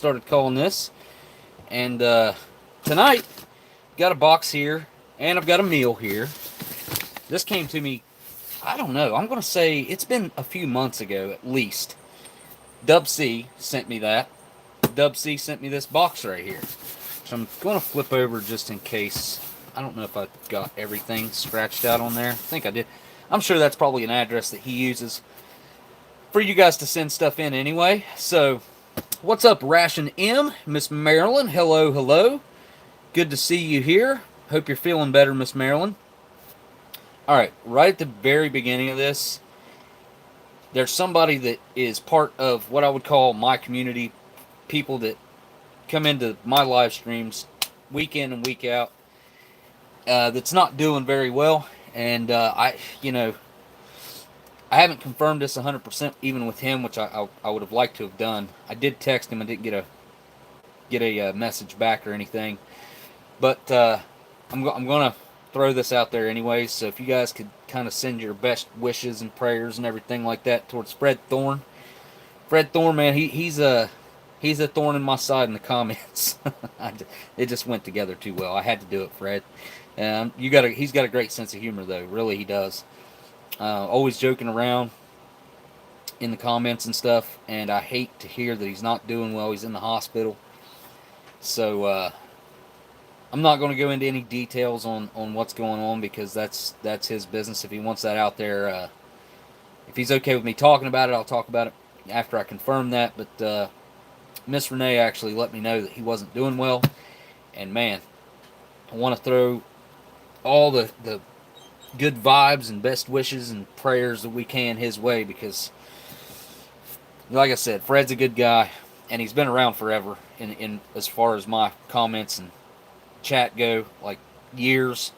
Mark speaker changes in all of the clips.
Speaker 1: started calling this. And tonight, got a box here, and I've got a meal here. This came to me, I don't know, I'm going to say it's been a few months ago at least. Dub C sent me that. Dub C sent me this box right here. So I'm going to flip over just in case. I don't know if I got everything scratched out on there. I think I did. I'm sure that's probably an address that he uses for you guys to send stuff in anyway. So, what's up, Ration M? Miss Marilyn, hello, hello. Good to see you here. Hope you're feeling better, Miss Marilyn. Alright, right at the very beginning of this, there's somebody that is part of what I would call my community, people that come into my live streams week in and week out, that's not doing very well. And I haven't confirmed this 100% even with him, which I would have liked to have done. I did text him. I didn't get a message back or anything. But I'm going to throw this out there anyways. So if you guys could kind of send your best wishes and prayers and everything like that towards Fred Thorne. Fred Thorne, man, he's a thorn in my side in the comments. It just went together too well. I had to do it, Fred. He's got a great sense of humor, though. Really, he does. Always joking around in the comments and stuff. And I hate to hear that he's not doing well. He's in the hospital. So I'm not going to go into any details on what's going on, because that's his business. If he wants that out there, if he's okay with me talking about it, I'll talk about it after I confirm that. But Miss Renee actually let me know that he wasn't doing well. And man, I want to throw all the good vibes and best wishes and prayers that we can his way, because like I said, Fred's a good guy, and he's been around forever in as far as my comments and chat go, like years.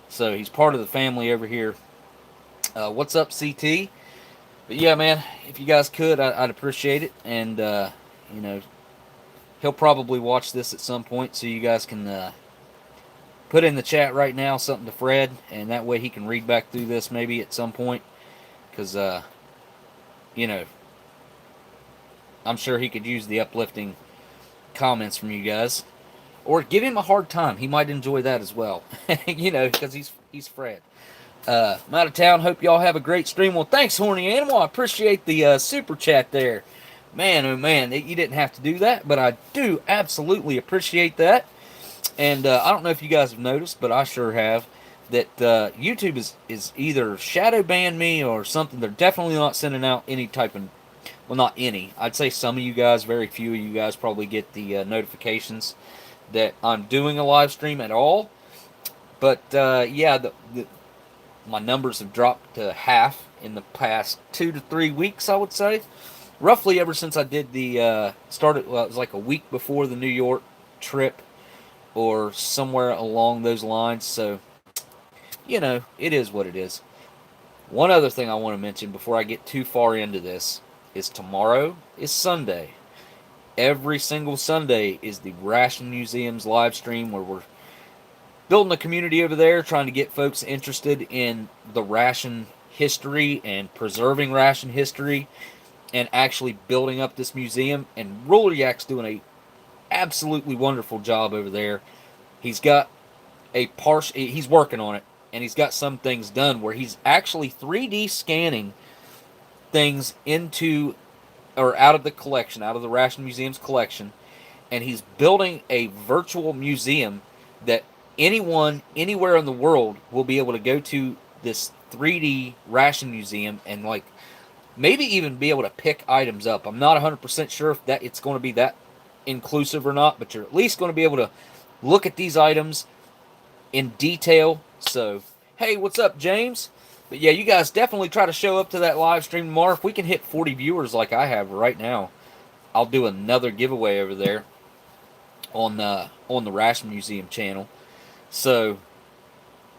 Speaker 1: So he's part of the family over here. What's up, CT? But yeah, man, if you guys could, I'd appreciate it. And he'll probably watch this at some point, so you guys can put in the chat right now something to Fred, and that way he can read back through this maybe at some point, because I'm sure he could use the uplifting comments from you guys. Or give him a hard time. He might enjoy that as well. Because he's Fred. I'm out of town. Hope y'all have a great stream. Well, thanks, Horny Animal. I appreciate the super chat there. Man, oh man, you didn't have to do that, but I do absolutely appreciate that. And I don't know if you guys have noticed, but I sure have, that YouTube is either shadow banned me or something. They're definitely not sending out any type of, well, not any. I'd say some of you guys, very few of you guys probably get the notifications that I'm doing a live stream at all. But yeah, my numbers have dropped to half in the past 2 to 3 weeks, I would say. Roughly ever since I did the it was like a week before the New York trip, or somewhere along those lines. So, it is what it is. One other thing I want to mention before I get too far into this is tomorrow is Sunday. Every single Sunday is the Ration Museum's live stream, where we're building a community over there, trying to get folks interested in the ration history and preserving ration history, and actually building up this museum. And Roller Yak's doing a absolutely wonderful job over there. He's got he's working on it, and he's got some things done where he's actually 3D scanning things into or out of the collection, out of the Ration Museum's collection, and he's building a virtual museum that anyone, anywhere in the world will be able to go to this 3D Ration Museum and maybe even be able to pick items up. I'm not 100% sure if that it's going to be that inclusive or not, but you're at least going to be able to look at these items in detail. So, hey, what's up, James? But yeah, you guys definitely try to show up to that live stream tomorrow. If we can hit 40 viewers like I have right now, I'll do another giveaway over there on the Ration Museum channel. So,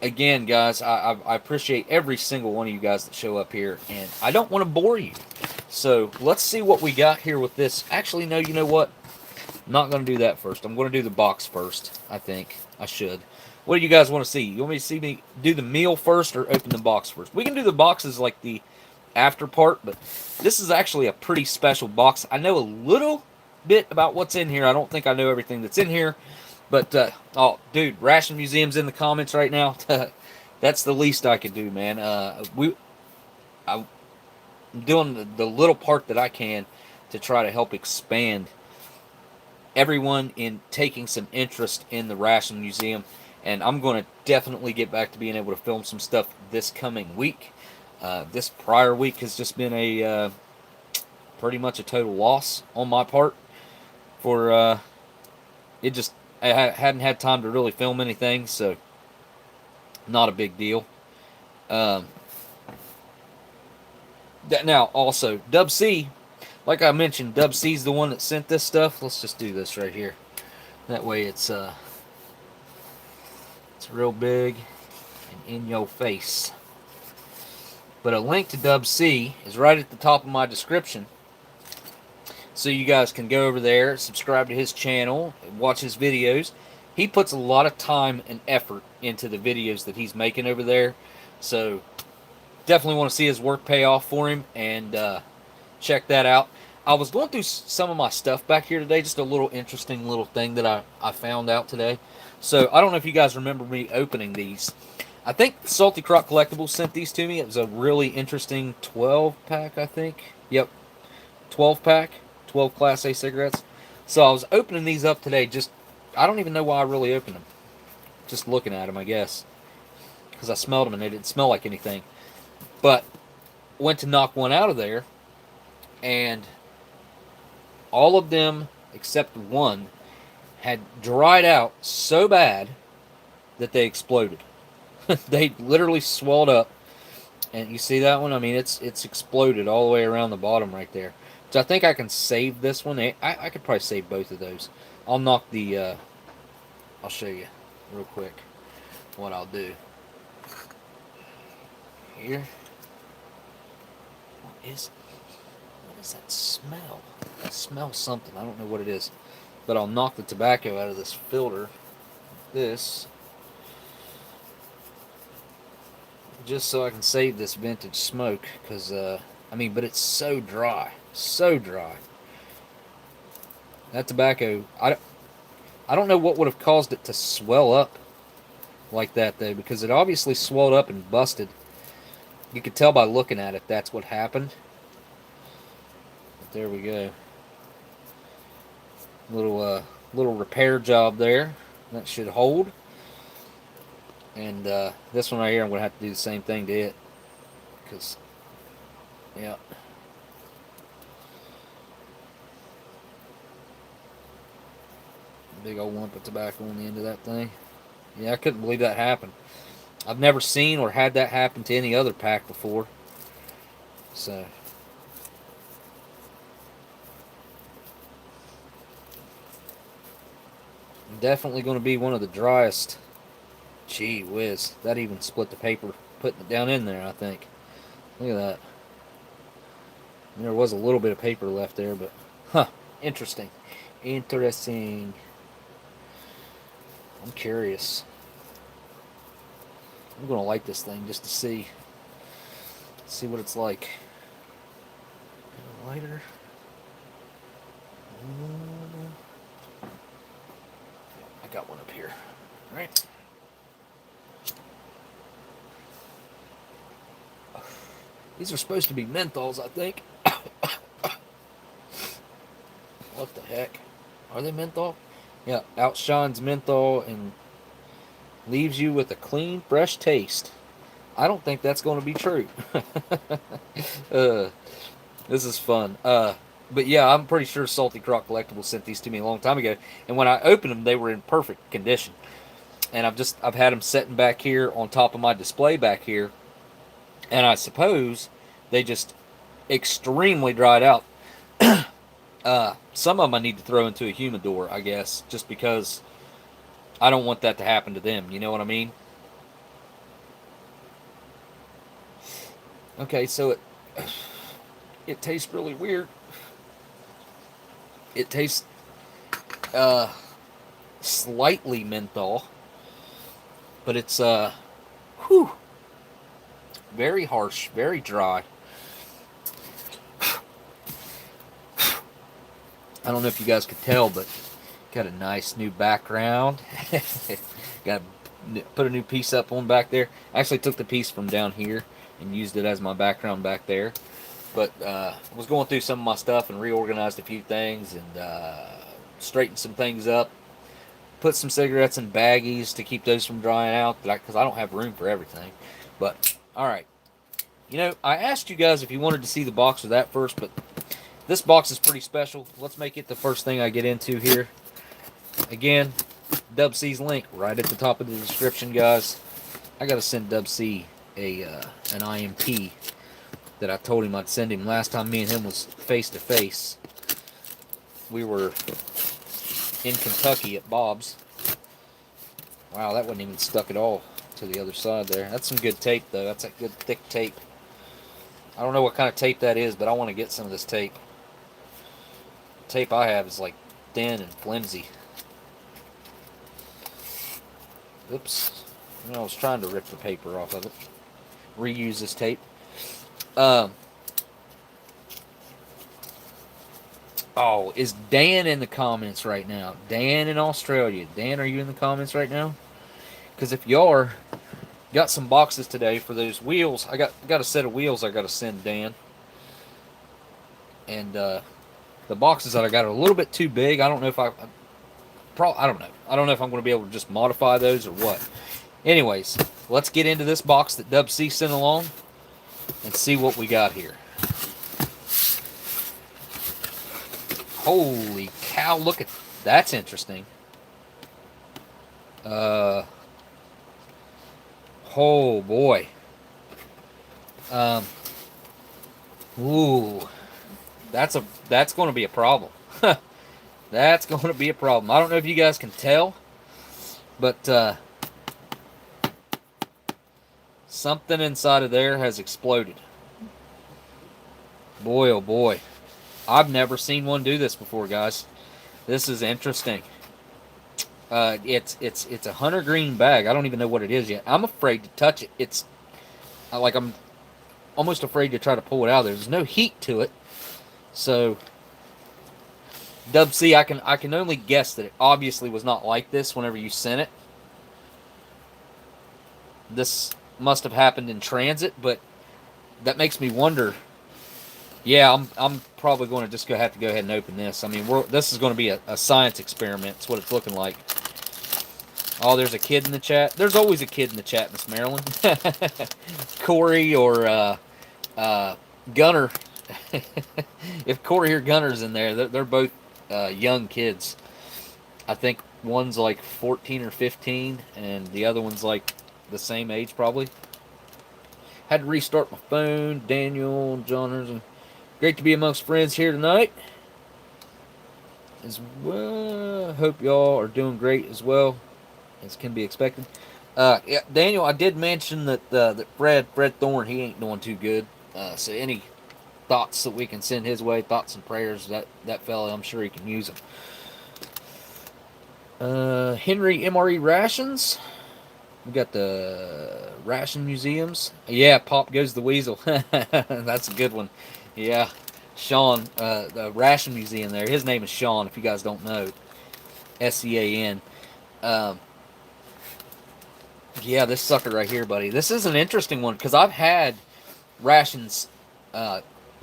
Speaker 1: again, guys, I appreciate every single one of you guys that show up here, and I don't want to bore you. So, let's see what we got here with this. Actually, no, you know what? I'm not going to do that first. I'm going to do the box first, I think. I should. What do you guys want to see? You want me to see me do the meal first or open the box first? We can do the boxes like the after part, but this is actually a pretty special box. I know a little bit about what's in here. I don't think I know everything that's in here, but oh, dude, Ration Museum's in the comments right now. That's the least I could do, man. I'm doing the little part that I can to try to help expand everyone in taking some interest in the Ration Museum, and I'm going to definitely get back to being able to film some stuff this coming week. This prior week has just been a pretty much a total loss on my part. For it just I hadn't had time to really film anything, so not a big deal. Now also Dub C, like I mentioned, Dub C's the one that sent this stuff. Let's just do this right here. That way it's real big and in your face. But a link to Dub C is right at the top of my description, so you guys can go over there, subscribe to his channel, watch his videos. He puts a lot of time and effort into the videos that he's making over there, so definitely want to see his work pay off for him, and check that out. I was going through some of my stuff back here today, just a little interesting little thing that I found out today. So I don't know if you guys remember me opening these. I think Saltycroccollectibles sent these to me. It was a really interesting 12-pack, I think. Yep, 12-pack, 12 Class A cigarettes. So I was opening these up today. Just, I don't even know why I really opened them. Just looking at them, I guess. Because I smelled them and they didn't smell like anything. But went to knock one out of there, and all of them except one had dried out so bad that they exploded. They literally swelled up, and you see that one? I mean, it's exploded all the way around the bottom right there. So I think I can save this one. I could probably save both of those. I'll knock the I'll show you real quick what I'll do here. What is that smell? I smell something. I don't know what it is. But I'll knock the tobacco out of this filter. This. Just so I can save this vintage smoke. Because, I mean, but it's so dry. So dry. That tobacco, I don't know what would have caused it to swell up like that, though. Because it obviously swelled up and busted. You could tell by looking at it that's what happened. But there we go. Little repair job there. That should hold. And this one right here, I'm going to have to do the same thing to it. Because, yeah. Big old lump of tobacco on the end of that thing. Yeah, I couldn't believe that happened. I've never seen or had that happen to any other pack before. So... definitely going to be one of the driest. Gee whiz, that even split the paper putting it down in there, I think. Look at that. There was a little bit of paper left there, but interesting. Interesting. I'm curious. I'm going to light this thing just to see what it's like. Lighter. Got one up here. All right. These are supposed to be menthols, I think. What the heck? Are they menthol? Yeah, outshines menthol and leaves you with a clean, fresh taste. I don't think that's going to be true. This is fun. But yeah, I'm pretty sure Saltycroccollectibles sent these to me a long time ago, and when I opened them, they were in perfect condition. And I've had them sitting back here on top of my display back here, and I suppose they just extremely dried out. Some of them I need to throw into a humidor, I guess, just because I don't want that to happen to them. You know what I mean? Okay, so it tastes really weird. It tastes slightly menthol, but it's very harsh, very dry. I don't know if you guys could tell, but got a nice new background. Got put a new piece up on back there. I actually took the piece from down here and used it as my background back there. But I was going through some of my stuff and reorganized a few things and straightened some things up. Put some cigarettes in baggies to keep those from drying out, because I don't have room for everything. But, alright. You know, I asked you guys if you wanted to see the box of that first, but this box is pretty special. Let's make it the first thing I get into here. Again, Dub C's link right at the top of the description, guys. I gotta send Dub C an IMP that I told him I'd send him last time me and him was face to face. We were in Kentucky at Bob's. Wow, that wasn't even stuck at all to the other side there. That's some good tape, though. That's that good thick tape. I don't know what kind of tape that is, but I want to get some of this tape. The tape I have is like thin and flimsy. Oops. I was trying to rip the paper off of it. Reuse this tape. Oh, is Dan in the comments right now? Dan in Australia. Dan, are you in the comments right now? Because if you are, got some boxes today for those wheels. I got a set of wheels I got to send Dan. And the boxes that I got are a little bit too big. I don't know if I don't know. I don't know if I'm going to be able to just modify those or what. Anyways, let's get into this box that Dub C sent along and see what we got here. Holy cow, look at that's interesting. Oh boy. Ooh. That's going to be a problem. That's going to be a problem. I don't know if you guys can tell, but something inside of there has exploded. Boy, oh boy. I've never seen one do this before, guys. This is interesting. It's a hunter green bag. I don't even know what it is yet. I'm afraid to touch it. It's like I'm almost afraid to try to pull it out of there. There's no heat to it. So Dub C, I can only guess that it obviously was not like this whenever you sent it. This must have happened in transit, but that makes me wonder. Yeah, I'm probably going to just have to go ahead and open this. I mean, this is going to be a science experiment. It's what it's looking like. Oh, there's a kid in the chat. There's always a kid in the chat, Miss Marilyn. Corey or Gunner. If Corey or Gunner's in there, they're both young kids. I think one's like 14 or 15, and the other one's like the same age probably. Had to restart my phone. Daniel, Johners, and great to be amongst friends here tonight. As well, hope y'all are doing great as well as can be expected. Yeah, Daniel, I did mention that Fred Thorne, he ain't doing too good. So any thoughts that we can send his way, thoughts and prayers, that fella, I'm sure he can use them. Henry MRE Rations. We got the Ration Museums. Yeah, Pop Goes the Weasel. That's a good one. Yeah, Sean, the Ration Museum there. His name is Sean, if you guys don't know. S-E-A-N. Yeah, this sucker right here, buddy. This is an interesting one, because I've had rations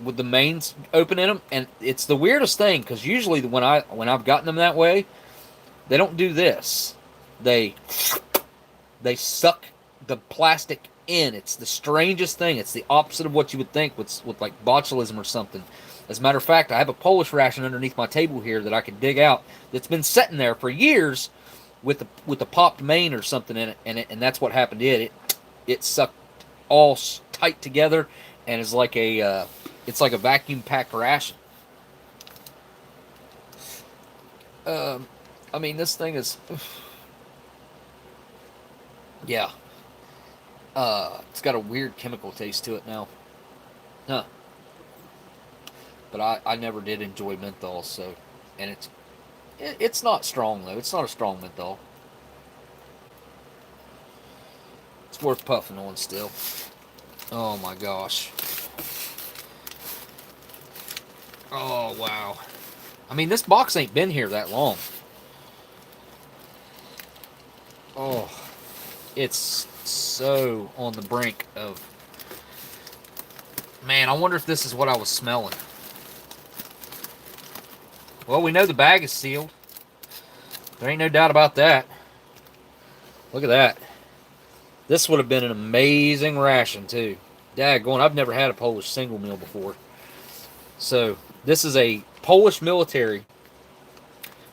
Speaker 1: with the mains open in them, and it's the weirdest thing, because usually when I've gotten them that way, they don't do this. They suck the plastic in. It's the strangest thing. It's the opposite of what you would think with like botulism or something. As a matter of fact, I have a Polish ration underneath my table here that I could dig out that's been sitting there for years with the popped main or something in it, and that's what happened to it. It sucked all tight together and is like it's like a vacuum packed ration. I mean, this thing is, yeah. It's got a weird chemical taste to it now. Huh. But I never did enjoy menthol, so, and it's not strong though. It's not a strong menthol. It's worth puffing on still. Oh my gosh. Oh wow. I mean, this box ain't been here that long. Oh, it's so on the brink of... Man, I wonder if this is what I was smelling. Well, we know the bag is sealed. There ain't no doubt about that. Look at that. This would have been an amazing ration, too. Daggone, I've never had a Polish single meal before. So, this is a Polish military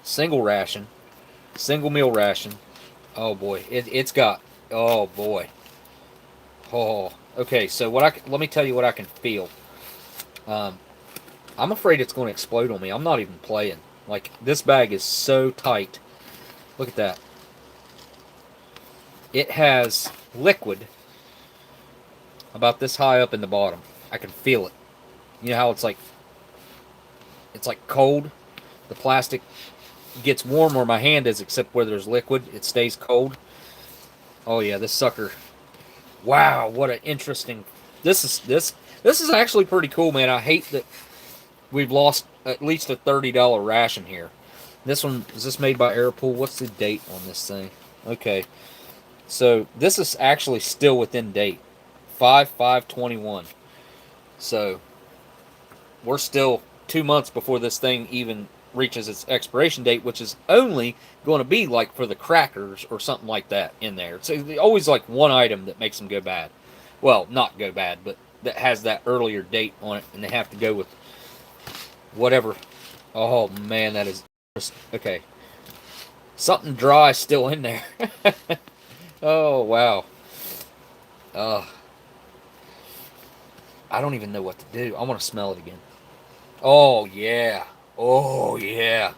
Speaker 1: single ration. Single meal ration. Oh, boy. It's got... Oh, boy. Oh, okay. So, let me tell you what I can feel. I'm afraid it's going to explode on me. I'm not even playing. Like, this bag is so tight. Look at that. It has liquid about this high up in the bottom. I can feel it. You know how it's like cold? The plastic gets warm where my hand is, except where there's liquid. It stays cold. Oh yeah, this sucker. Wow, what an interesting... This is actually pretty cool, man. I hate that we've lost at least a $30 ration here. This one, is this made by Airpool? What's the date on this thing? Okay. So, this is actually still within date. 5/5/21. So, we're still 2 months before this thing even reaches its expiration date, which is only going to be like for the crackers or something like that in there. So, there's always like one item that makes them go bad. Well, not go bad, but that has that earlier date on it, and they have to go with whatever. Oh, man, that is... Okay. Something dry still in there. Oh, wow. I don't even know what to do. I want to smell it again. Oh, yeah. Oh, yeah.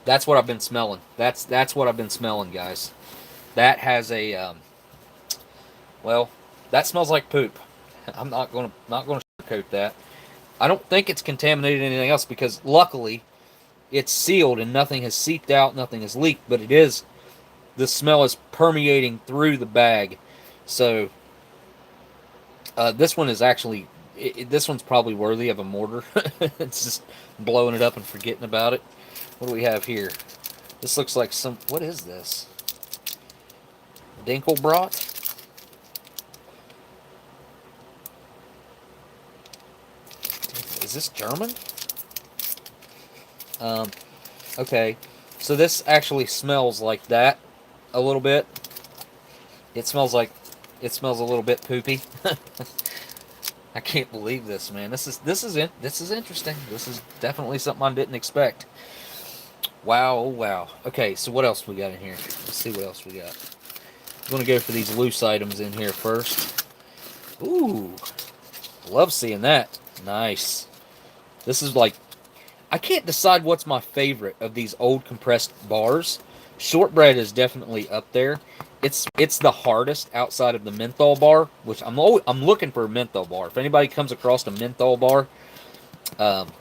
Speaker 1: That's what I've been smelling. That's what I've been smelling, guys. That has a, well, that smells like poop. I'm not gonna sugarcoat that. I don't think it's contaminated anything else because, luckily, it's sealed and nothing has seeped out, nothing has leaked, but it is... The smell is permeating through the bag. So, this one is actually... this one's probably worthy of a mortar. It's just blowing it up and forgetting about it. What do we have here? This looks like some... What is this? Dinkelbrot? Is this German? Okay. So this actually smells like that. A little bit. It smells a little bit poopy. I can't believe this, man. This is interesting. This is definitely something I didn't expect. Wow, oh wow. Okay, so what else we got in here? Let's see what else we got. I'm gonna go for these loose items in here first. Ooh, love seeing that. Nice. This is like, I can't decide what's my favorite of these old compressed bars. Shortbread is definitely up there. It's the hardest outside of the menthol bar, which I'm looking for a menthol bar. If anybody comes across a menthol bar, I'm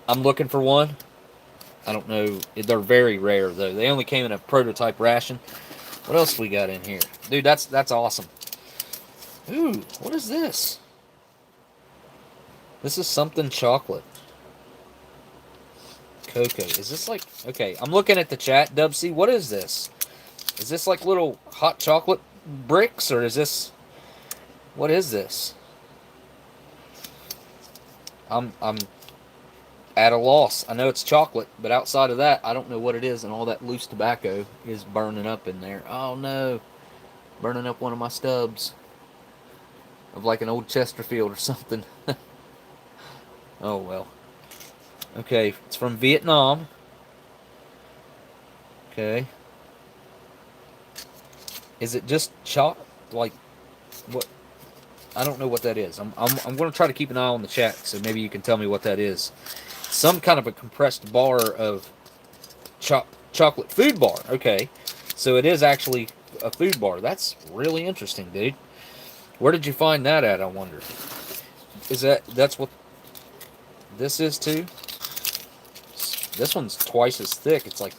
Speaker 1: looking for one. I don't know. They're very rare though. They only came in a prototype ration. What else we got in here, dude? That's awesome. Ooh, what is this? This is something chocolate. Cocoa. Is this like... Okay, I'm looking at the chat, Dubsy. What is this? Is this like little hot chocolate bricks, or is this... What is this? I'm at a loss. I know it's chocolate, but outside of that, I don't know what it is, and all that loose tobacco is burning up in there. Oh, no. Burning up one of my stubs. Of like an old Chesterfield or something. Oh, well. Okay, it's from Vietnam. Okay. Is it just like, what? I don't know what that is. I'm going to try to keep an eye on the chat, so maybe you can tell me what that is. Some kind of a compressed bar of chocolate food bar. Okay, so it is actually a food bar. That's really interesting, dude. Where did you find that at, I wonder? That's what this is too? This one's twice as thick. It's like,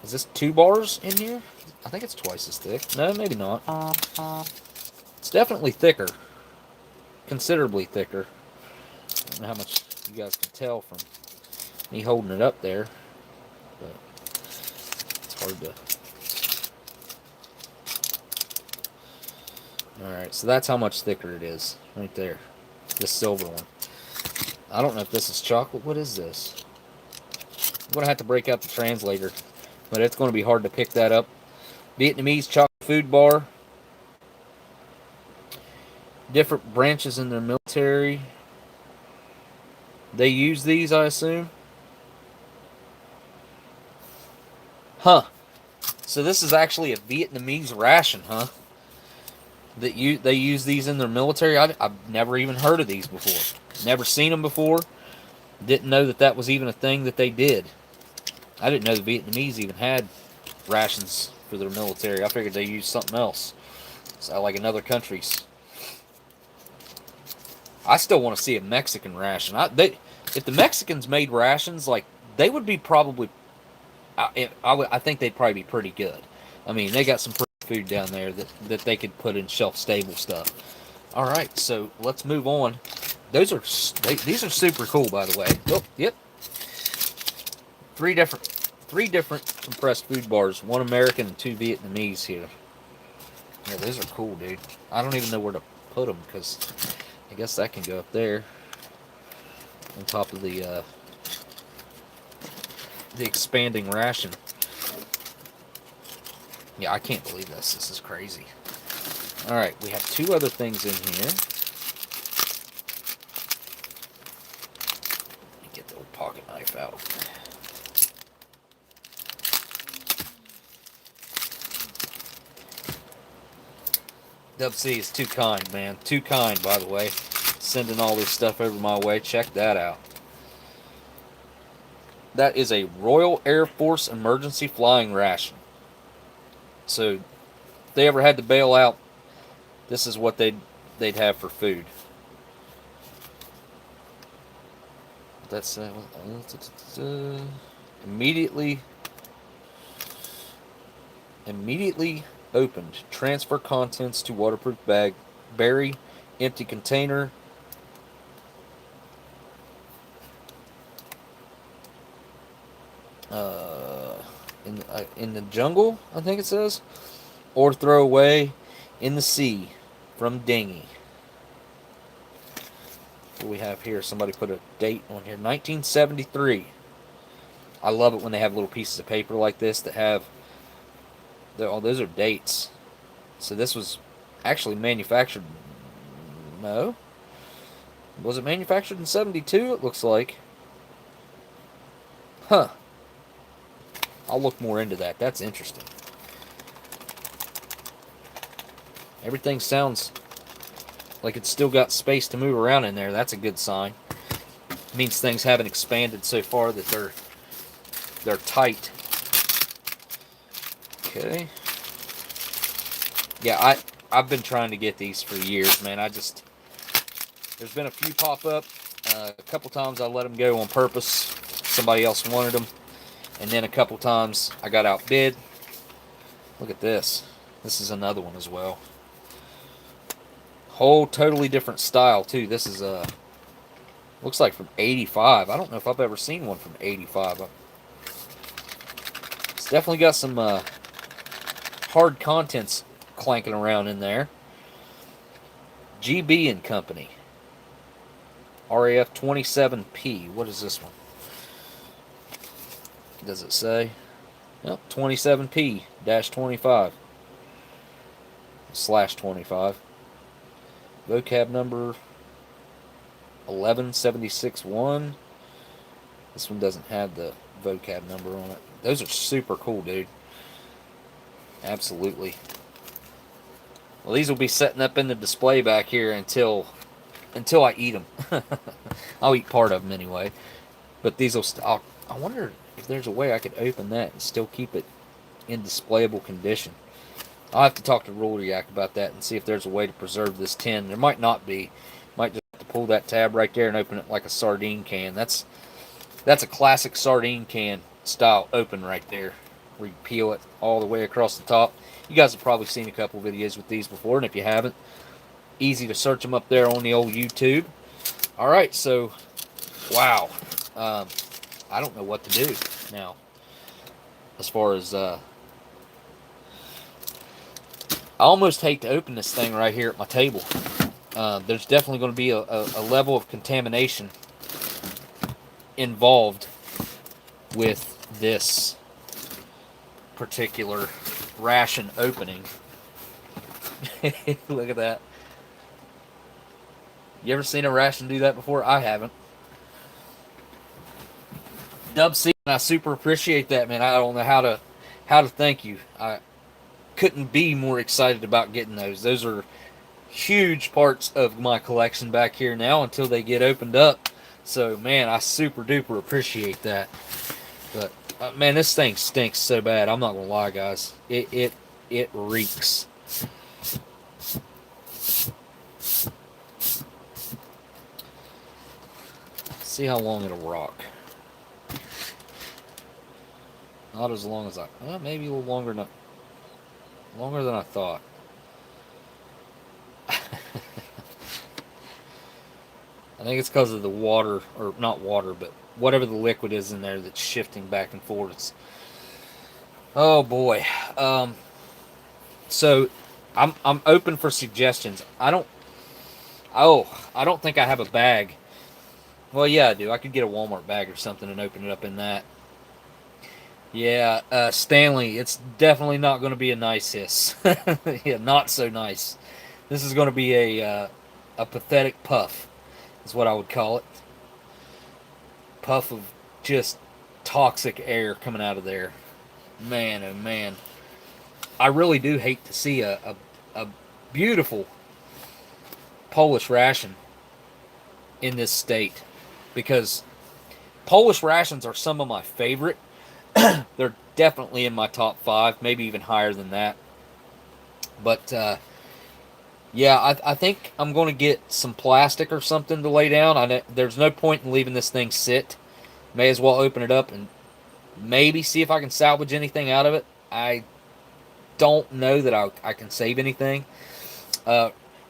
Speaker 1: is this 2 bars in here? I think it's twice as thick. No, maybe not. It's definitely thicker. Considerably thicker. I don't know how much you guys can tell from me holding it up there, but it's hard to. Alright, so that's how much thicker it is, right there. This silver one. I don't know if this is chocolate. What is this? I'm going to have to break out the translator, but it's going to be hard to pick that up. Vietnamese chocolate food bar. Different branches in their military. They use these, I assume. Huh. So this is actually a Vietnamese ration, huh? They use these in their military. I've never even heard of these before. Never seen them before. Didn't know that was even a thing that they did. I didn't know the Vietnamese even had rations for their military. I figured they used something else. So like in other countries. I still want to see a Mexican ration. If the Mexicans made rations, like, they would be probably... I think they'd probably be pretty good. I mean, they got some pretty food down there that they could put in shelf-stable stuff. All right, so let's move on. These are super cool, by the way. Oh, yep. Three different compressed food bars. One American and 2 Vietnamese here. Yeah, those are cool, dude. I don't even know where to put them, because I guess that can go up there on top of the expanding ration. Yeah, I can't believe this. This is crazy. Alright, we have 2 other things in here. Let me get the old pocket knife out. Dub C is too kind, man. Too kind, by the way. Sending all this stuff over my way. Check that out. That is a Royal Air Force emergency flying ration. So, if they ever had to bail out, this is what they'd have for food. That's immediately opened. Transfer contents to waterproof bag. Bury empty container. In the jungle, I think it says, or throw away in the sea from dinghy. What do we have here? Somebody put a date on here. 1973. I love it when they have little pieces of paper like this that have... Oh, those are dates. So this was actually manufactured... No. Was it manufactured in 72? It looks like. Huh. I'll look more into that. That's interesting. Everything sounds like it's still got space to move around in there. That's a good sign. It means things haven't expanded so far that they're tight. Okay. Yeah, I've been trying to get these for years, man. There's been a few pop up. A couple times I let them go on purpose. Somebody else wanted them. And then a couple times I got outbid. Look at this. This is another one as well. Whole totally different style too. This is looks like from 85. I don't know if I've ever seen one from 85. It's definitely got some hard contents clanking around in there. GB and Company. RAF 27P. What is this one? Does it say? Yep, 27P-25 /25. Vocab number 11761. This one doesn't have the vocab number on it. Those are super cool, dude. Absolutely. Well, these will be setting up in the display back here until I eat them. I'll eat part of them anyway. But these will... I wonder if there's a way I could open that and still keep it in displayable condition. I'll have to talk to Ruleriak about that and see if there's a way to preserve this tin. There might not be. Might just have to pull that tab right there and open it like a sardine can. That's a classic sardine can style open right there, where you peel it all the way across the top. You guys have probably seen a couple videos with these before, and if you haven't, easy to search them up there on the old YouTube. Alright, so, wow. I don't know what to do now. As far as I almost hate to open this thing right here at my table. There's definitely going to be a level of contamination involved with this particular ration opening. Look at that. You ever seen a ration do that before? I haven't. Dub C, I super appreciate that, man. I don't know how to thank you. I couldn't be more excited about getting those. Those are huge parts of my collection back here now until they get opened up. So, man, I super duper appreciate that. But man, this thing stinks so bad. I'm not gonna lie, guys. It reeks. See how long it'll rock. Not as long as maybe a little longer than I thought. I think it's because of the water, or not water, but whatever the liquid is in there that's shifting back and forth. Oh boy. So I'm open for suggestions. I don't think I have a bag. Well, yeah, I do. I could get a Walmart bag or something and open it up in that. Yeah, Stanley, it's definitely not going to be a nice hiss. Yeah, not so nice. This is going to be a pathetic puff, is what I would call it. Puff of just toxic air coming out of there. Man, oh man. I really do hate to see a beautiful Polish ration in this state, because Polish rations are some of my favorite. They're definitely in my top 5, maybe even higher than that. But yeah, I think I'm going to get some plastic or something to lay down. There's no point in leaving this thing sit. May as well open it up and maybe see if I can salvage anything out of it. I don't know that I can save anything.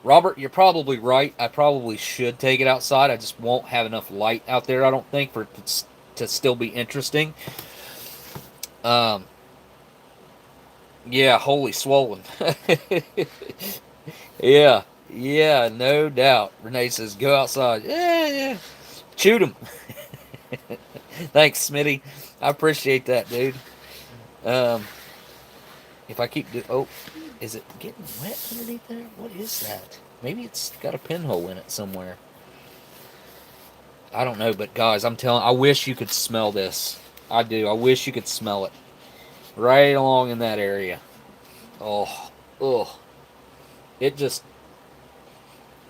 Speaker 1: Robert, you're probably right. I probably should take it outside. I just won't have enough light out there, I don't think, for it to still be interesting. Yeah, holy swollen. Yeah, no doubt. Renee says, go outside. Yeah. Shoot him. Thanks, Smitty. I appreciate that, dude. If I keep is it getting wet underneath there? What is that? Maybe it's got a pinhole in it somewhere. I don't know, but guys, I wish you could smell this. I do. I wish you could smell it. Right along in that area. Oh. It just,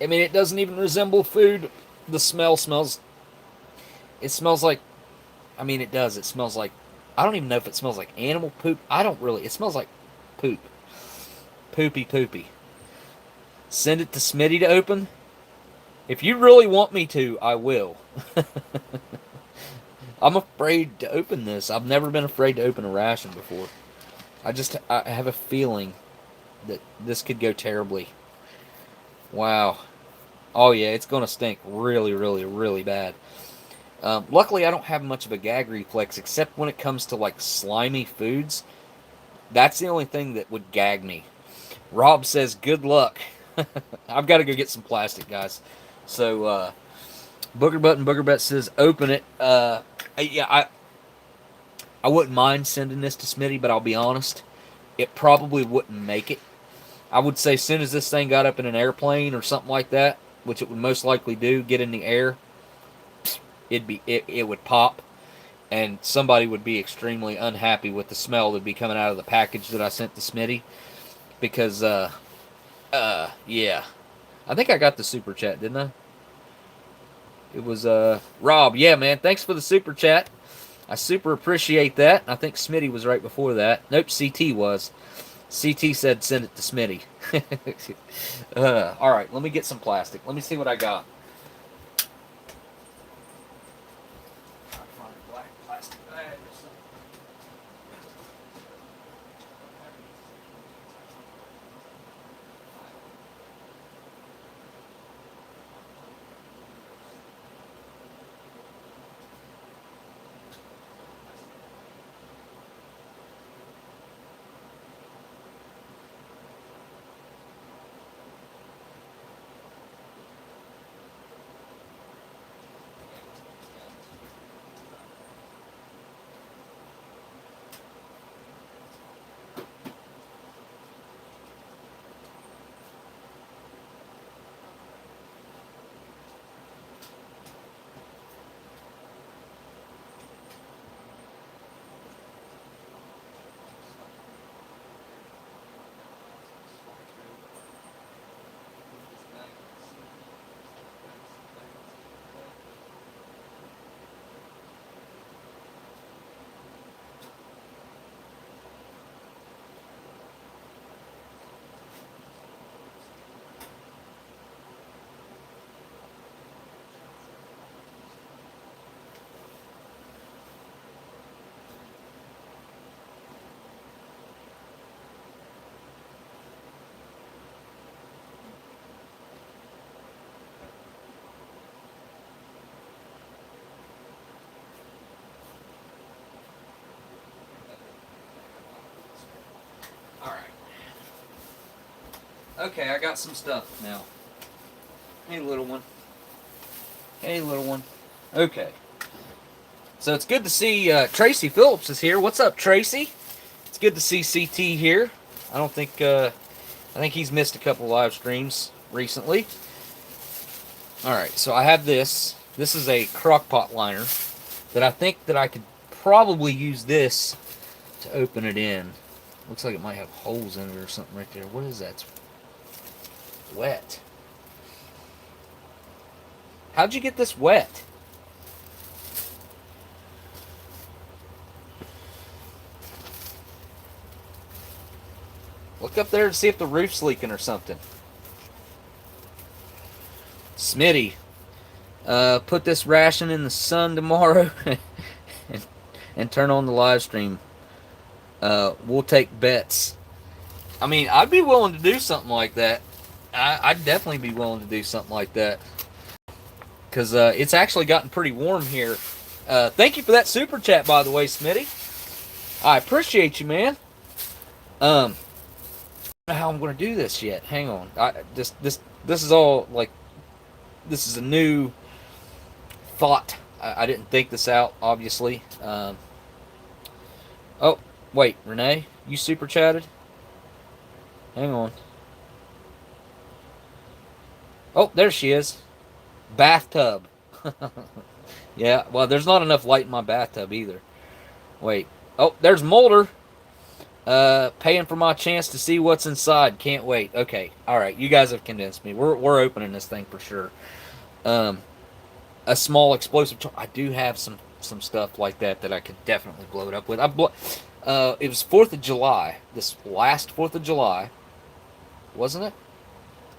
Speaker 1: it doesn't even resemble food. The smell smells, it smells like, it does. It smells like, I don't even know if it smells like animal poop. It smells like poop. Poopy. Send it to Smitty to open. If you really want me to, I will. I'm afraid to open this. I've never been afraid to open a ration before. I have a feeling that this could go terribly. Wow. Oh yeah, it's going to stink really, really, really bad. Luckily, I don't have much of a gag reflex, except when it comes to like slimy foods. That's the only thing that would gag me. Rob says, good luck. I've got to go get some plastic, guys. So, Booger Bet says, open it. Yeah, I wouldn't mind sending this to Smitty, but I'll be honest, it probably wouldn't make it. I would say as soon as this thing got up in an airplane or something like that, which it would most likely do, get in the air, it would pop, and somebody would be extremely unhappy with the smell that would be coming out of the package that I sent to Smitty, because yeah, I think I got the super chat, didn't I? It was Rob. Yeah, man, thanks for the super chat. I super appreciate that. I think Smitty was right before that. Nope, CT was. CT said send it to Smitty. All right, let me get some plastic. Let me see what I got. Okay, I got some stuff now. Hey, little one. Hey, little one. Okay. So it's good to see Tracy Phillips is here. What's up, Tracy? It's good to see CT here. I don't think I think he's missed a couple live streams recently. All right, so I have this. This is a crock pot liner that I think that I could probably use this to open it in. Looks like it might have holes in it or something right there. What is that? It's wet. How'd you get this wet? Look up there to see if the roof's leaking or something. Smitty, put this ration in the sun tomorrow and turn on the live stream. We'll take bets. I mean, I'd be willing to do something like that. I'd definitely be willing to do something like that. Because it's actually gotten pretty warm here. Thank you for that super chat, by the way, Smitty. I appreciate you, man. I don't know how I'm going to do this yet. Hang on. This is all like, this is a new thought. I didn't think this out, obviously. Oh, wait, Renee, you super chatted? Hang on. Oh, there she is. Bathtub. Yeah, well, there's not enough light in my bathtub either. Wait. Oh, there's Molder. Paying for my chance to see what's inside. Can't wait. Okay. All right. You guys have convinced me. We're opening this thing for sure. A small explosive. I do have some stuff like that I could definitely blow it up with. It was 4th of July. This last 4th of July. Wasn't it?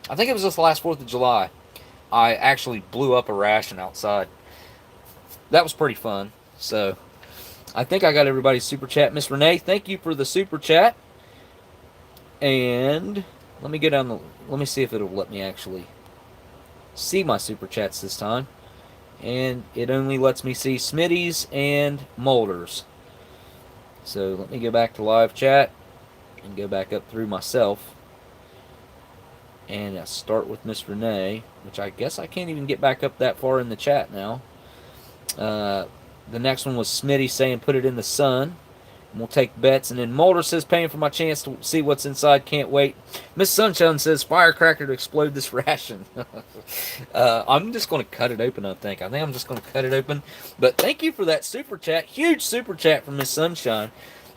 Speaker 1: I think it was this last 4th of July. I actually blew up a ration outside. That was pretty fun. So, I think I got everybody's super chat. Miss Renee, thank you for the super chat. And let me get on the. Let me see if it'll let me actually see my super chats this time. And it only lets me see Smitty's and Molders. So let me go back to live chat and go back up through myself. And I start with Miss Renee, which I guess I can't even get back up that far in the chat now. The next one was Smitty saying put it in the sun. And we'll take bets. And then Mulder says paying for my chance to see what's inside. Can't wait. Miss Sunshine says firecracker to explode this ration. I'm just going to cut it open, I think. I think I'm just going to cut it open. But thank you for that super chat. Huge super chat from Miss Sunshine.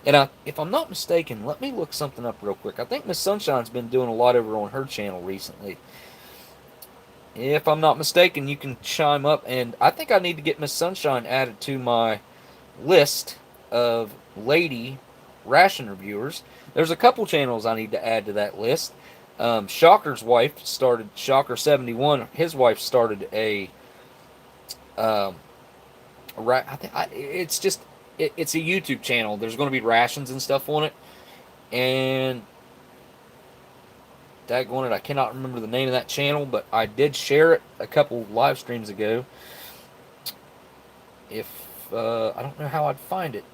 Speaker 1: And if I'm not mistaken, let me look something up real quick. I think Miss Sunshine's been doing a lot over on her channel recently. If I'm not mistaken, you can chime up. And I think I need to get Miss Sunshine added to my list of lady ration reviewers. There's a couple channels I need to add to that list. Shocker's wife started, Shocker71, his wife started it's a YouTube channel. There's going to be rations and stuff on it. And daggone it, I cannot remember the name of that channel, but I did share it a couple live streams ago. I don't know how I'd find it.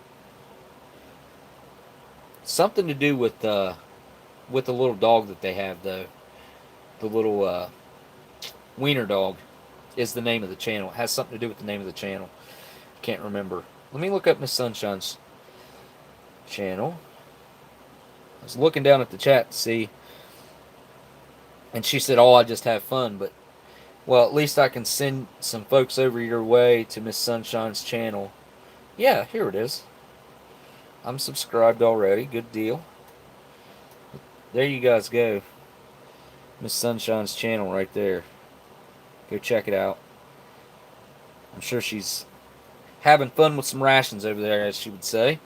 Speaker 1: Something to do with the little dog that they have, though. The little wiener dog is the name of the channel. It has something to do with the name of the channel. Can't remember. Let me look up Miss Sunshine's channel. I was looking down at the chat to see, and she said, "Oh, I just have fun." But well, at least I can send some folks over your way to Miss Sunshine's channel. Yeah, here it is. I'm subscribed already. Good deal. There you guys go. Miss Sunshine's channel right there. Go check it out. I'm sure she's having fun with some rations over there, as she would say.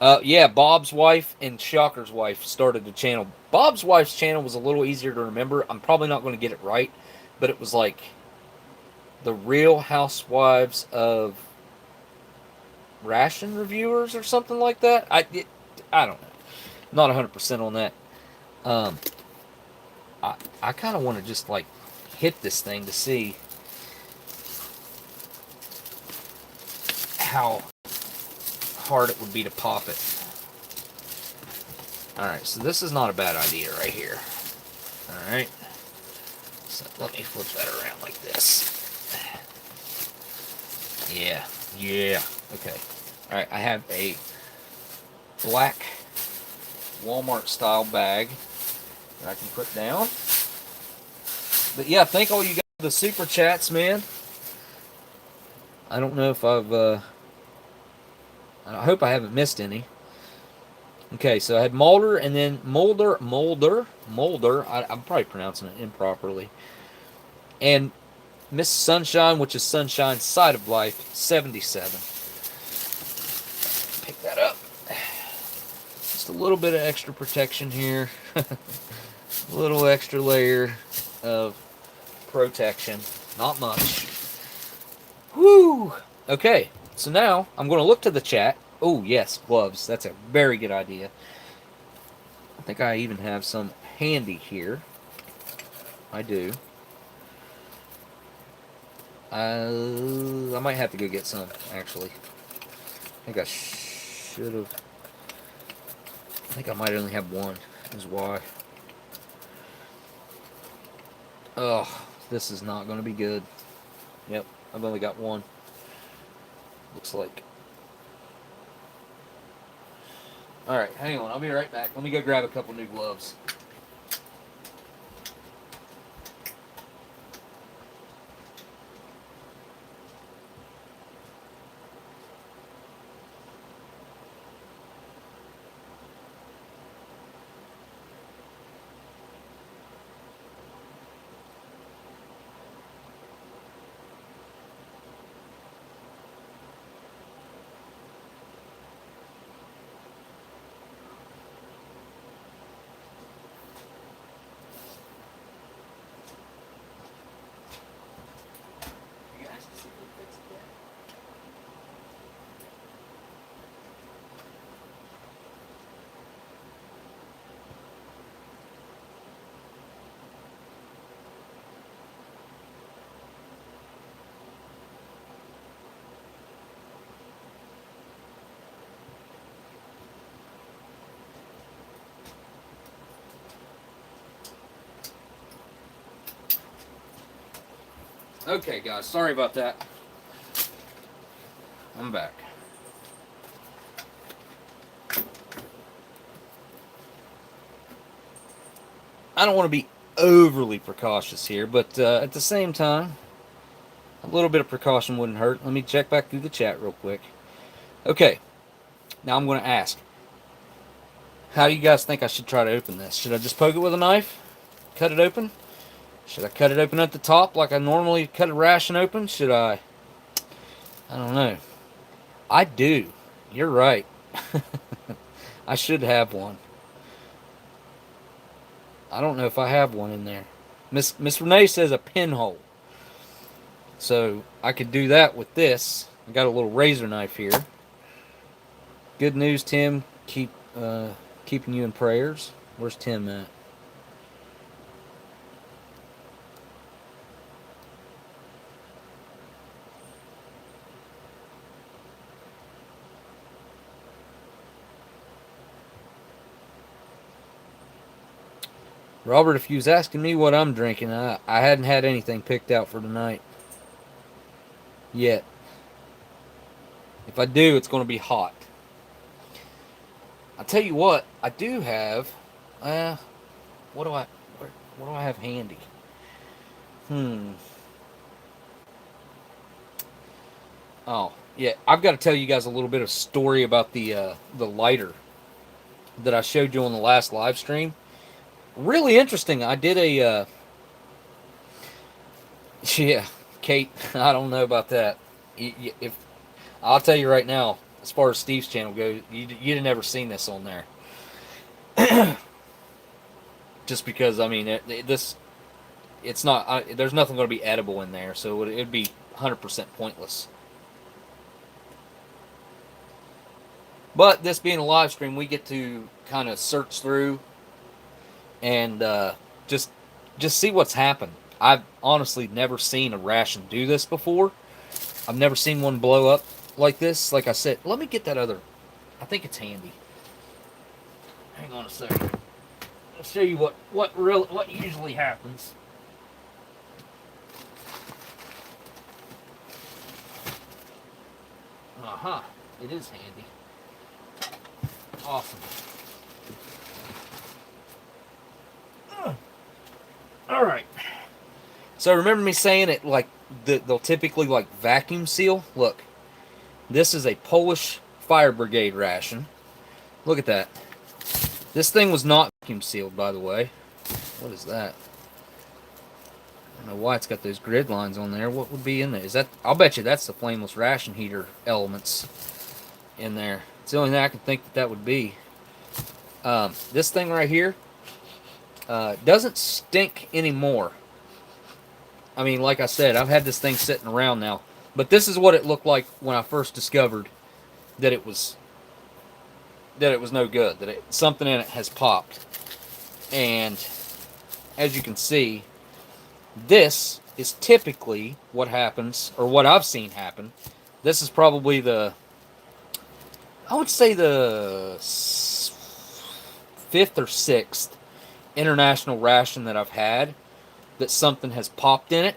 Speaker 1: Yeah, Bob's wife and Shocker's wife started the channel. Bob's wife's channel was a little easier to remember. I'm probably not going to get it right, but it was like the Real Housewives of Ration Reviewers or something like that. I don't know. Not 100% on that. I kind of want to just like hit this thing to see how hard it would be to pop it. Alright, so this is not a bad idea right here. Alright. So let me flip that around like this. Yeah. Yeah. Okay. Alright, I have a black Walmart style bag that I can put down. But yeah, thank all you guys for the super chats, man. I don't know if I hope I haven't missed any. Okay, so I had Mulder and then Mulder. I'm probably pronouncing it improperly. And Miss Sunshine, which is Sunshine Side of Life, 77. Pick that up. Just a little bit of extra protection here. A little extra layer of protection. Not much. Woo! Okay, so now I'm going to look to the chat. Oh, yes, gloves. That's a very good idea. I think I even have some handy here. I do. I might have to go get some, actually. I think I should have. I think I might only have one, is why. Oh, this is not going to be good. Yep, I've only got one. Looks like. Alright, hang on, I'll be right back. Let me go grab a couple new gloves. Okay, guys, sorry about that. I'm back. I don't want to be overly precautious here, but at the same time, a little bit of precaution wouldn't hurt. Let me check back through the chat real quick. Okay, now I'm going to ask, how do you guys think I should try to open this? Should I just poke it with a knife? Cut it open? Should I cut it open at the top like I normally cut a ration open? Should I? I don't know. I do. You're right. I should have one. I don't know if I have one in there. Miss Renee says a pinhole. So I could do that with this. I got a little razor knife here. Good news, Tim. Keeping you in prayers. Where's Tim at? Robert, if you was asking me what I'm drinking, I hadn't had anything picked out for tonight. Yet. If I do, it's going to be hot. I'll tell you what, I do have. What do I have handy? Oh, yeah. I've got to tell you guys a little bit of story about the lighter that I showed you on the last live stream. Really interesting. I did a. Yeah, Kate. I don't know about that. If I'll tell you right now, as far as Steve's channel goes, you'd have never seen this on there. Just because, I mean, it's not. There's nothing going to be edible in there, so it'd be 100% pointless. But this being a live stream, we get to kind of search through and just see what's happened. I've honestly never seen a ration do this before. I've never seen one blow up like this. Like I said, let me get that other. I think it's handy. Hang on a second. I'll show you what usually happens. Aha, it is handy. Awesome. All right. So remember me saying it like they'll typically like vacuum seal? Look, this is a Polish fire brigade ration. Look at that. This thing was not vacuum sealed, by the way. What is that? I don't know why it's got those grid lines on there. What would be in there? Is that? I'll bet you that's the flameless ration heater elements in there. It's the only thing I can think that would be. This thing right here doesn't stink anymore. I mean, like I said, I've had this thing sitting around now. But this is what it looked like when I first discovered that it was no good. That something in it has popped. And as you can see, this is typically what happens, or what I've seen happen. This is probably I would say the 5th or 6th international ration that I've had that something has popped in it,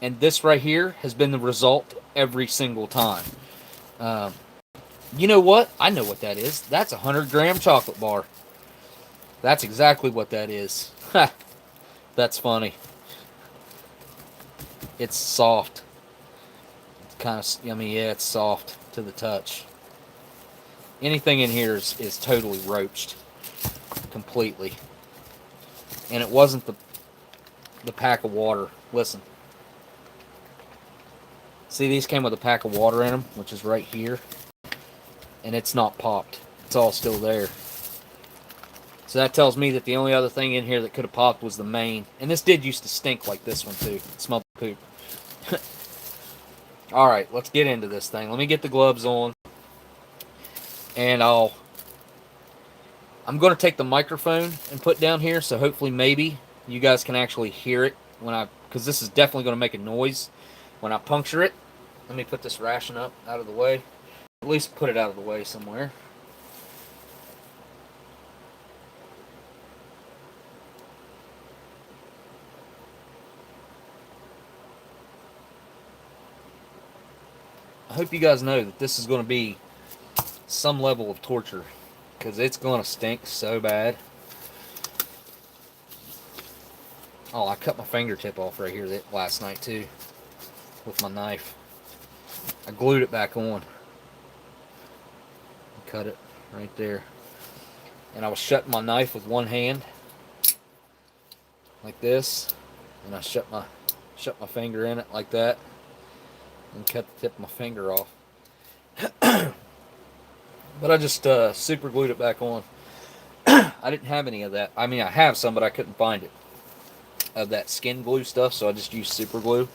Speaker 1: and this right here has been the result every single time. You know what? I know what that is. That's a 100-gram chocolate bar. That's exactly what that is. Ha! That's funny. It's soft. It's kind of yummy. Yeah, it's soft to the touch. Anything in here is totally roached. Completely. And it wasn't the pack of water. Listen. See, these came with a pack of water in them, which is right here. And it's not popped. It's all still there. So that tells me that the only other thing in here that could have popped was the main. And this did used to stink like this one too. It smelled like poop. Alright, let's get into this thing. Let me get the gloves on. And I'm going to take the microphone and put down here, so hopefully maybe you guys can actually hear it because this is definitely going to make a noise when I puncture it. Let me put this ration up out of the way. At least put it out of the way somewhere. I hope you guys know that this is going to be some level of torture, because it's going to stink so bad. Oh, I cut my fingertip off right here last night too with my knife. I glued it back on. Cut it right there. And I was shutting my knife with one hand like this, and I shut my finger in it like that and cut the tip of my finger off. But I just super glued it back on. I didn't have any of that. I mean, I have some, but I couldn't find it. Of that skin glue stuff, so I just used super glue,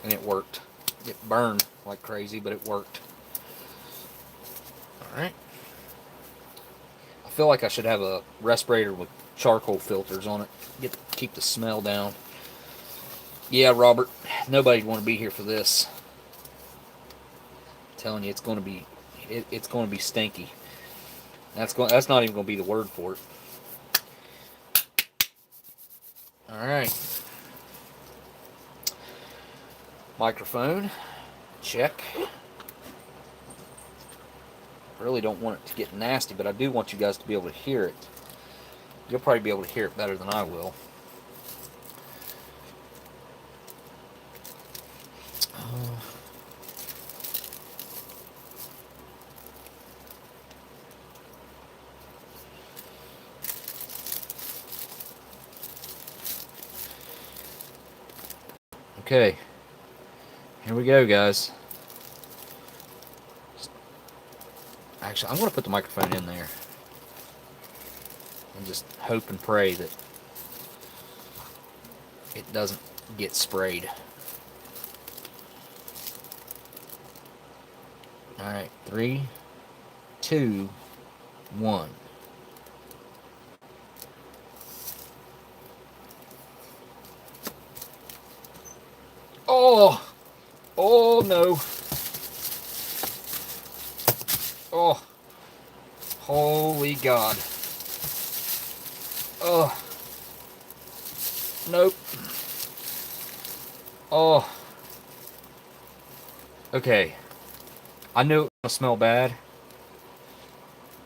Speaker 1: and it worked. It burned like crazy, but it worked. Alright. I feel like I should have a respirator with charcoal filters on it. Keep the smell down. Yeah, Robert, nobody'd want to be here for this. I'm telling you, it's going to be stinky. That's not even going to be the word for it. Alright. Microphone. Check. Really don't want it to get nasty, but I do want you guys to be able to hear it. You'll probably be able to hear it better than I will. Okay, here we go, guys. Actually, I'm going to put the microphone in there and just hope and pray that it doesn't get sprayed. Alright, 3, 2, 1. Oh! Oh no! Oh! Holy God! Oh. Nope. Oh. Okay. I knew it was gonna smell bad,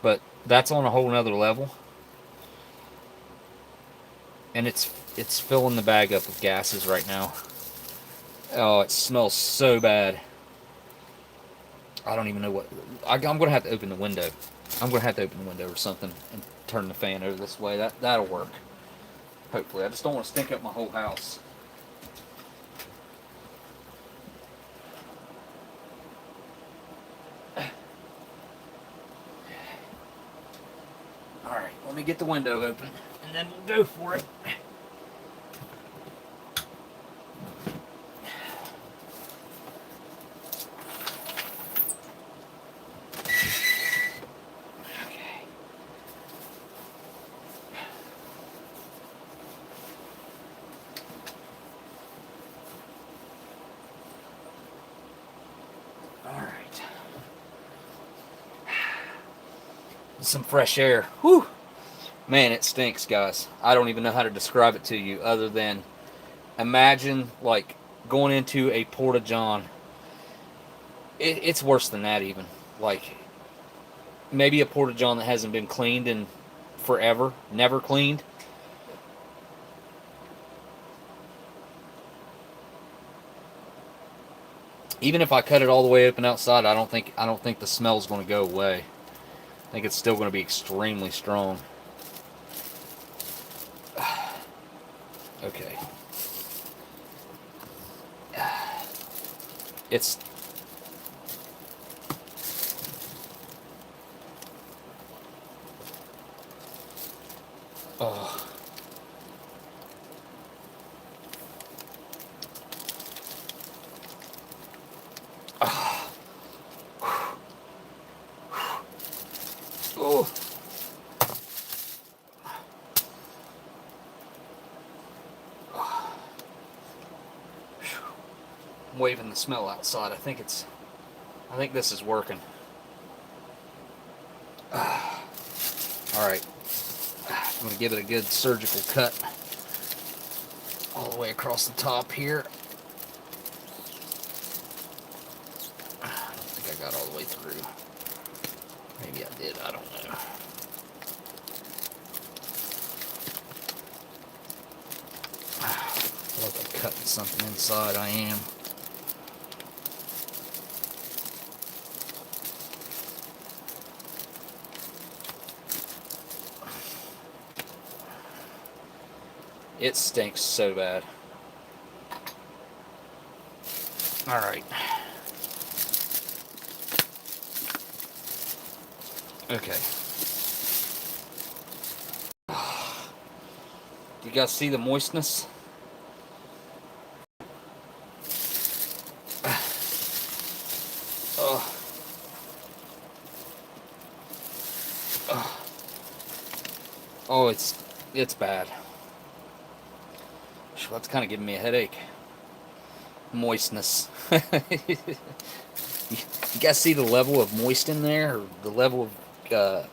Speaker 1: but that's on a whole nother level. And it's filling the bag up with gases right now. Oh, it smells so bad. I don't even know what... I'm going to have to open the window. I'm going to have to open the window or something and turn the fan over this way. That'll work. Hopefully. I just don't want to stink up my whole house. Alright, let me get the window open and then we'll go for it. Some fresh air. Whew. Man, it stinks, guys. I don't even know how to describe it to you other than imagine like going into a porta-john. It's worse than that even. Like maybe a porta-john that hasn't been cleaned in forever, never cleaned. Even if I cut it all the way open outside, I don't think the smell's going to go away. I think it's still going to be extremely strong. Okay. It's... Oh. Oh. I'm waving the smell outside. I think this is working. Alright. I'm going to give it a good surgical cut all the way across the top here. I don't think I got all the way through. Maybe I did, I don't know. I feel like I'm cutting something inside. I am. It stinks so bad. Alright. Okay. Do you guys see the moistness? Oh, it's bad. That's kind of giving me a headache. Moistness. You guys see the level of moist in there, or the level of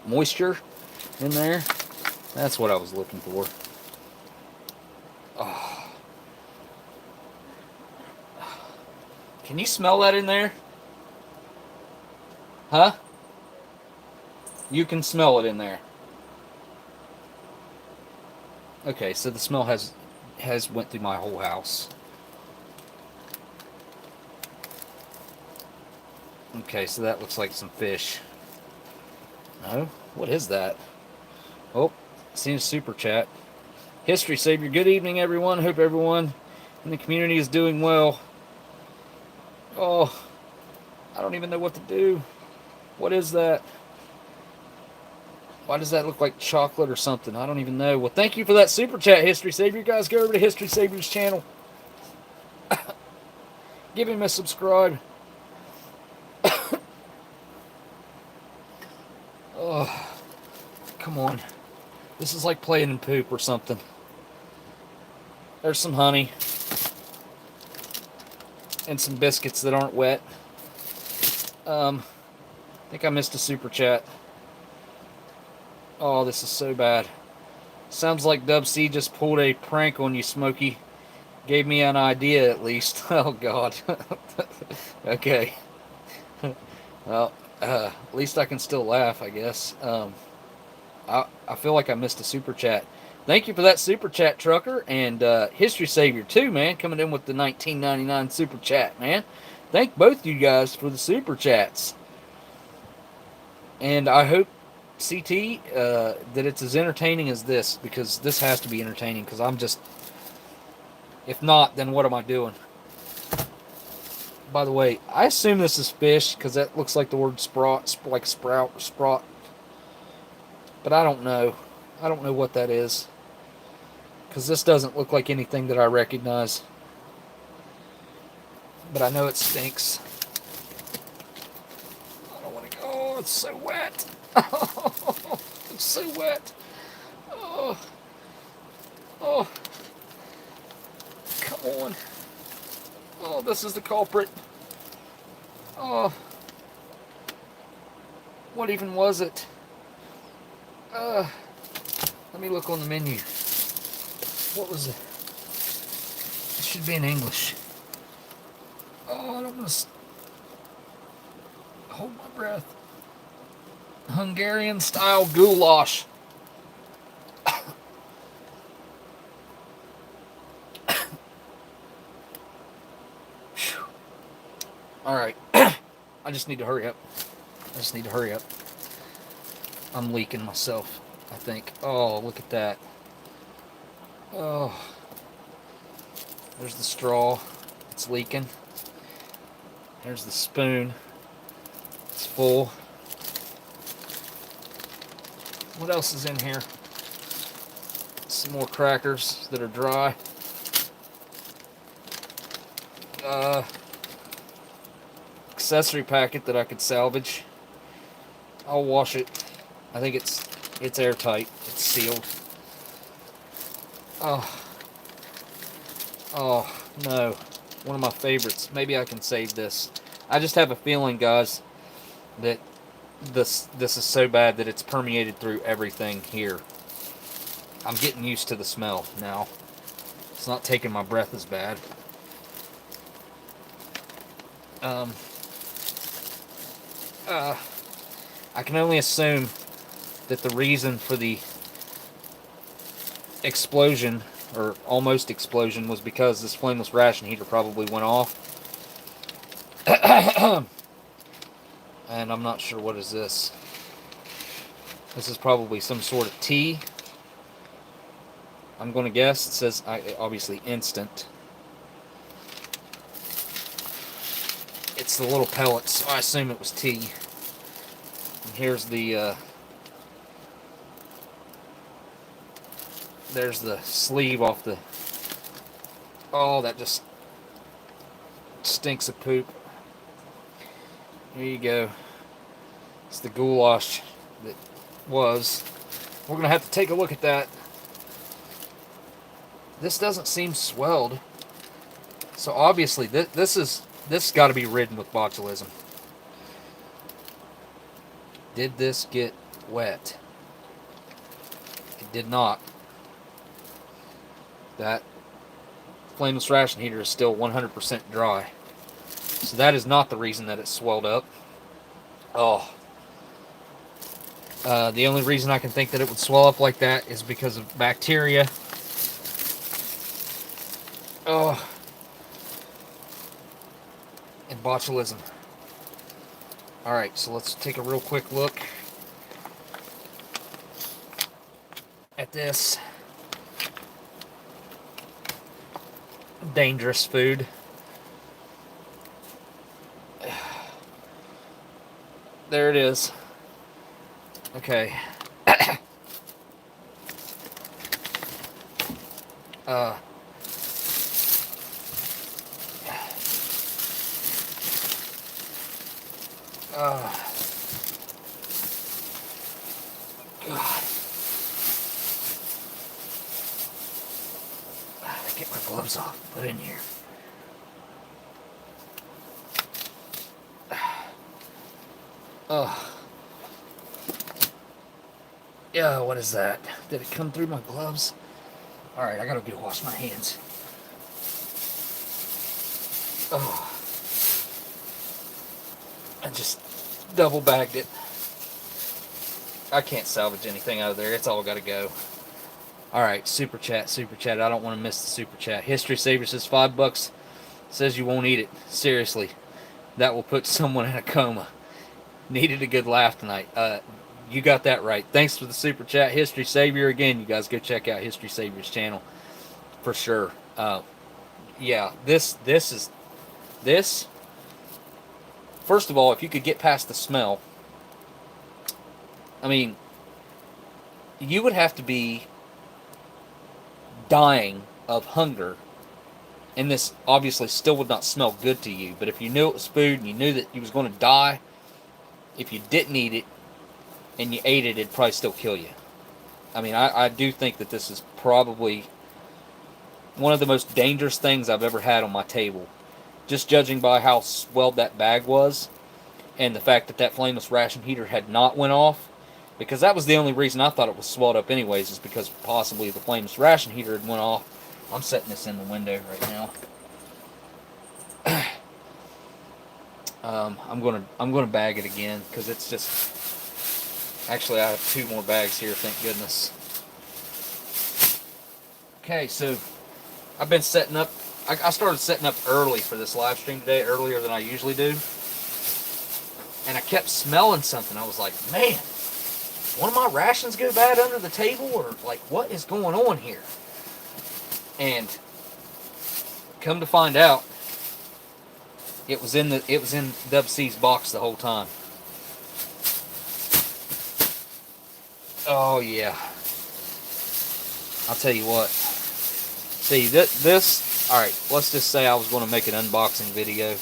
Speaker 1: moisture in there? That's what I was looking for. Oh. Can you smell that in there? Huh? You can smell it in there. Okay, so the smell has went through my whole house. Okay, so that looks like some fish. No? What is that? Oh, seen a super chat. History Savior, good evening everyone. Hope everyone in the community is doing well. Oh, I don't even know what to do. What is that? Why does that look like chocolate or something? I don't even know. Well, thank you for that super chat, History Savior. You guys go over to History Savior's channel. Give him a subscribe. Oh, come on. This is like playing in poop or something. There's some honey. And some biscuits that aren't wet. I think I missed a super chat. Oh, this is so bad. Sounds like Dub C just pulled a prank on you, Smokey. Gave me an idea, at least. Oh, God. Okay. Well, at least I can still laugh, I guess. I feel like I missed a super chat. Thank you for that super chat, Trucker, and History Savior too, man, coming in with the 1999 super chat, man. Thank both you guys for the super chats, and I hope CT that it's as entertaining as this, because this has to be entertaining. Because I'm just, if not, then what am I doing? By the way, I assume this is fish because that looks like the word sprout, like sprout, sprout. But I don't know. I don't know what that is. Because this doesn't look like anything that I recognize. But I know it stinks. I don't want to go. Oh, it's so wet. Oh, it's so wet. Oh, oh, come on. Oh, this is the culprit. Oh, what even was it? Let me look on the menu. What was it? It should be in English. Oh, I don't want to hold my breath. Hungarian style goulash. Alright. I just need to hurry up. I'm leaking myself, I think. Oh, look at that. Oh. There's the straw. It's leaking. There's the spoon. It's full. What else is in here? Some more crackers that are dry. Accessory packet that I could salvage. I'll wash it. I think it's airtight. It's sealed. Oh no. One of my favorites. Maybe I can save this. I just have a feeling, guys, that this is so bad that it's permeated through everything here. I'm getting used to the smell now. It's not taking my breath as bad. I can only assume that the reason for the explosion, or almost explosion, was because this flameless ration heater probably went off. And I'm not sure what is this. This is probably some sort of tea. I'm going to guess. It says, obviously, instant. It's the little pellets, so I assume it was tea. And here's the, there's the sleeve off the, oh, that just stinks of poop. Here you go. It's the goulash that was. We're going to have to take a look at that. This doesn't seem swelled. So obviously this got to be ridden with botulism. Did this get wet? It did not. That flameless ration heater is still 100% dry. So that is not the reason that it swelled up. Oh. The only reason I can think that it would swell up like that is because of bacteria. Oh. And botulism. Alright, so let's take a real quick look at this. Dangerous food. There it is. Okay. God. Get my gloves off. Put in here. Yeah, what is that? Did it come through my gloves? Alright, I gotta go wash my hands. Oh. I just double bagged it. I can't salvage anything out of there. It's all gotta go. Alright, super chat, super chat. I don't want to miss the super chat. History Saver says $5. Says you won't eat it. Seriously. That will put someone in a coma. Needed a good laugh tonight. You got that right. Thanks for the super chat, History Savior. Again, you guys go check out History Savior's channel for sure. Yeah, this. First of all, if you could get past the smell, I mean, you would have to be dying of hunger, and this obviously still would not smell good to you. But if you knew it was food and you knew that you was going to die, if you didn't eat it and you ate it, it'd probably still kill you. I mean, I do think that this is probably one of the most dangerous things I've ever had on my table. Just judging by how swelled that bag was, and the fact that that flameless ration heater had not went off, because that was the only reason I thought it was swelled up anyways, is because possibly the flameless ration heater had went off. I'm setting this in the window right now. I'm gonna bag it again because it's just. Actually, I have 2 more bags here, thank goodness. Okay, so I've been setting up. I started setting up early for this live stream today, earlier than I usually do. And I kept smelling something. I was like, man, one of my rations go bad under the table, or like, what is going on here? And come to find out, it was in Dub C's box the whole time. Oh yeah. I'll tell you what. See, this, alright, let's just say I was going to make an unboxing video.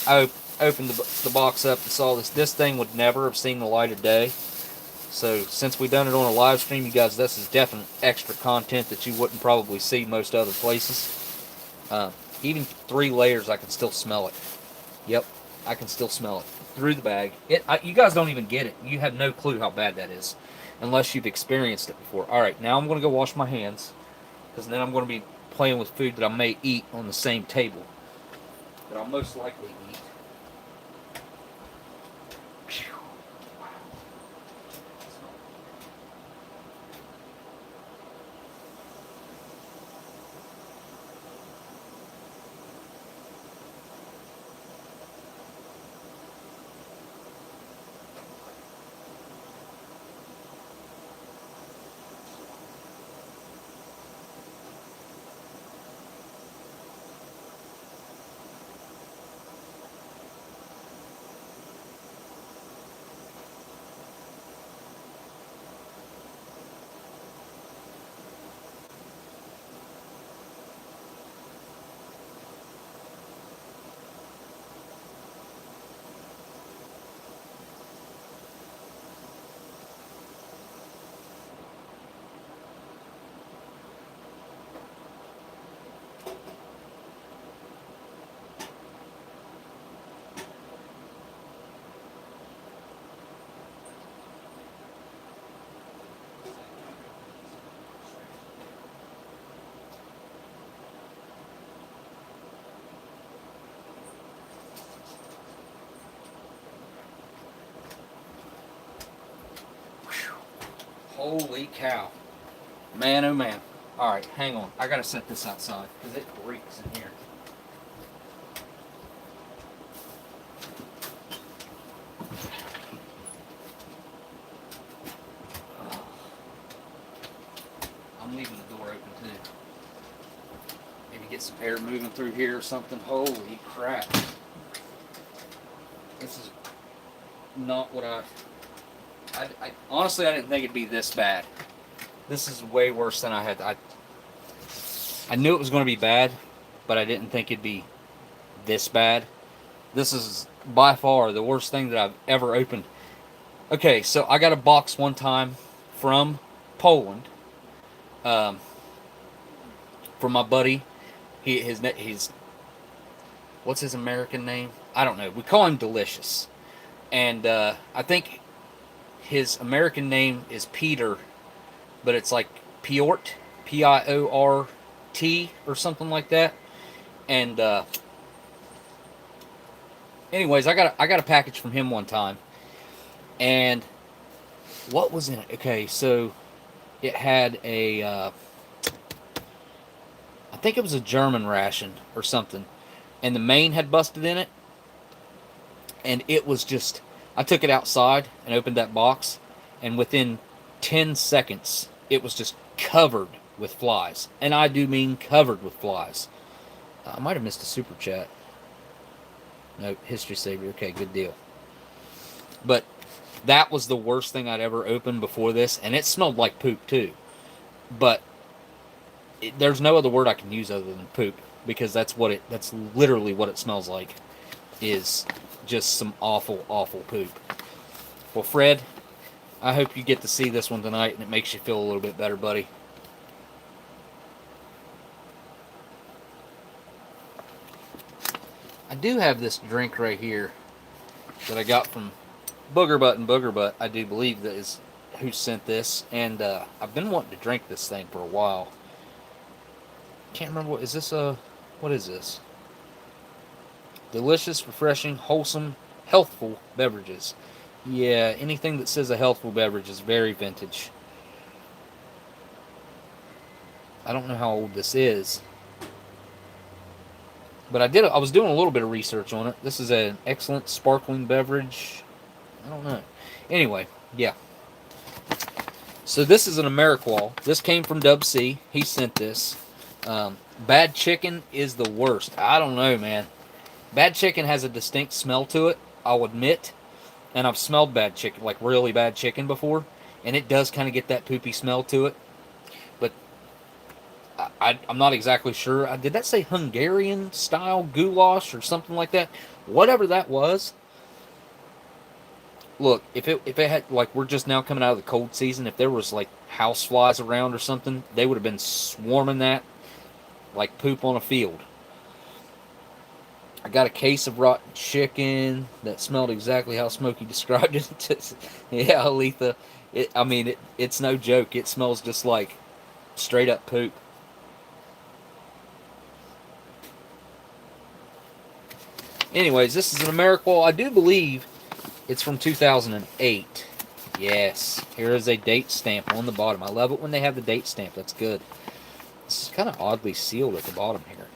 Speaker 1: I opened the box up and saw this. This thing would never have seen the light of day. So, since we done it on a live stream, you guys, this is definite extra content that you wouldn't probably see most other places. Even 3 layers, I can still smell it. Yep, I can still smell it through the bag. You guys don't even get it. You have no clue how bad that is, unless you've experienced it before. Alright, now I'm going to go wash my hands, because then I'm going to be playing with food that I may eat on the same table, that I'll most likely eat. Holy cow. Man, oh man. Alright, hang on. I gotta set this outside, because it reeks in here. I'm leaving the door open too. Maybe get some air moving through here or something. Holy crap. This is not what I honestly, I didn't think it'd be this bad. This is way worse than I had. I knew it was going to be bad, but I didn't think it'd be this bad. This is by far the worst thing that I've ever opened. Okay, so I got a box one time from Poland, from my buddy. He's what's his American name? I don't know. We call him Delicious, and I think his American name is Peter, but it's like Piort, Piort, or something like that. And anyways, I got a package from him one time, and what was in it? Okay, so it had a I think it was a German ration or something, and the main had busted in it, and it was just, I took it outside and opened that box, and within 10 seconds it was just covered with flies, and I do mean covered with flies. I might have missed a super chat. No, history savior. Okay, good deal. But that was the worst thing I'd ever opened before this, and it smelled like poop too. But there's no other word I can use other than poop, because that's literally what it smells like, is just some awful, awful poop. Well, Fred, I hope you get to see this one tonight and it makes you feel a little bit better, buddy. I do have this drink right here that I got from Booger Butt and Booger Butt, I do believe that is who sent this, and I've been wanting to drink this thing for a while. Can't remember, what is this? Delicious, refreshing, wholesome, healthful beverages. Yeah, anything that says a healthful beverage is very vintage. I don't know how old this is, but I was doing a little bit of research on it. This is an excellent sparkling beverage. I don't know. Anyway, yeah. So this is an Ameriqual. This came from Dub C. He sent this. Bad chicken is the worst. I don't know, man. Bad chicken has a distinct smell to it, I'll admit. And I've smelled bad chicken, like really bad chicken before. And it does kind of get that poopy smell to it. But I'm not exactly sure. Did that say Hungarian style goulash or something like that? Whatever that was. Look, if it had, like, we're just now coming out of the cold season, if there was like house flies around or something, they would have been swarming that like poop on a field. I got a case of rotten chicken that smelled exactly how Smokey described it. Yeah, Aletha. It's no joke. It smells just like straight up poop. Anyways, this is an Ameriqual. I do believe it's from 2008. Yes. Here is a date stamp on the bottom. I love it when they have the date stamp. That's good. This is kind of oddly sealed at the bottom here.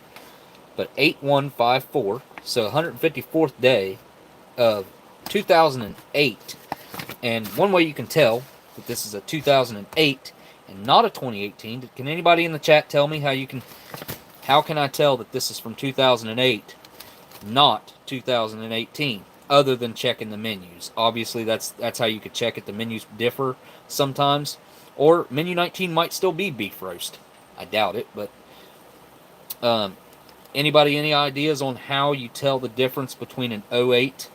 Speaker 1: But 8154, so 154th day of 2008. And one way you can tell that this is a 2008 and not a 2018. Can anybody in the chat tell me how can I tell that this is from 2008, not 2018, other than checking the menus? Obviously, that's how you could check it. The menus differ sometimes. Or menu 19 might still be beef roast. I doubt it, but anybody any ideas on how you tell the difference between an 08?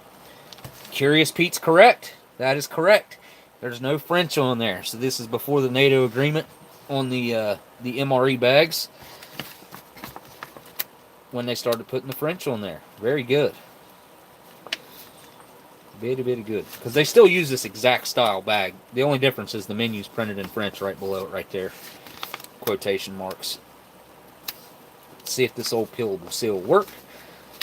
Speaker 1: Curious Pete's correct. That is correct. There's no French on there, so this is before the NATO agreement on the MRE bags, when they started putting the French on there. Very good. Very, very good. Because they still use this exact style bag. The only difference is the menu's printed in French right below it, right there. Quotation marks. Let's see if this old peelable seal will work.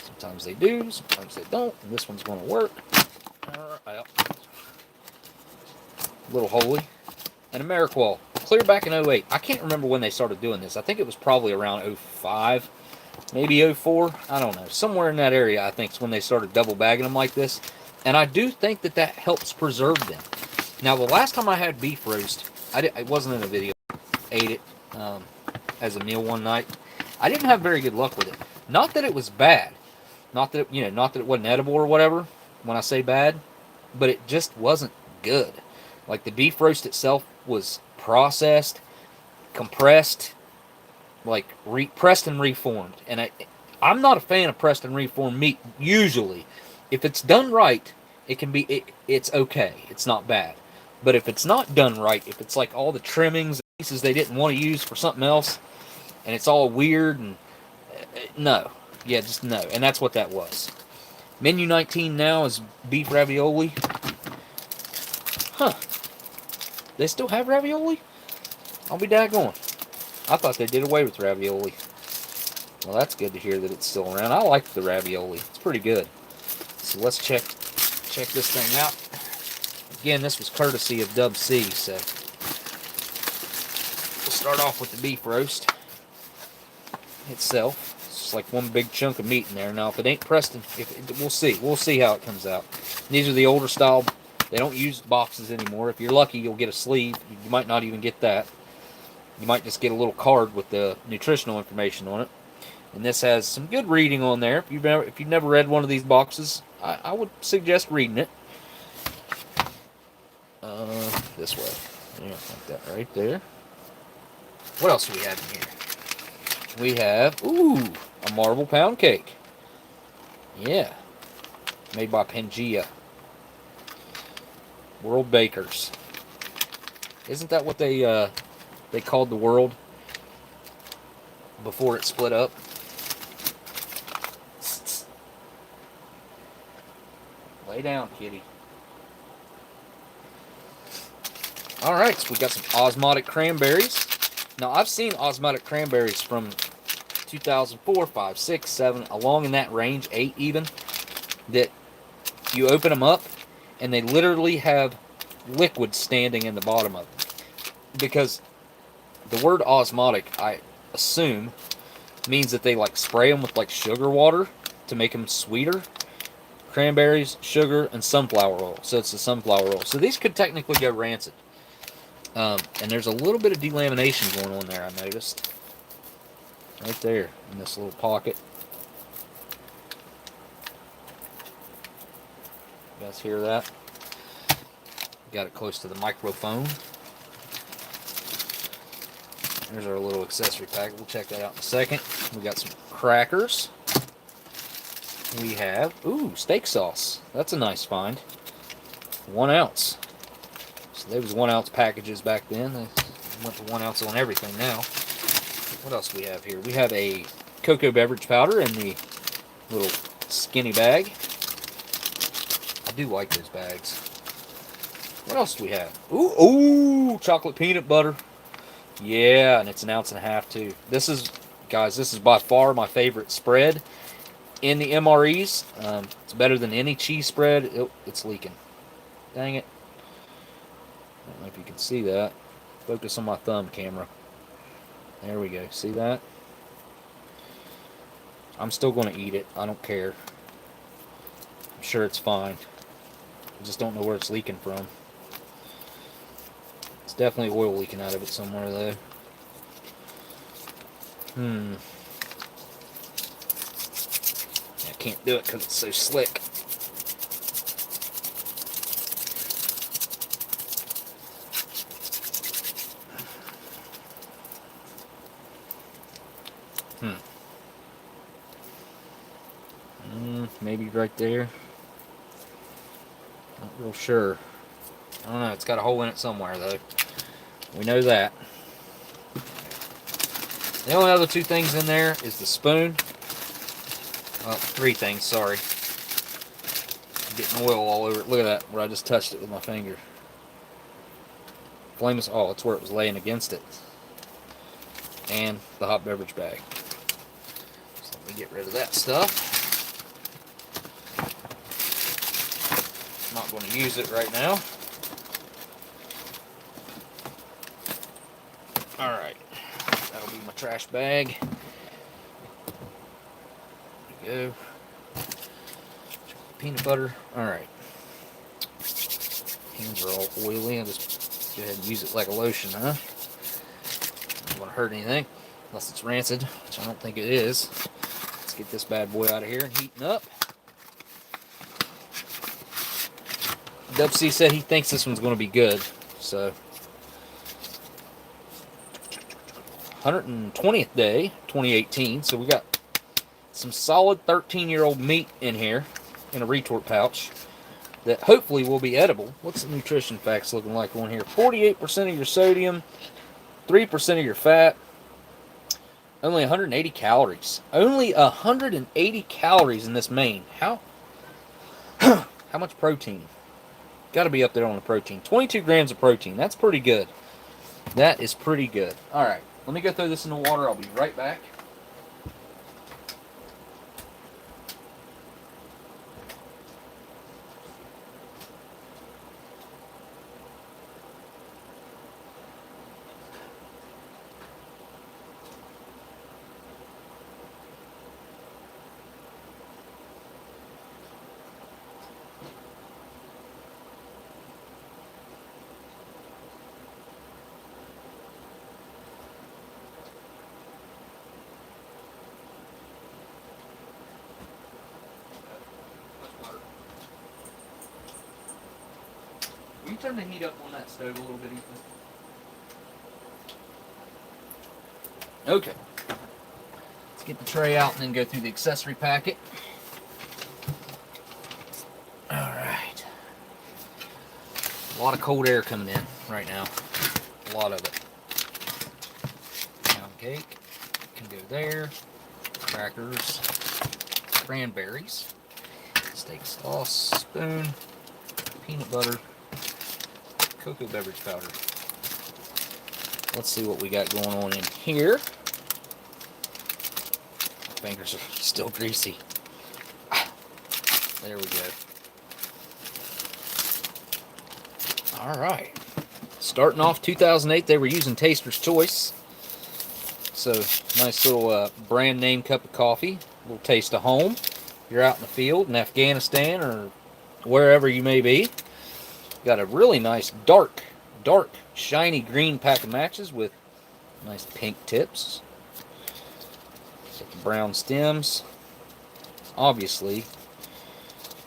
Speaker 1: Sometimes they do, sometimes they don't. And this one's going to work. A little holy. And Ameriqual, clear back in 08. I can't remember when they started doing this. I think it was probably around 05, maybe 04. I don't know. Somewhere in that area, I think, is when they started double bagging them like this. And I do think that helps preserve them. Now, the last time I had beef roast, it wasn't in a video. I ate it as a meal one night. I didn't have very good luck with it. Not that it was bad. Not that it wasn't edible or whatever, when I say bad. But it just wasn't good. Like, the beef roast itself was processed, compressed, like pressed and reformed. And I'm not a fan of pressed and reformed meat, usually. If it's done right, it's okay. It's not bad. But if it's not done right, if it's like all the trimmings and pieces they didn't want to use for something else, and it's all weird, and no. Yeah, just no. And that's what that was. Menu 19 now is beef ravioli. Huh. They still have ravioli? I'll be daggone. I thought they did away with ravioli. Well, that's good to hear that it's still around. I like the ravioli. It's pretty good. So let's check this thing out. Again, this was courtesy of Dub C, so we'll start off with the beef roast itself. It's just like one big chunk of meat in there. Now, if it ain't Preston, we'll see. We'll see how it comes out. These are the older style. They don't use boxes anymore. If you're lucky, you'll get a sleeve. You might not even get that. You might just get a little card with the nutritional information on it. And this has some good reading on there. If you've never read one of these boxes, I would suggest reading it. This way. Yeah, like that right there. What else do we have in here? We have, a marble pound cake. Yeah. Made by Pangea. World Bakers. Isn't that what they called the world before it split up? Lay down, kitty. Alright, so we got some osmotic cranberries. Now, I've seen osmotic cranberries from 2004, 5, 6, 7, along in that range, 8 even, that you open them up, and they literally have liquid standing in the bottom of them. Because the word osmotic, I assume, means that they like spray them with like sugar water to make them sweeter. Cranberries, sugar, and sunflower oil. So it's the sunflower oil. So these could technically go rancid. And there's a little bit of delamination going on there, I noticed. Right there, in this little pocket. You guys hear that? Got it close to the microphone. There's our little accessory pack. We'll check that out in a second. We got some crackers. We have, steak sauce. That's a nice find. 1 ounce. So there was 1 ounce packages back then. They went to 1 ounce on everything now. What else do we have here? We have a cocoa beverage powder in the little skinny bag. I do like those bags. What else do we have? Ooh, chocolate peanut butter. Yeah, and it's 1.5 ounces too. This is, guys, this is by far my favorite spread in the MREs. It's better than any cheese spread. It's leaking. Dang it. I don't know if you can see that. Focus on my thumb camera. There we go. See that? I'm still going to eat it. I don't care. I'm sure it's fine. I just don't know where it's leaking from. It's definitely oil leaking out of it somewhere, though. I can't do it because it's so slick. Maybe right there. Not real sure. I don't know. It's got a hole in it somewhere, though. We know that. The only other 2 things in there is the spoon. Well, 3 things, sorry. I'm getting oil all over it. Look at that, where I just touched it with my finger. Flame is, it's where it was laying against it. And the hot beverage bag. So let me get rid of that stuff. Not going to use it right now. Alright, that'll be my trash bag. There we go. Peanut butter. Alright. Hands are all oily. I'll just go ahead and use it like a lotion, huh? Don't want to hurt anything, unless it's rancid, which I don't think it is. Let's get this bad boy out of here and heating up. Dub C said he thinks this one's going to be good, so 120th day, 2018. So we got some solid 13-year-old meat in here in a retort pouch that hopefully will be edible. What's the nutrition facts looking like on here? 48% of your sodium, 3% of your fat, only 180 calories. Only 180 calories in this main. How much protein? Got to be up there on the protein. 22 grams of protein. That's pretty good. That is pretty good. All right, let me go throw this in the water. I'll be right back. Will you turn the heat up on that stove a little bit, Ethan? Okay. Let's get the tray out and then go through the accessory packet. Alright. A lot of cold air coming in right now. A lot of it. Pound cake can go there. Crackers. Cranberries. Steak sauce. Spoon. Peanut butter. Cocoa beverage powder. Let's see what we got going on in here. My fingers are still greasy. There we go. Alright. Starting off 2008, they were using Taster's Choice. So, nice little brand name cup of coffee. A little taste of home. You're out in the field in Afghanistan or wherever you may be. Got a really nice dark, shiny green pack of matches with nice pink tips. Got the brown stems. Obviously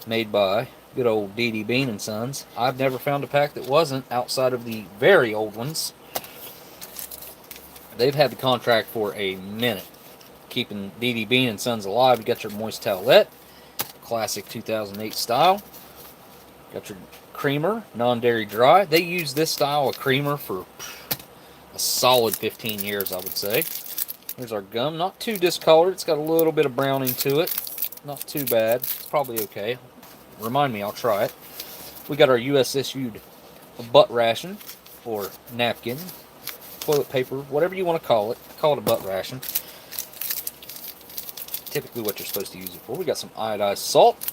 Speaker 1: made by good old D.D. Bean & Sons. I've never found a pack that wasn't outside of the very old ones. They've had the contract for a minute, keeping D.D. Bean & Sons alive. You got your moist towelette, classic 2008 style. Got your creamer, non-dairy dry. They use this style of creamer for a solid 15 years, I would say. Here's our gum. Not too discolored. It's got a little bit of browning to it. Not too bad. It's probably okay. Remind me, I'll try it. We got our U.S. issued butt ration, or napkin, toilet paper, whatever you want to call it. Call it a butt ration. Typically what you're supposed to use it for. We got some iodized salt.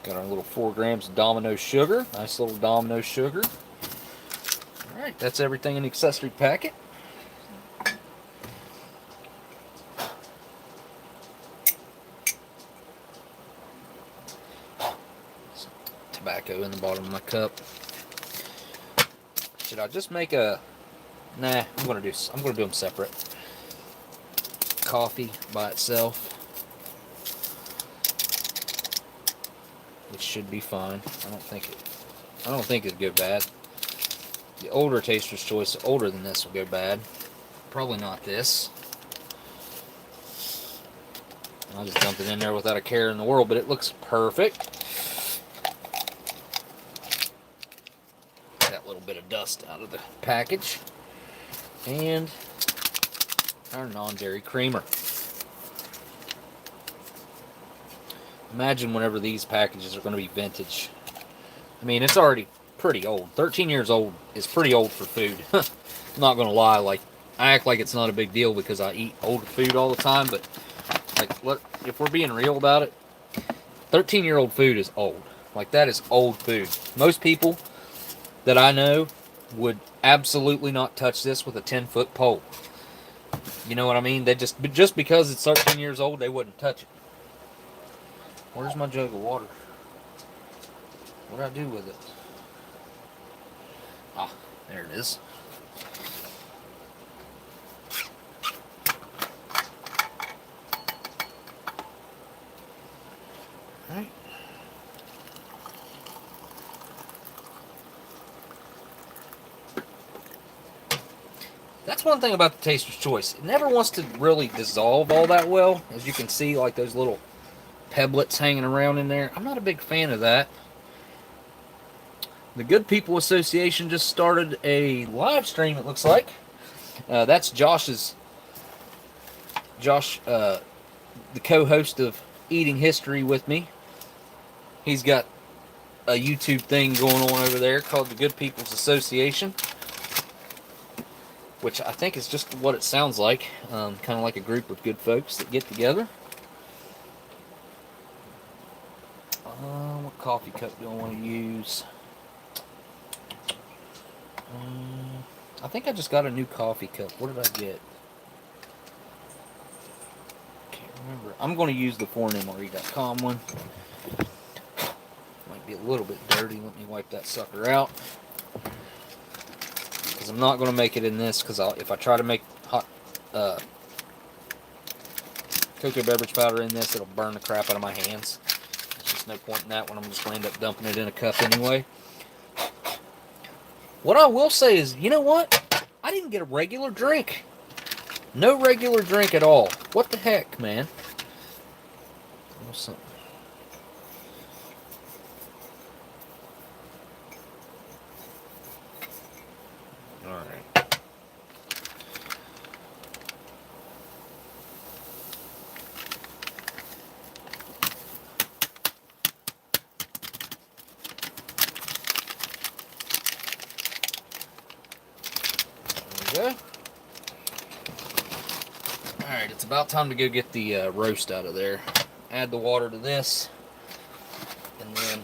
Speaker 1: Got our little 4 grams of Domino sugar. Nice little Domino sugar. Alright, that's everything in the accessory packet. Some tobacco in the bottom of my cup. Should I just make a... Nah, I'm gonna do them separate. Coffee by itself. It should be fine. I don't think it'd go bad. The older Taster's Choice, older than this, will go bad. Probably not this. I'll just dump it in there without a care in the world, but it looks perfect. That little bit of dust out of the package. And our non-dairy creamer. Imagine whenever these packages are going to be vintage. I mean, it's already pretty old. 13 years old is pretty old for food. I'm not going to lie. Like, I act like it's not a big deal because I eat older food all the time. But, like, look, if we're being real about it, 13-year-old food is old. Like, that is old food. Most people that I know would absolutely not touch this with a 10-foot pole. You know what I mean? They just because it's 13 years old, they wouldn't touch it. Where's my jug of water? What did I do with it? Ah, there it is. Alright. That's one thing about the Taster's Choice. It never wants to really dissolve all that well. As you can see, like those little pebblets hanging around in there. I'm not a big fan of that. The Good People Association just started a live stream, it looks like. That's Josh, the co-host of Eating History with me. He's got a YouTube thing going on over there called the Good People's Association, which I think is just what it sounds like, kind of like a group of good folks that get together. What coffee cup do I want to use? I think I just got a new coffee cup. What did I get? Can't remember. I'm going to use the foreignmre.com one. Might be a little bit dirty. Let me wipe that sucker out. Because I'm not going to make it in this, because if I try to make hot cocoa beverage powder in this, it'll burn the crap out of my hands. There's just no point in that when I'm just going to end up dumping it in a cup anyway. What I will say is, you know what? I didn't get a regular drink. No regular drink at all. What the heck, man? Something. Alright. There we go. Alright, it's about time to go get the roast out of there. Add the water to this. And then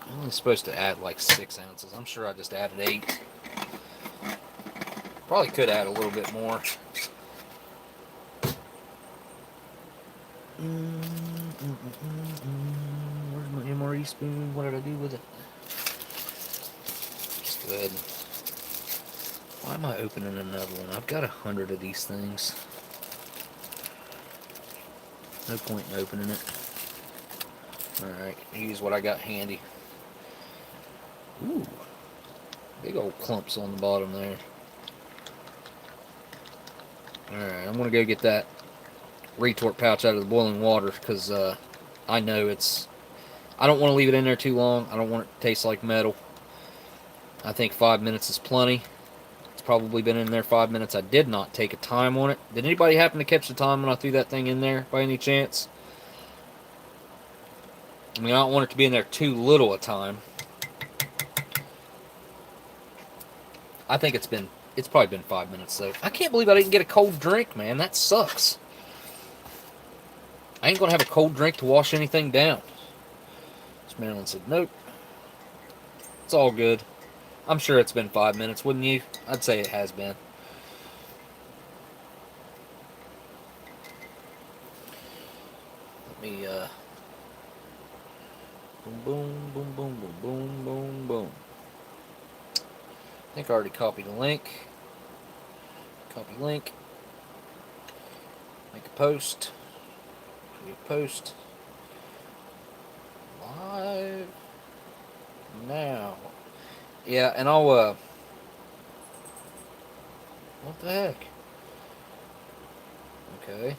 Speaker 1: I'm only supposed to add like 6 ounces. I'm sure I just added 8. Probably could add a little bit more. Where's my MRE spoon? What did I do with it? Just go ahead. Why am I opening another one? I've got 100 of these things. No point in opening it. Alright, use what I got handy. Ooh. Big old clumps on the bottom there. Alright, I'm going to go get that retort pouch out of the boiling water, because I know I don't want to leave it in there too long. I don't want it to taste like metal. I think 5 minutes is plenty. It's probably been in there 5 minutes. I did not take a time on it. Did anybody happen to catch the time when I threw that thing in there by any chance? I mean, I don't want it to be in there too little a time. I think it's probably been 5 minutes though. I can't believe I didn't get a cold drink, man. That sucks. I ain't gonna have a cold drink to wash anything down. Miss Marilyn said, nope. It's all good. I'm sure it's been 5 minutes, wouldn't you? I'd say it has been. Let me, boom, boom, boom, boom, boom, boom, boom, boom. I think I already copied a link. Copy link. Make a post. Create a post. Live now. Yeah, and I'll, what the heck? Okay.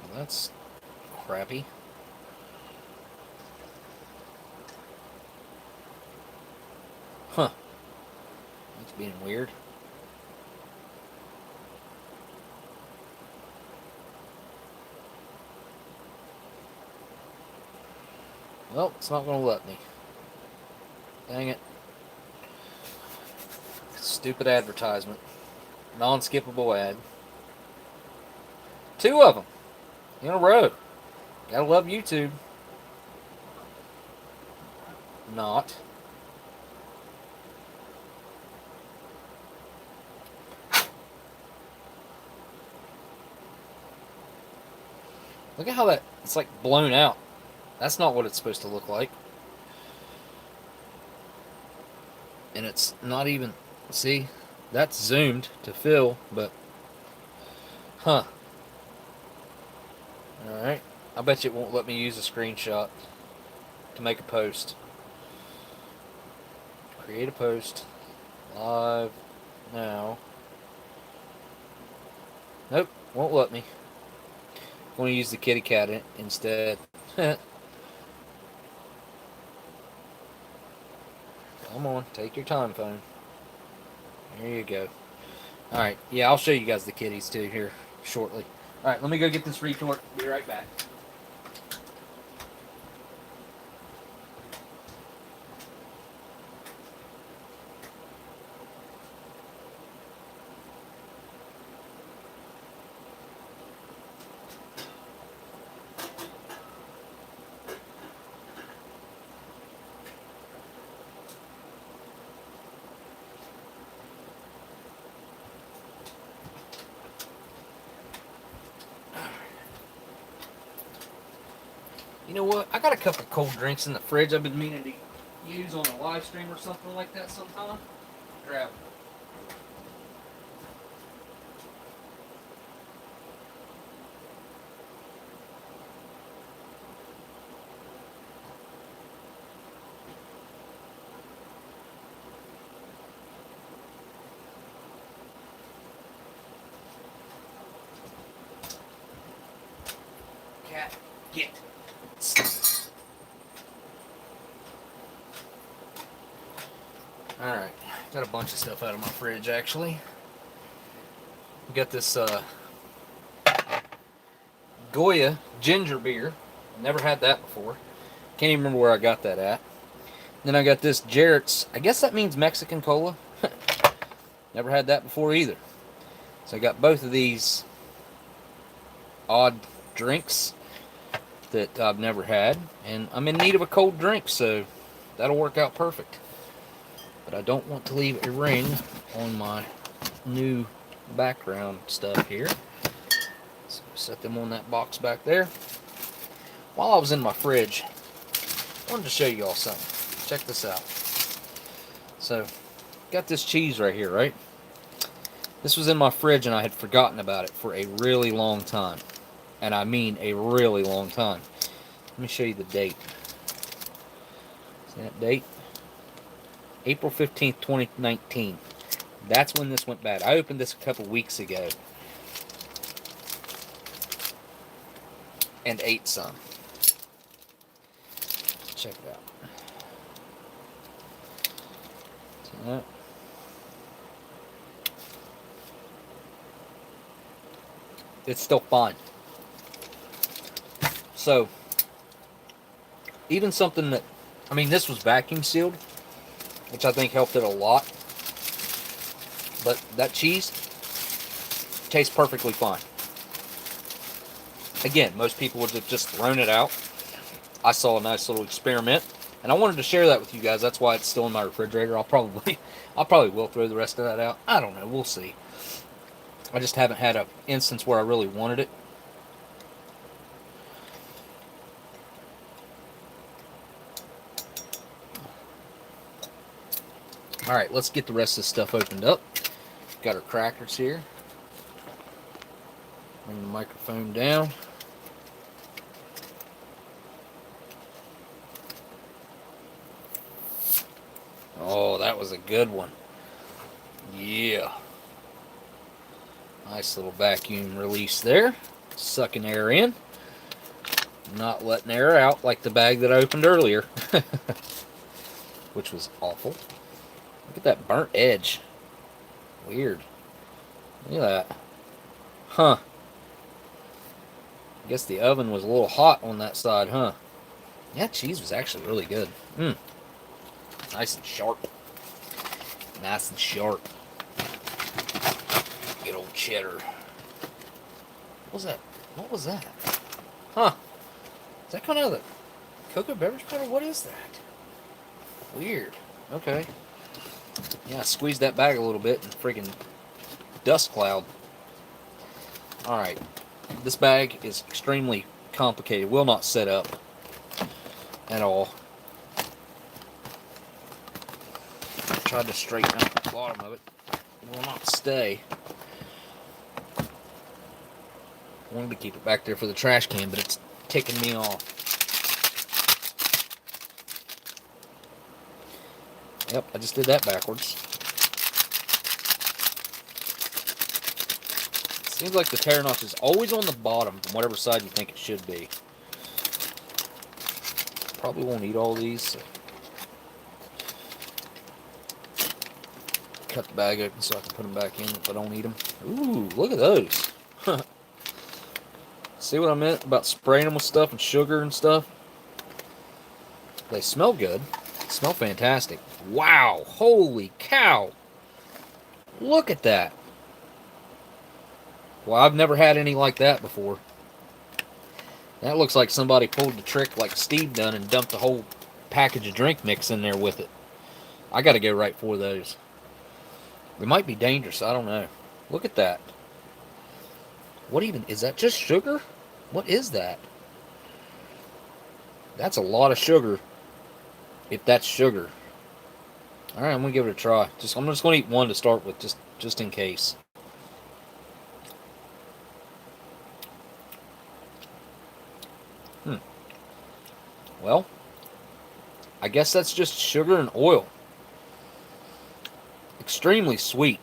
Speaker 1: Well, that's crappy. Huh. That's being weird. Well, it's not going to let me. Dang it. Stupid advertisement. Non-skippable ad. 2 of them in a row. Gotta love YouTube. Not. Look at how it's like blown out. That's not what it's supposed to look like. And it's not even, see, that's zoomed to fill, but, huh. Alright, I bet you it won't let me use a screenshot to make a post. Create a post. Live now. Nope, won't let me. I'm going to use the kitty cat instead. Come on, take your time, phone. There you go. Alright, yeah, I'll show you guys the kitties too here shortly. Alright, let me go get this retort. Be right back. You know what? I got a couple cold drinks in the fridge I've been meaning to use on a live stream or something like that sometime. Grab them. Cat, get. Alright, got a bunch of stuff out of my fridge actually. We got this Goya ginger beer. Never had that before. Can't even remember where I got that at. Then I got this Jarrett's, I guess that means Mexican cola. Never had that before either. So I got both of these odd drinks that I've never had. And I'm in need of a cold drink, so that'll work out perfect. But I don't want to leave a ring on my new background stuff here. So set them on that box back there. While I was in my fridge, I wanted to show you all something. Check this out. So, got this cheese right here, right? This was in my fridge and I had forgotten about it for a really long time. And I mean a really long time. Let me show you the date. See that date? April 15th, 2019. That's when this went bad. I opened this a couple weeks ago. And ate some. Check it out. See that? It's still fine. So, even something that, I mean, this was vacuum sealed, which I think helped it a lot. But that cheese tastes perfectly fine. Again, most people would have just thrown it out. I saw a nice little experiment, and I wanted to share that with you guys. That's why it's still in my refrigerator. I'll probably will throw the rest of that out. I don't know. We'll see. I just haven't had an instance where I really wanted it. Alright, let's get the rest of this stuff opened up. Got our crackers here. Bring the microphone down. Oh, that was a good one. Yeah. Nice little vacuum release there. Sucking air in. Not letting air out like the bag that I opened earlier. Which was awful. Look at that burnt edge. Weird. Look at that. Huh. I guess the oven was a little hot on that side, huh? Yeah, cheese was actually really good. Mmm. Nice and sharp. Nice and sharp. Good old cheddar. What was that? What was that? Huh. Is that coming out of the cocoa beverage powder? What is that? Weird. Okay. Yeah, squeeze that bag a little bit and freaking dust cloud. Alright. This bag is extremely complicated. Will not set up at all. Tried to straighten out the bottom of it. It will not stay. I wanted to keep it back there for the trash can, but it's ticking me off. Yep, I just did that backwards. Seems like the tear notch is always on the bottom from whatever side you think it should be. Probably won't eat all these. So. cut the bag open so I can put them back in if I don't eat them. Ooh, look at those. See what I meant about spraying them with stuff and sugar and stuff? They smell good. Smell fantastic. Wow, holy cow. Look at that. Well, I've never had any like that before. That looks like somebody pulled the trick like Steve done and dumped a whole package of drink mix in there with it. I gotta go right for those. They might be dangerous, I don't know. Look at that. What even, is that just sugar? What is that? That's a lot of sugar. If that's sugar. Alright, I'm gonna give it a try. I'm just gonna eat one to start with, just in case. Well, I guess that's just sugar and oil. Extremely sweet.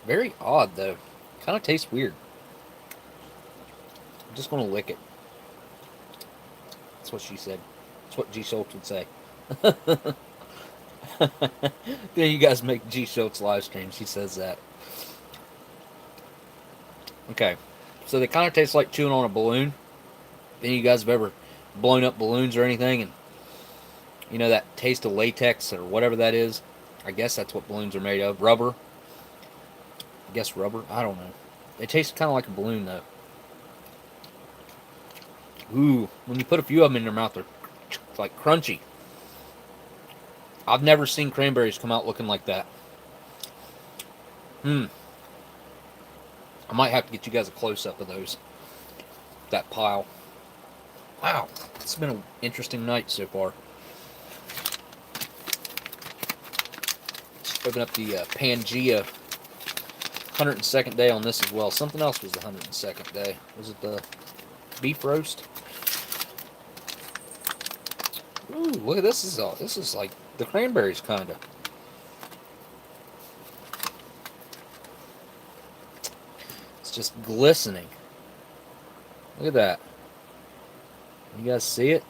Speaker 1: Very odd, though. Kind of tastes weird. I'm just going to lick it. That's what she said. That's what G. Schultz would say. Then you guys make G. Schultz live stream. She says that. Okay. So they kind of taste like chewing on a balloon. Any of you guys have ever blown up balloons or anything, and you know that taste of latex or whatever that is? I guess that's what balloons are made of. Rubber. I guess rubber. I don't know. It tastes kind of like a balloon, though. Ooh, when you put a few of them in your mouth, they're like crunchy. I've never seen cranberries come out looking like that. I might have to get you guys a close-up of those. That pile. Wow, it's been an interesting night so far. Let's open up the Pangea 102nd day on this as well. Something else was the 102nd day. Was it the beef roast? Ooh, look at this. This is like the cranberries, kind of. It's just glistening. Look at that. You guys see it?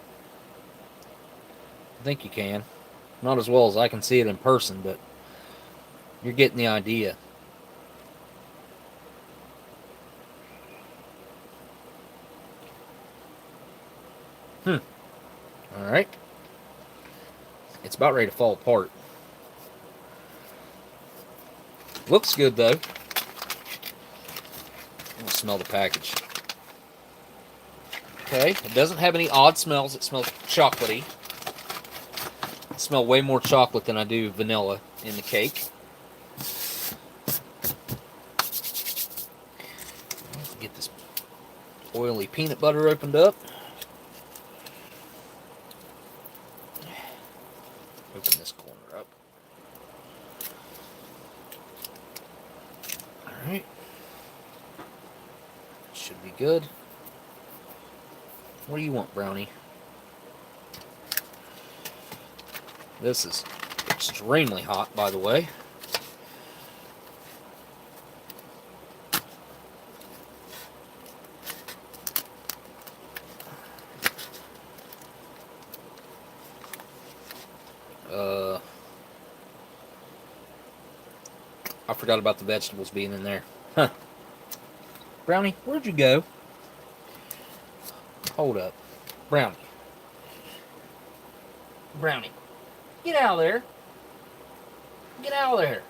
Speaker 1: I think you can. Not as well as I can see it in person, but you're getting the idea. Alright. It's about ready to fall apart. Looks good, though. I'll smell the package. Okay, it doesn't have any odd smells. It smells chocolatey. I smell way more chocolate than I do vanilla in the cake. Let's get this oily peanut butter opened up. Open this corner up. Alright. Should be good. What do you want, Brownie? This is extremely hot, by the way. I forgot about the vegetables being in there. Huh. Brownie, where'd you go? Hold up. Brownie. Brownie. Get out of there. Get out of there.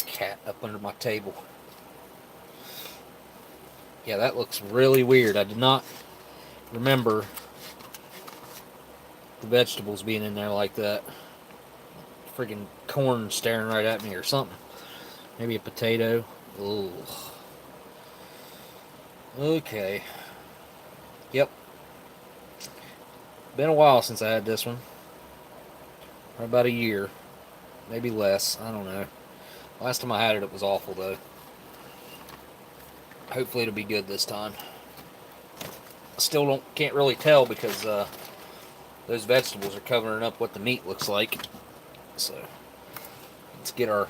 Speaker 1: Cat up under my table. Yeah, that looks really weird. I did not remember the vegetables being in there like that. Freaking corn staring right at me or something. Maybe a potato. Ugh. Okay. Yep. Been a while since I had this one. Or about a year. Maybe less. I don't know. Last time I had it, it was awful, though. Hopefully it'll be good this time. Still can't really tell because those vegetables are covering up what the meat looks like. So, let's get our...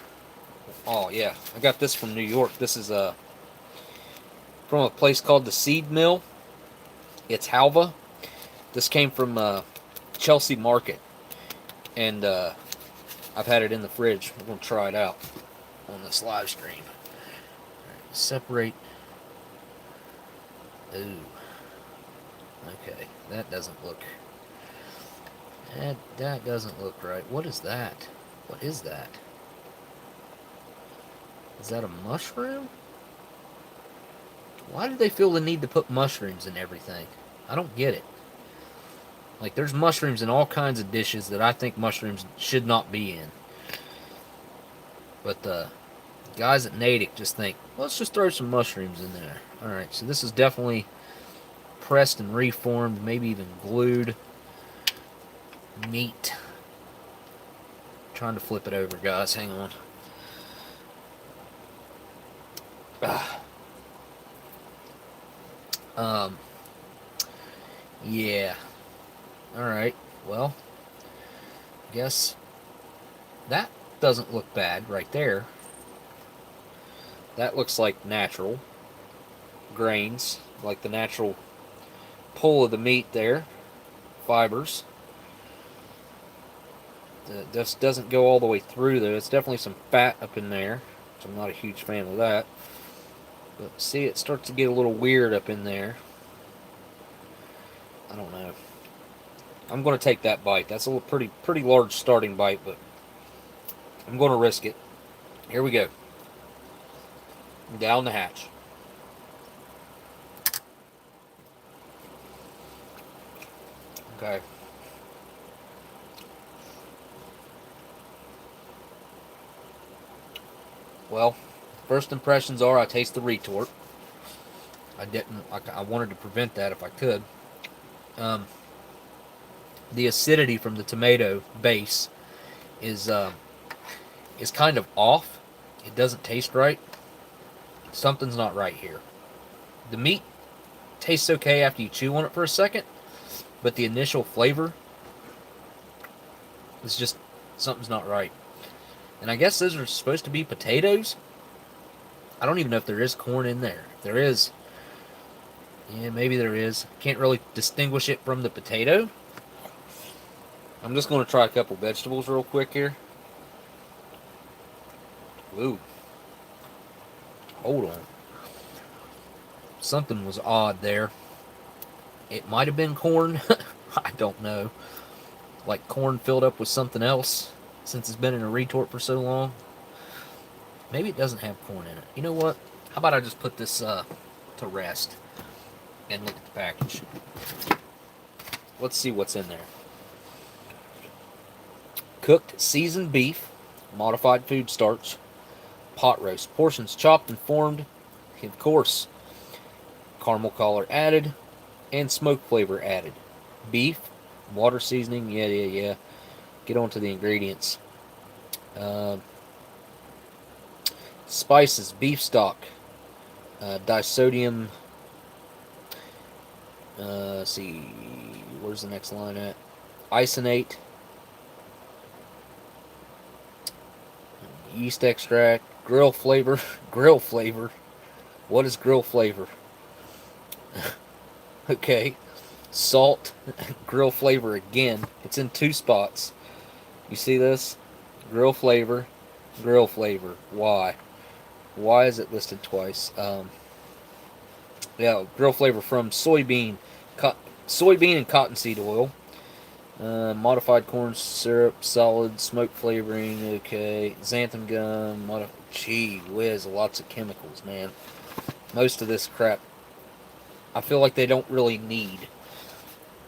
Speaker 1: Oh, yeah. I got this from New York. This is from a place called the Seed Mill. It's Halva. This came from Chelsea Market. and I've had it in the fridge. We're going to try it out on this live stream. Right, separate. Ooh. Okay, that doesn't look... That doesn't look right. What is that? What is that? Is that a mushroom? Why do they feel the need to put mushrooms in everything? I don't get it. Like, there's mushrooms in all kinds of dishes that I think mushrooms should not be in. But the guys at Natick just think, let's just throw some mushrooms in there. Alright, so this is definitely pressed and reformed, maybe even glued meat. I'm trying to flip it over, guys. Hang on. Yeah. Alright, well, I guess that doesn't look bad right there. That looks like natural grains, like the natural pull of the meat there, fibers. This doesn't go all the way through though. It's definitely some fat up in there, which I'm not a huge fan of that. But see, it starts to get a little weird up in there. I don't know. I'm going to take that bite. That's a pretty large starting bite, but I'm going to risk it. Here we go. Down the hatch. Okay. Well, first impressions are I taste the retort. I wanted to prevent that if I could. The acidity from the tomato base is kind of off. It doesn't taste right. Something's not right here. The meat tastes okay after you chew on it for a second, but the initial flavor is just, something's not right. And I guess those are supposed to be potatoes. I don't even know if there is corn in there. If there is, yeah, maybe there is. Can't really distinguish it from the potato. I'm just going to try a couple vegetables real quick here. Ooh. Hold on. Something was odd there. It might have been corn. I don't know. Like corn filled up with something else since it's been in a retort for so long. Maybe it doesn't have corn in it. You know what? How about I just put this to rest and look at the package. Let's see what's in there. Cooked seasoned beef, modified food starch, pot roast, portions chopped and formed, of course, caramel color added, and smoke flavor added. Beef, water seasoning, yeah. Get on to the ingredients. Spices, beef stock, disodium, let's see, where's the next line at? Isonate, yeast extract, grill flavor. Grill flavor. What is grill flavor? Okay. Salt, grill flavor again. It's in two spots. You see this? Grill flavor, grill flavor. Why? Why is it listed twice? Yeah, grill flavor from soybean and cottonseed oil. Modified corn syrup, solid smoke flavoring, okay. Xanthan gum, gee whiz, lots of chemicals, man. Most of this crap, I feel like they don't really need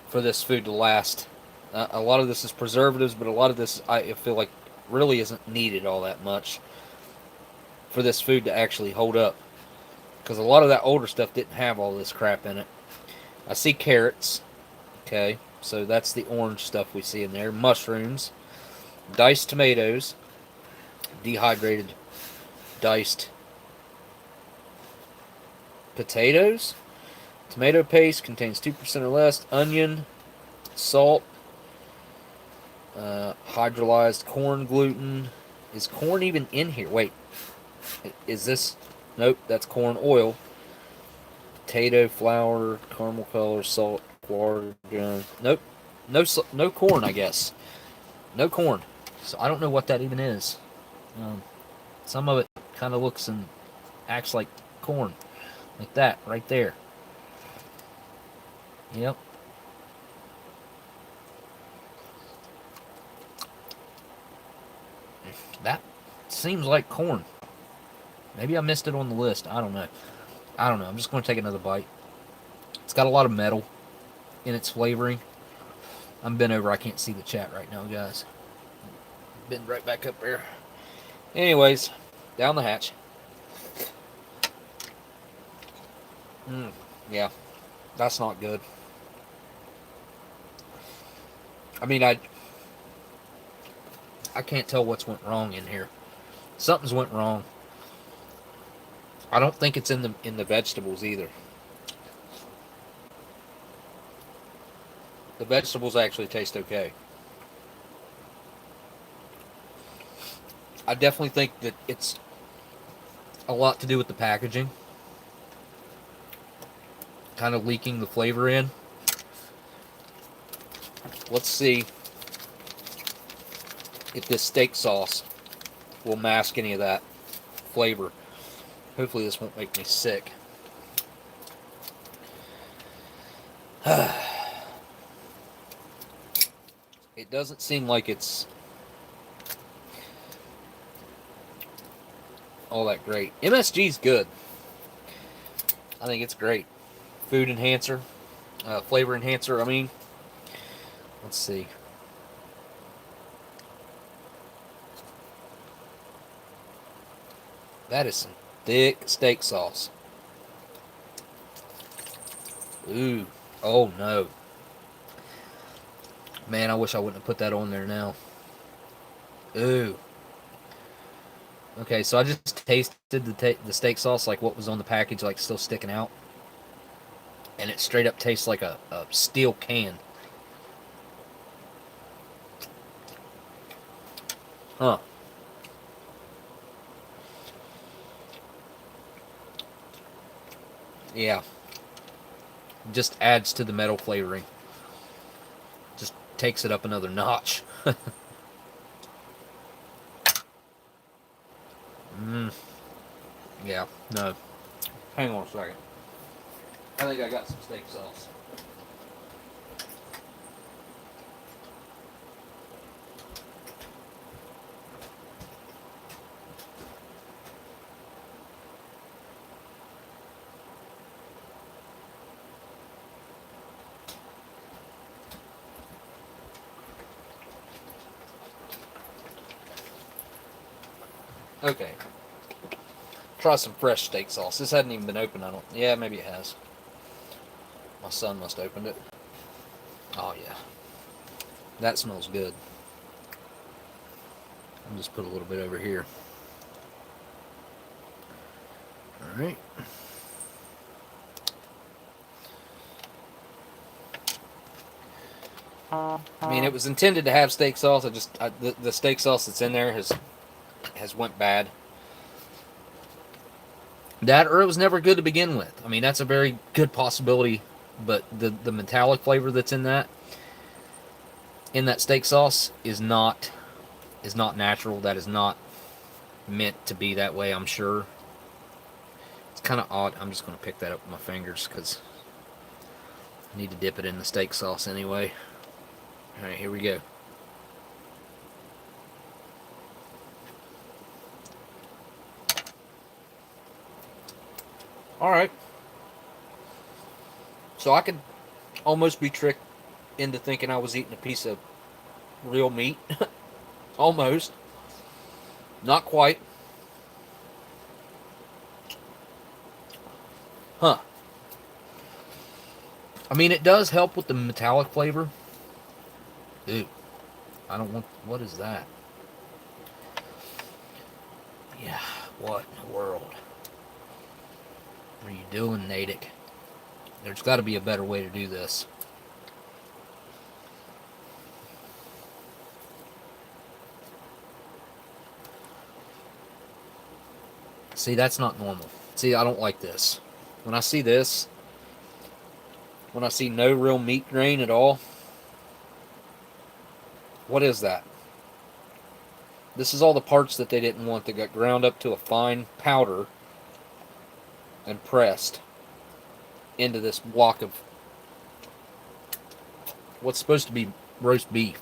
Speaker 1: for this food to last. A lot of this is preservatives, but a lot of this I feel like really isn't needed all that much for this food to actually hold up. Because a lot of that older stuff didn't have all this crap in it. I see carrots, okay. So that's the orange stuff we see in there. Mushrooms, diced tomatoes, dehydrated, diced potatoes. Tomato paste contains 2% or less. Onion, salt, hydrolyzed corn gluten. Is corn even in here? Wait, is this? Nope, that's corn oil. Potato flour, caramel color, salt. Nope, no corn, I guess. No corn. So I don't know what that even is. Some of it kind of looks and acts like corn. Like that, right there. Yep. That seems like corn. Maybe I missed it on the list. I don't know. I'm just going to take another bite. It's got a lot of metal in its flavoring. I'm bent over. I can't see the chat right now, guys. Bend right back up there. Anyways, down the hatch. Yeah, that's not good. I mean, I can't tell what's went wrong in here. Something's went wrong. I don't think it's in the vegetables either. The vegetables actually taste okay. I definitely think that it's a lot to do with the packaging. Kind of leaking the flavor in. Let's see if this steak sauce will mask any of that flavor. Hopefully this won't make me sick. It doesn't seem like it's all that great. MSG's good. I think it's great. Food enhancer. Flavor enhancer, I mean. Let's see. That is some thick steak sauce. Ooh. Oh, no. Man, I wish I wouldn't have put that on there now. Ooh. Okay, so I just tasted the steak sauce like what was on the package, like still sticking out. And it straight up tastes like a steel can. Huh. Yeah. Just adds to the metal flavoring. Just takes it up another notch. Yeah, no. Hang on a second. I think I got some steak sauce. Okay. Try some fresh steak sauce. This hadn't even been opened, I don't... Yeah, maybe it has. My son must have opened it. Oh, yeah. That smells good. I'll just put a little bit over here. Alright. I mean, it was intended to have steak sauce. The steak sauce that's in there has went bad. That, or it was never good to begin with. I mean, that's a very good possibility, but the metallic flavor that's in that steak sauce is not natural. That is not meant to be that way, I'm sure. It's kind of odd. I'm just going to pick that up with my fingers because I need to dip it in the steak sauce anyway. Alright, here we go. Alright. So I could almost be tricked into thinking I was eating a piece of real meat. Almost. Not quite. Huh. I mean, it does help with the metallic flavor. Ew. I don't want... What is that? Yeah, what in the world? What are you doing, Natick? There's got to be a better way to do this. See, that's not normal. See, I don't like this. When I see this, when I see no real meat grain at all, what is that? This is all the parts that they didn't want that got ground up to a fine powder and pressed into this block of what's supposed to be roast beef.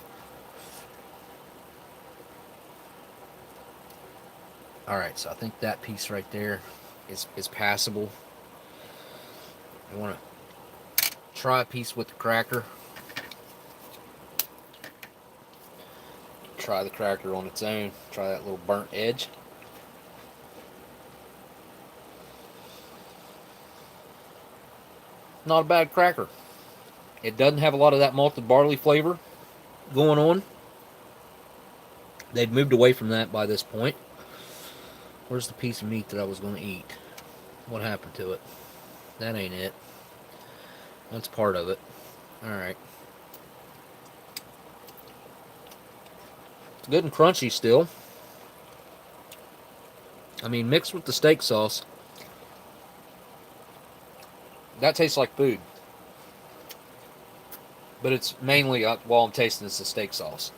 Speaker 1: Alright, so I think that piece right there is passable. I want to try a piece with the cracker. Try the cracker on its own. Try that little burnt edge. Not a bad cracker. It doesn't have a lot of that malted barley flavor going on. They'd moved away from that by this point. Where's the piece of meat that I was going to eat? What happened to it? That ain't it. That's part of it. Alright. It's good and crunchy still. I mean, mixed with the steak sauce, that tastes like food. But it's mainly, while I'm tasting this, the steak sauce.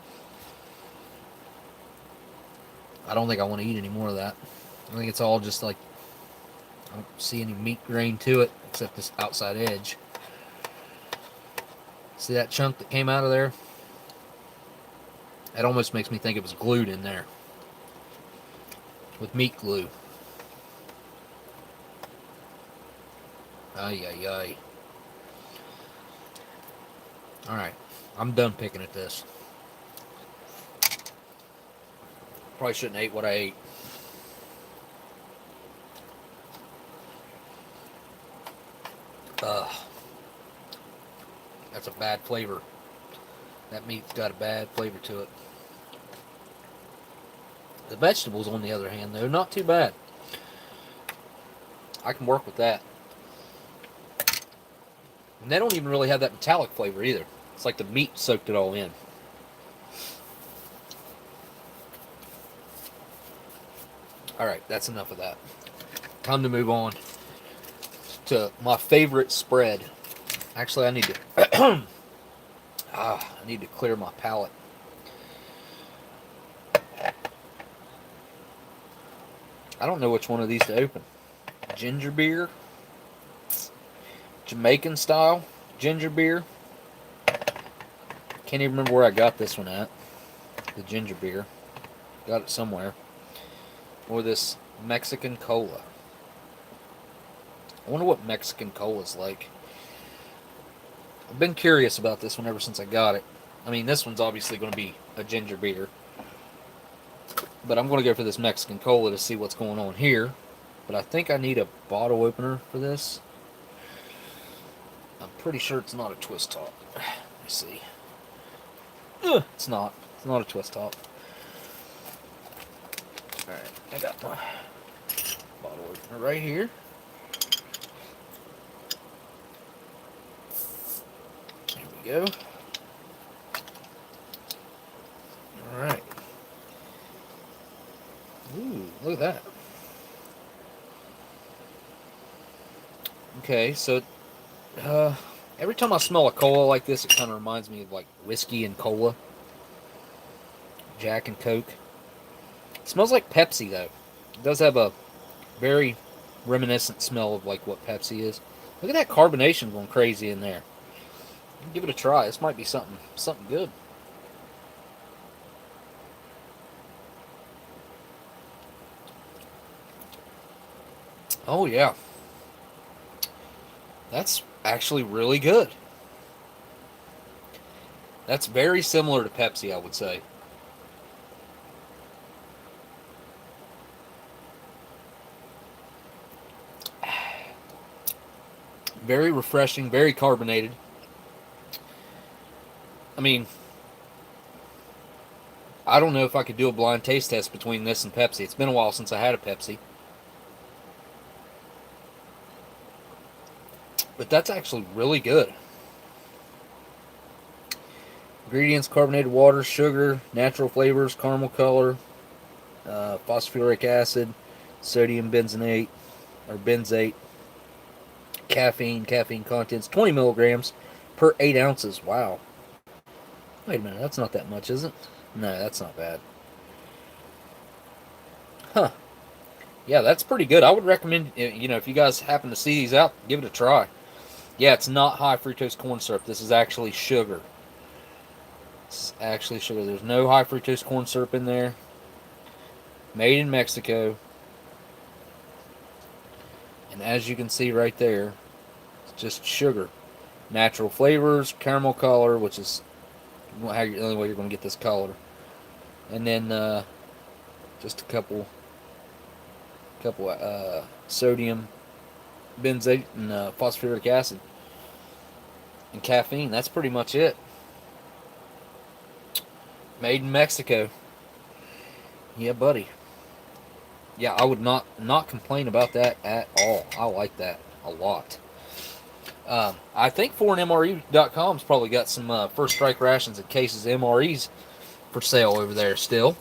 Speaker 1: I don't think I want to eat any more of that. I think it's all just like, I don't see any meat grain to it, except this outside edge. See that chunk that came out of there? It almost makes me think it was glued in there. With meat glue. Ay, ay, ay. Alright, I'm done picking at this. Probably shouldn't have ate what I ate. That's a bad flavor. That meat's got a bad flavor to it. The vegetables, on the other hand, though, not too bad. I can work with that. And they don't even really have that metallic flavor either. It's like the meat soaked it all in. Alright, that's enough of that. Time to move on to my favorite spread. Actually, I need to I need to clear my palate. I don't know which one of these to open. Ginger beer, Jamaican style ginger beer. Can't even remember where I got this one at. The ginger beer. Got it somewhere. Or this Mexican cola. I wonder what Mexican cola is like. I've been curious about this one ever since I got it. I mean, this one's obviously going to be a ginger beer. But I'm going to go for this Mexican cola to see what's going on here. But I think I need a bottle opener for this. I'm pretty sure it's not a twist top. Let me see. It's not. It's not a twist top. Alright, I got my bottle opener right here. There we go. Alright. Ooh, look at that. Okay, so every time I smell a cola like this, it kind of reminds me of like whiskey and cola. Jack and Coke. It smells like Pepsi, though. It does have a very reminiscent smell of like what Pepsi is. Look at that carbonation going crazy in there. Give it a try. This might be something good. Oh yeah. That's actually really good. That's very similar to Pepsi, I would say. Very refreshing, very carbonated. I mean, I don't know if I could do a blind taste test between this and Pepsi. It's been a while since I had a Pepsi. But that's actually really good. Ingredients: carbonated water, sugar, natural flavors, caramel color, phosphoric acid, sodium benzonate, or benzate, caffeine contents, 20 milligrams per 8 ounces. Wow. Wait a minute, that's not that much, is it? No, that's not bad. Yeah, that's pretty good. I would recommend, if you guys happen to see these out, give it a try. Yeah, it's not high fructose corn syrup. This is actually sugar. This is actually sugar. There's no high fructose corn syrup in there. Made in Mexico. And as you can see right there, it's just sugar. Natural flavors, caramel color, which is the only way you're going to get this color. And then just a couple sodium benzate and phosphoric acid and caffeine. That's pretty much it. Made in Mexico. Yeah, buddy. Yeah, I would not complain about that at all. I like that a lot. I think foreignmre.com's probably got some First Strike rations and cases of MREs for sale over there still.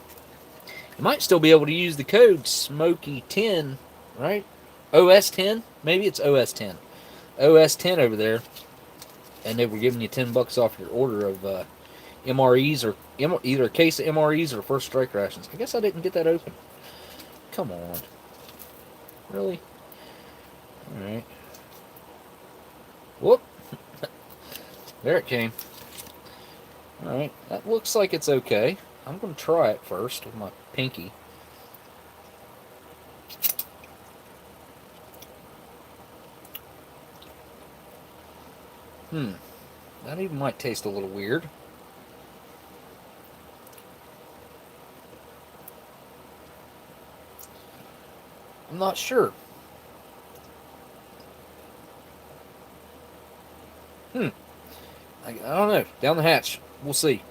Speaker 1: You might still be able to use the code SMOKY10, right? OS10? Maybe it's OS10. OS10 over there. And they were giving you $10 off your order of MREs or either a case of MREs or First Strike rations. I guess I didn't get that open. Come on. Really? Alright. Whoop. There it came. Alright. That looks like it's okay. I'm going to try it first with my pinky. That even might taste a little weird. I'm not sure. I don't know. Down the hatch. We'll see.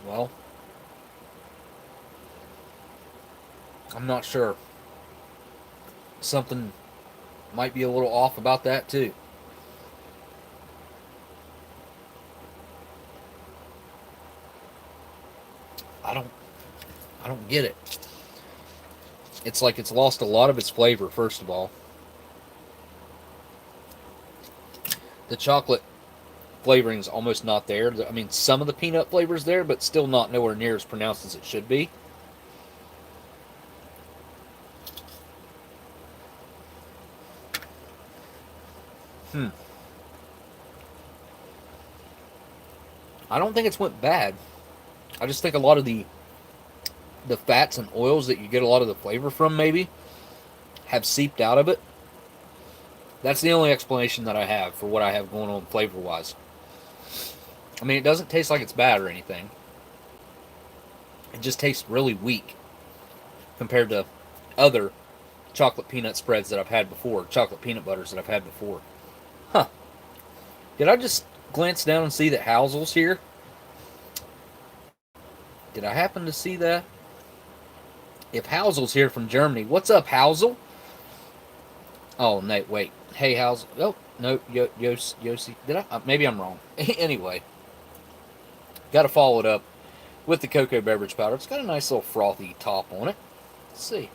Speaker 1: Well, I'm not sure. Something might be a little off about that too. I don't get it. It's like it's lost a lot of its flavor, first of all. The chocolate flavoring's almost not there. I mean, some of the peanut flavor's there, but still not nowhere near as pronounced as it should be. I don't think it's went bad. I just think a lot of the fats and oils that you get a lot of the flavor from maybe have seeped out of it. That's the only explanation that I have for what I have going on flavor-wise. I mean, it doesn't taste like it's bad or anything. It just tastes really weak compared to other chocolate peanut spreads that I've had before, chocolate peanut butters that I've had before. Huh. Did I just glance down and see that Hausel's here? Did I happen to see that? If Hausel's here from Germany, what's up, Hausel? Oh, no, wait. Hey, Hausel. Oh, no, Yossi. Did I? Maybe I'm wrong. Anyway, got to follow it up with the cocoa beverage powder. It's got a nice little frothy top on it. Let's see.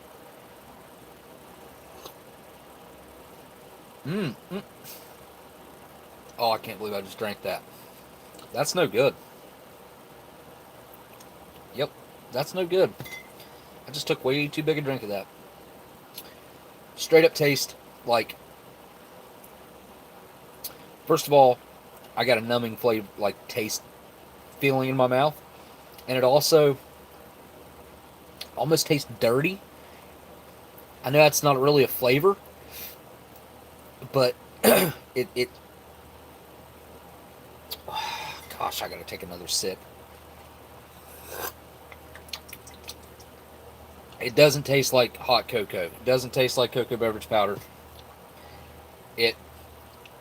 Speaker 1: Oh, I can't believe I just drank that. That's no good. Yep, that's no good. I just took way too big a drink of that. Straight up taste like, first of all, I got a numbing flavor, like taste feeling in my mouth. And it also almost tastes dirty. I know that's not really a flavor, but it gosh, I gotta take another sip. It doesn't taste like hot cocoa. It doesn't taste like cocoa beverage powder.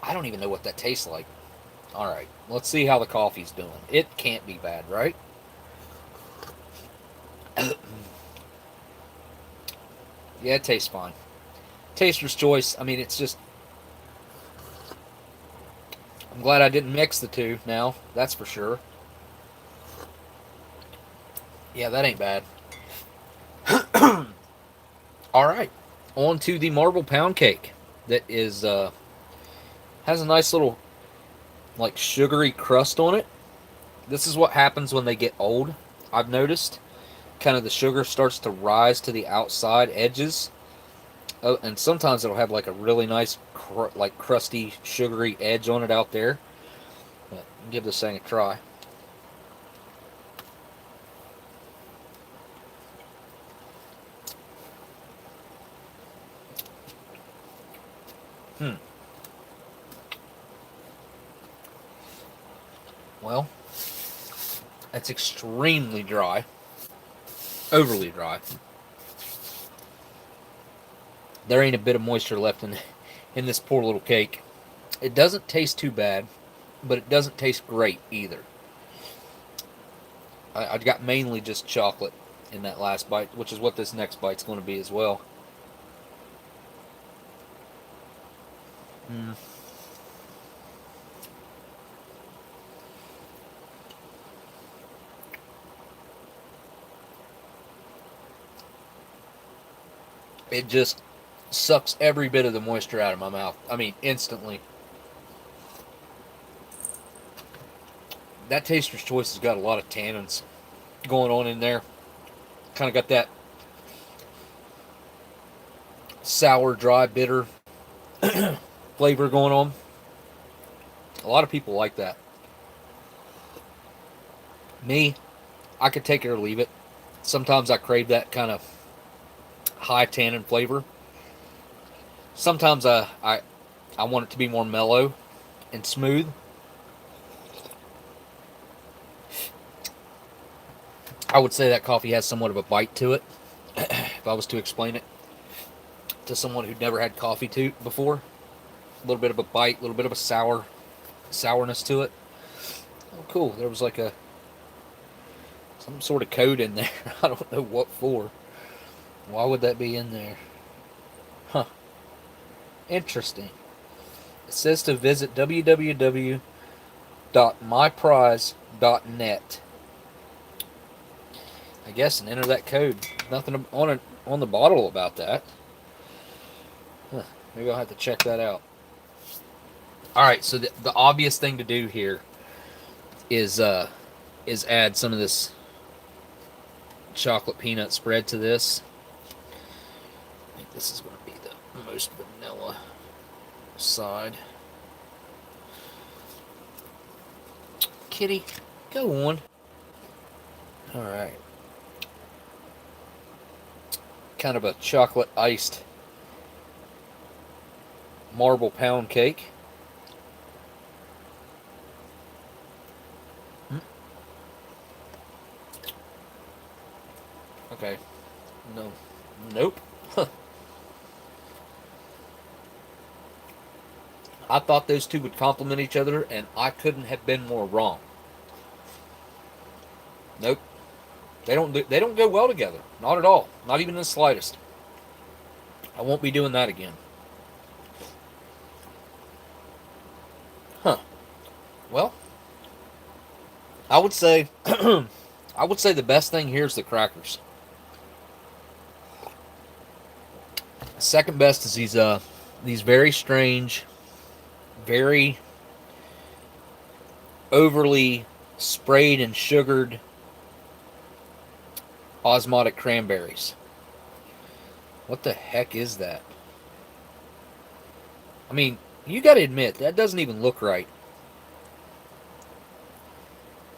Speaker 1: I don't even know what that tastes like. Alright, let's see how the coffee's doing. It can't be bad, right? Yeah, it tastes fine. Taster's choice. I mean, it's just... I'm glad I didn't mix the two now. That's for sure. Yeah, that ain't bad. All right, on to the marble pound cake. That is has a nice little like sugary crust on it. This is what happens when they get old. I've noticed kind of the sugar starts to rise to the outside edges. Oh, and sometimes it'll have like a really nice like crusty sugary edge on it out there. But give this thing a try. Well, it's extremely dry. Overly dry. There ain't a bit of moisture left in this poor little cake. It doesn't taste too bad, but it doesn't taste great either. I got mainly just chocolate in that last bite, which is what this next bite's going to be as well. It just sucks every bit of the moisture out of my mouth. I mean, instantly. That Taster's Choice has got a lot of tannins going on in there. Kind of got that sour, dry, bitter flavor going on. A lot of people like that. Me, I could take it or leave it. Sometimes I crave that kind of high tannin flavor. Sometimes I want it to be more mellow and smooth. I would say that coffee has somewhat of a bite to it, if I was to explain it to someone who'd never had coffee before. A little bit of a bite, a little bit of a sourness to it. Oh, cool. There was like some sort of code in there. I don't know what for. Why would that be in there? Huh. Interesting. It says to visit www.myprize.net. I guess, and enter that code. Nothing on the bottle about that. Huh. Maybe I'll have to check that out. Alright, so the obvious thing to do here is add some of this chocolate peanut spread to this. I think this is going to be the most vanilla side. Kitty, go on. Alright. Kind of a chocolate iced marble pound cake. Okay. No. Nope. I thought those two would complement each other, and I couldn't have been more wrong. Nope. They don't go well together. Not at all. Not even the slightest. I won't be doing that again. Huh. Well, I would say the best thing here is the crackers. Second best is these very strange, very overly sprayed and sugared osmotic cranberries. What the heck is that? I mean, you gotta admit, that doesn't even look right.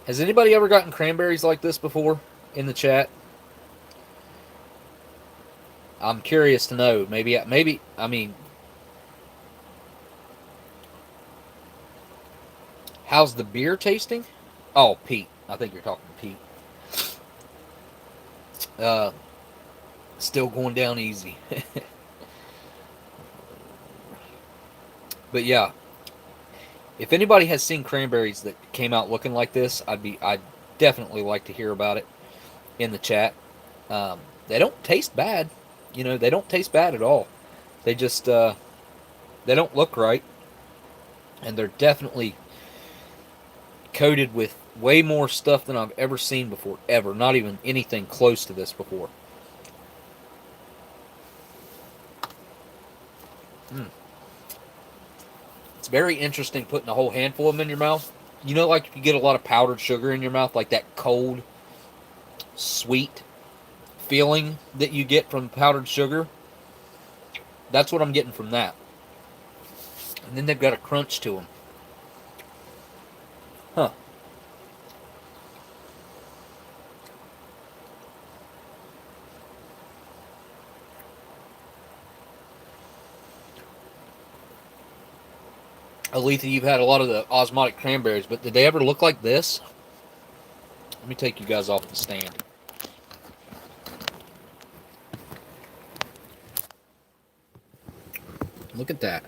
Speaker 1: Has anybody ever gotten cranberries like this before in the chat? I'm curious to know. Maybe, I mean, how's the beer tasting? Oh, Pete. I think you're talking to Pete. Still going down easy. But yeah, if anybody has seen cranberries that came out looking like this, I'd definitely like to hear about it in the chat. They don't taste bad. You know, they don't taste bad at all. They just they don't look right, and they're definitely coated with way more stuff than I've ever seen before, ever. Not even anything close to this before. Mm. It's very interesting putting a whole handful of them in your mouth. You know, like if you get a lot of powdered sugar in your mouth, like that cold, sweet feeling that you get from powdered sugar. That's what I'm getting from that. And then they've got a crunch to them. Huh. Aletha, you've had a lot of the osmotic cranberries, but did they ever look like this? Let me take you guys off the stand. Look at that.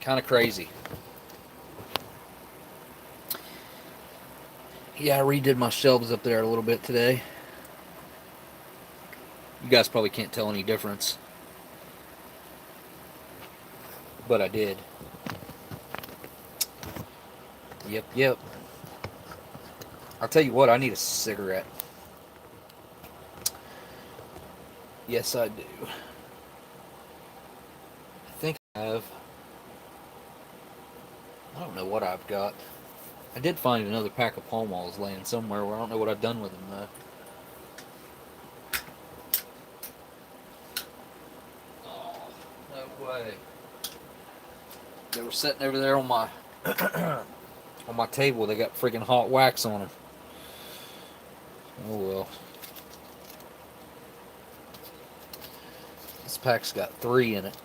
Speaker 1: Kind of crazy. Yeah, I redid my shelves up there a little bit today. You guys probably can't tell any difference, but I did. Yep. I'll tell you what, I need a cigarette. Yes, I do. I think I have. I don't know what I've got. I did find another pack of Pall Malls laying somewhere where I don't know what I've done with them though. Oh, no way. They were sitting over there on my on my table. They got freaking hot wax on them. Oh well. This pack's got 3 in it.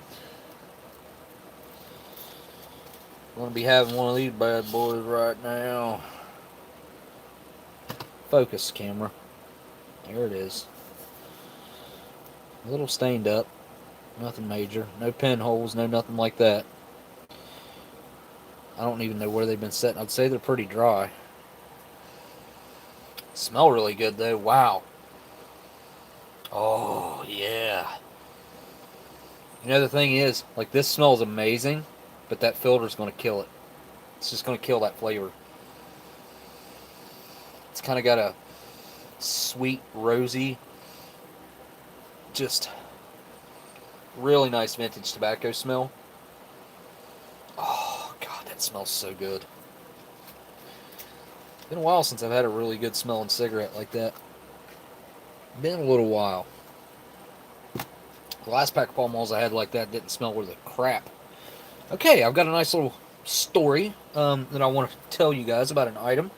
Speaker 1: I'm gonna be having one of these bad boys right now. Focus, camera. There it is. A little stained up. Nothing major. No pinholes, no nothing like that. I don't even know where they've been sitting. I'd say they're pretty dry. Smell really good though. Wow. Oh, yeah. You know, the thing is, like, this smells amazing, but that filter's going to kill it. It's just going to kill that flavor. It's kind of got a sweet, rosy, just really nice vintage tobacco smell. Oh, God, that smells so good. It's been a while since I've had a really good smelling cigarette like that. Been a little while. The last pack of Pall Malls I had like that didn't smell worth a crap. Okay, I've got a nice little story that I want to tell you guys about an item.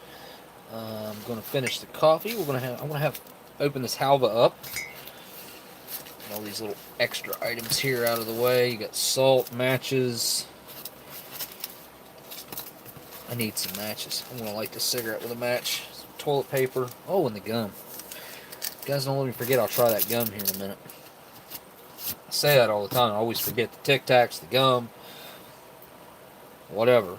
Speaker 1: I'm going to finish the coffee. I'm going to have open this Halva up. And all these little extra items here out of the way. You got salt, matches. I need some matches. I'm going to light this cigarette with a match. Some toilet paper. Oh, and the gum. You guys don't let me forget I'll try that gum here in a minute. I say that all the time. I always forget the Tic Tacs, the gum, whatever.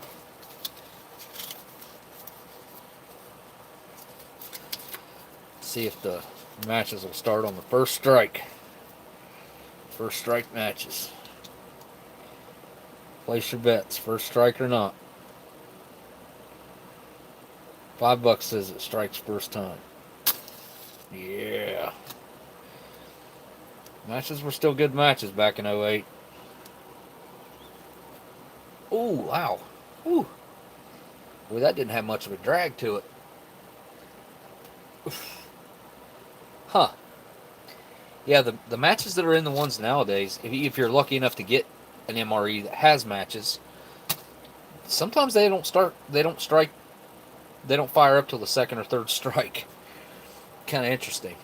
Speaker 1: See if the matches will start on the first strike. First strike matches. Place your bets, first strike or not. $5 says it strikes first time. Yeah. Matches were still good matches back in 08. Ooh, wow. Ooh. Boy, that didn't have much of a drag to it. Huh. Yeah, the matches that are in the ones nowadays, if you're lucky enough to get an MRE that has matches, sometimes they don't strike, they don't fire up till the second or third strike. Kind of interesting.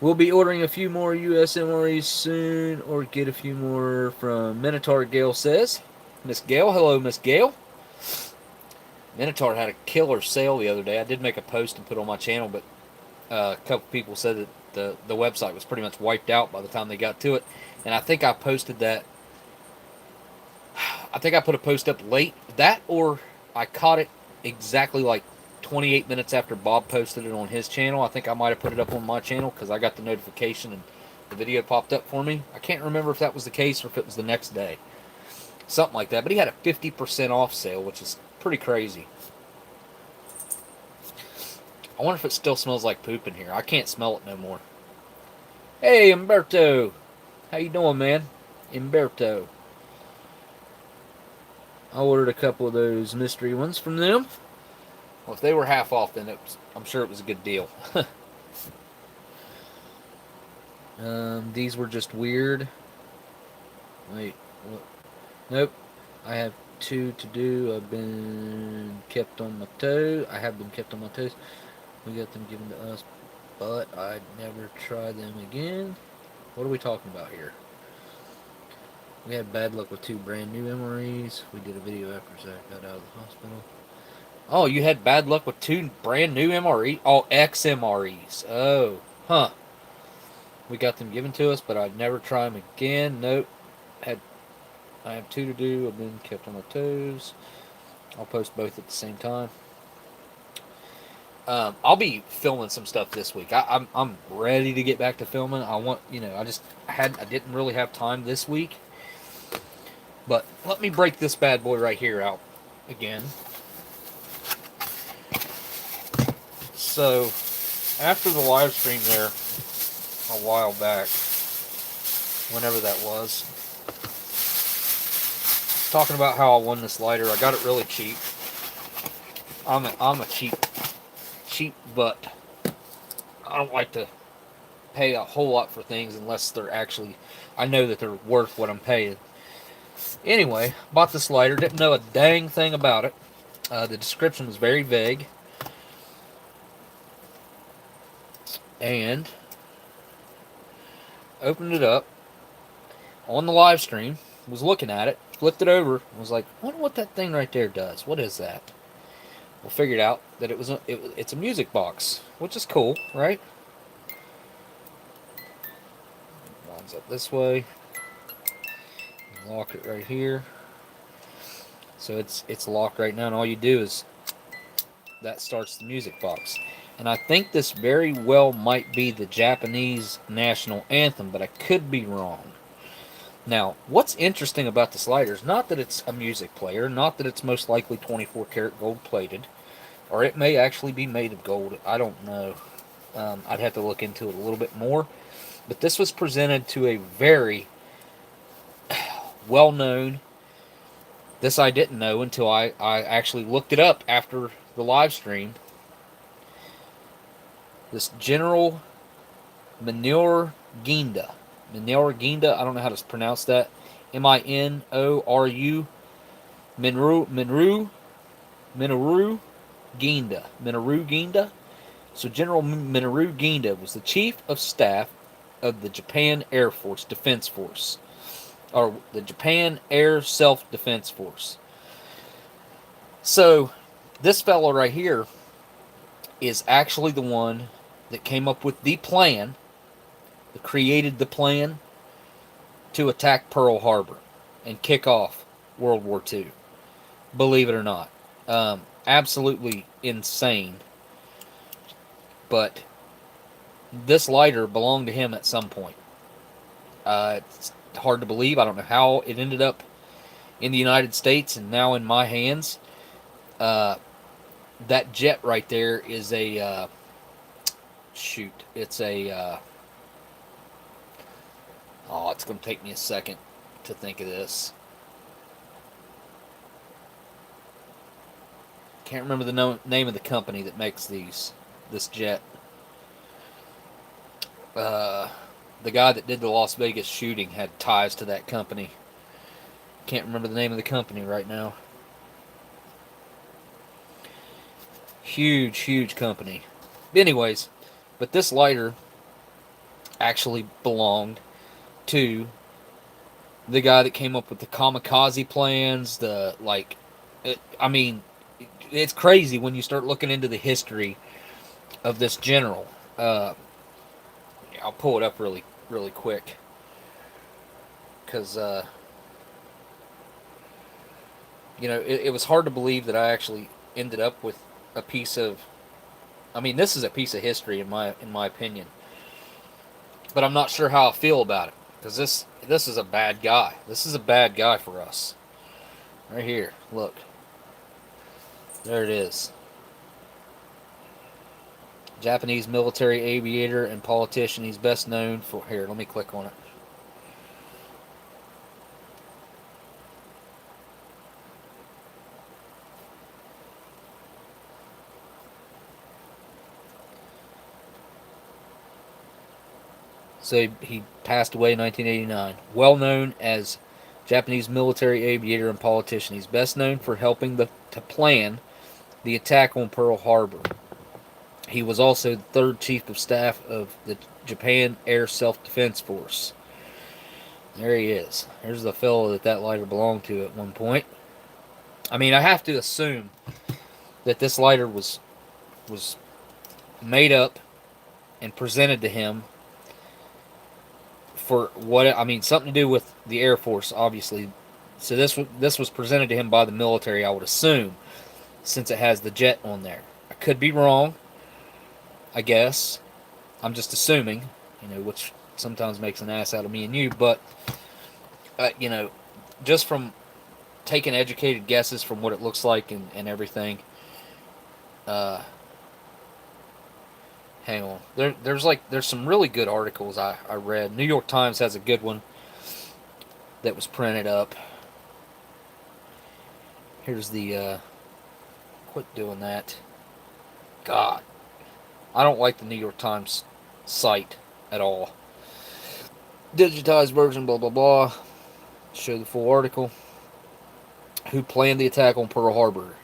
Speaker 1: We'll be ordering a few more US MREs soon, or get a few more from Minotaur, Gail says. Miss Gail, hello, Miss Gail. Minotaur had a killer sale the other day. I did make a post and put on my channel, but a couple people said that the website was pretty much wiped out by the time they got to it. And I think I posted that. I think I put a post up late. That, or I caught it exactly like 28 minutes after Bob posted it on his channel. I think I might have put it up on my channel because I got the notification and the video popped up for me. I can't remember if that was the case or if it was the next day. Something like that. But he had a 50% off sale, which is pretty crazy. I wonder if it still smells like poop in here. I can't smell it no more. Hey, Umberto. How you doing, man? Umberto. I ordered a couple of those mystery ones from them. Well, if they were half off, then I'm sure it was a good deal. These were just weird. Wait, what? Nope. I have 2 to do. I've been kept on my toes. I have been kept on my toes. We got them given to us, but I'd never try them again. What are we talking about here? We had bad luck with 2 brand new MREs. We did a video after Zach got out of the hospital. Oh, you had bad luck with 2 brand new MREs? Oh, XMREs. Oh, huh. We got them given to us, but I'd never try them again. Nope. I have 2 to do. I've been kept on my toes. I'll post both at the same time. I'll be filming some stuff this week. I'm ready to get back to filming. I didn't really have time this week. But let me break this bad boy right here out again. So, after the live stream there a while back, whenever that was, talking about how I won this lighter. I got it really cheap. I'm a cheap butt. I don't like to pay a whole lot for things unless they're actually, I know that they're worth what I'm paying. Anyway, bought this lighter, didn't know a dang thing about it. The description was very vague. And opened it up on the live stream, was looking at it, flipped it over, and was like, I wonder what that thing right there does. What is that? Well, figured out that it's a music box, which is cool, right? Lines up this way. Lock it right here. So it's locked right now, and all you do is that starts the music box. And I think this very well might be the Japanese national anthem, but I could be wrong. Now, what's interesting about this lighter is not that it's a music player, not that it's most likely 24 karat gold plated, or it may actually be made of gold. I don't know. I'd have to look into it a little bit more. But this was presented to a very well-known, this I didn't know until I actually looked it up after the live stream. This General Minotaur Ginda. Minotaur Ginda, I don't know how to pronounce that. Minoru. Minoru Ginda. Minoru Ginda. So General Minoru Ginda was the Chief of Staff of the Japan Air Force Defense Force. Or the Japan Air Self-Defense Force. So, this fellow right here is actually the one that came up with the plan, that created the plan to attack Pearl Harbor and kick off World War II. Believe it or not. Absolutely insane. But this lighter belonged to him at some point. It's hard to believe. I don't know how it ended up in the United States and now in my hands. That jet right there is a it's a it's going to take me a second to think of this. Can't remember the name of the company that makes this jet. The guy that did the Las Vegas shooting had ties to that company. Can't remember the name of the company right now. Huge company. Anyways, but this lighter actually belonged to the guy that came up with the kamikaze plans. It's crazy when you start looking into the history of this general. I'll pull it up really quick, because it was hard to believe that I actually ended up with a piece of, this is a piece of history in my opinion, but I'm not sure how I feel about it, because this is a bad guy. This is a bad guy for us. Right here, look. There it is. Japanese military aviator and politician. He's best known for... Here, let me click on it. So he passed away in 1989. Well known as Japanese military aviator and politician. He's best known for helping to plan the attack on Pearl Harbor. He was also the third chief of staff of the Japan Air Self-Defense Force. There he is. There's the fellow that lighter belonged to at one point. I mean, I have to assume that this lighter was made up and presented to him for what, I mean, something to do with the Air Force, obviously. So this was presented to him by the military, I would assume, since it has the jet on there. I could be wrong, I guess. I'm just assuming, which sometimes makes an ass out of me and you, but, just from taking educated guesses from what it looks like and everything, hang on. There's some really good articles I read. New York Times has a good one that was printed up. Here's the, quit doing that. God. I don't like the New York Times site at all. Digitized version, blah, blah, blah. Show the full article. Who planned the attack on Pearl Harbor?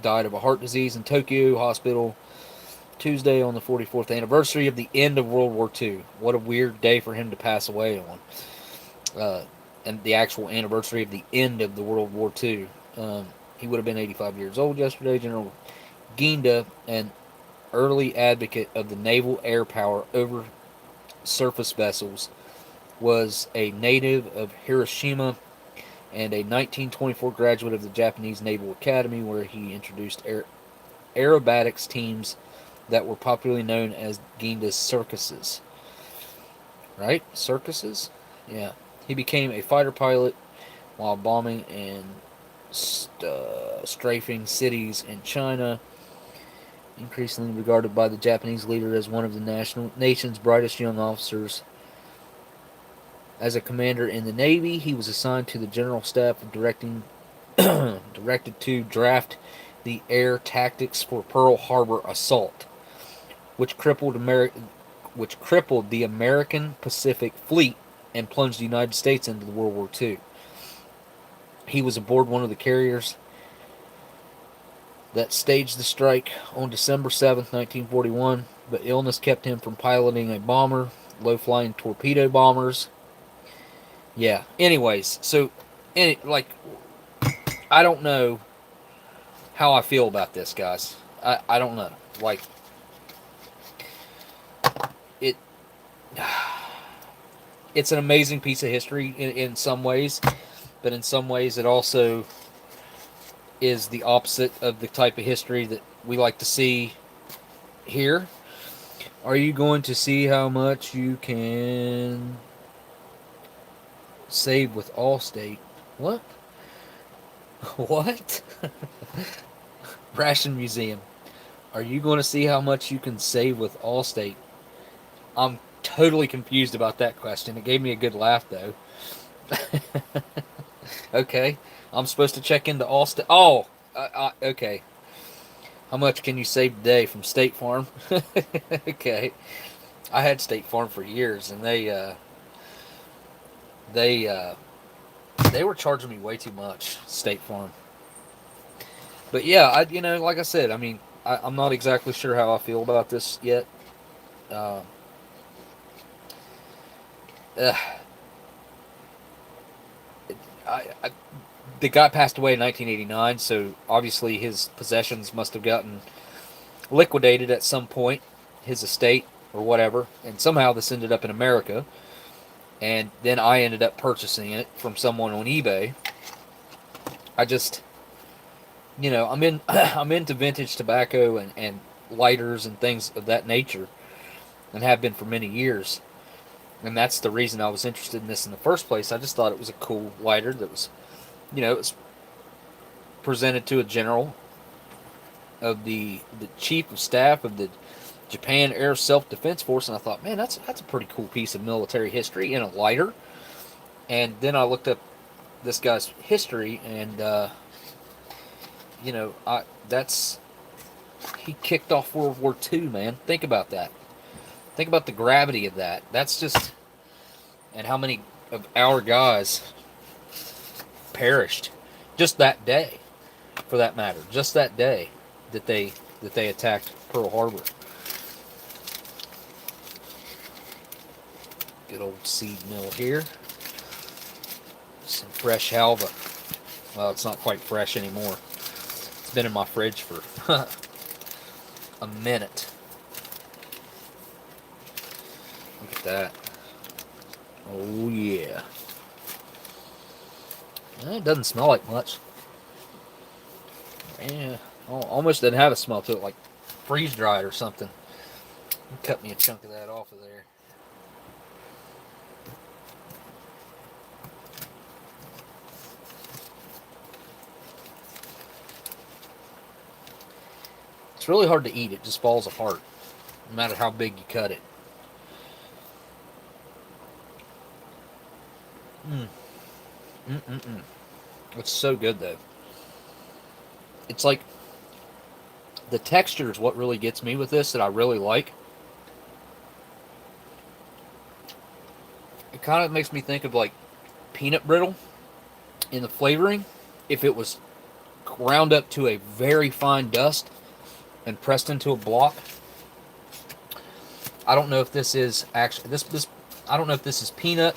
Speaker 1: Died of a heart disease in Tokyo hospital Tuesday on the 44th anniversary of the end of World War II. What a weird day for him to pass away on. And the actual anniversary of the end of the World War II. He would have been 85 years old yesterday. General Ginda, an early advocate of the naval air power over surface vessels, was a native of Hiroshima and a 1924 graduate of the Japanese Naval Academy, where he introduced aerobatics teams that were popularly known as Ginda's circuses. Right? Circuses? Yeah. He became a fighter pilot while bombing and strafing cities in China, increasingly regarded by the Japanese leader as one of the nation's brightest young officers. As a commander in the Navy, he was assigned to the General Staff of directed to draft the air tactics for Pearl Harbor assault, which crippled the American Pacific Fleet and plunged the United States into World War II. He was aboard one of the carriers that staged the strike on December 7th, 1941, but illness kept him from piloting a bomber, low-flying torpedo bombers. Yeah, anyways, so, I don't know how I feel about this, guys. I don't know. It's an amazing piece of history in some ways, but in some ways it also is the opposite of the type of history that we like to see here. Are you going to see how much you can save with Allstate? What? What? Ration Museum. Are you going to see how much you can save with Allstate? I'm totally confused about that question. It gave me a good laugh, though. Okay. I'm supposed to check into Allstate. Oh! Okay. How much can you save today from State Farm? Okay. I had State Farm for years, and they were charging me way too much, State Farm. But yeah, like I said, I mean, I'm not exactly sure how I feel about this yet. The guy passed away in 1989, so obviously his possessions must have gotten liquidated at some point, his estate or whatever, and somehow this ended up in America. And then I ended up purchasing it from someone on eBay. I just, I'm into vintage tobacco and lighters and things of that nature, and have been for many years. And that's the reason I was interested in this in the first place. I just thought it was a cool lighter that was, it was presented to a general of the chief of staff of the Japan Air Self-Defense Force, and I thought, man, that's a pretty cool piece of military history in a lighter. And then I looked up this guy's history, and you know, he kicked off World War II, man. Think about that. Think about the gravity of that. That's just, and how many of our guys perished just that day, for that matter, just that day that they attacked Pearl Harbor. Good old seed mill here. Some fresh Halva. Well, it's not quite fresh anymore. It's been in my fridge for a minute. Look at that. Oh yeah. It doesn't smell like much. Yeah, almost doesn't have a smell to it, like freeze dried or something. Cut me a chunk of that off of there. It's really hard to eat. It just falls apart, no matter how big you cut it. It's so good, though. It's like, the texture is what really gets me with this, that I really like. It kind of makes me think of like peanut brittle in the flavoring, if it was ground up to a very fine dust and pressed into a block. I don't know if this is actually this. I don't know if this is peanut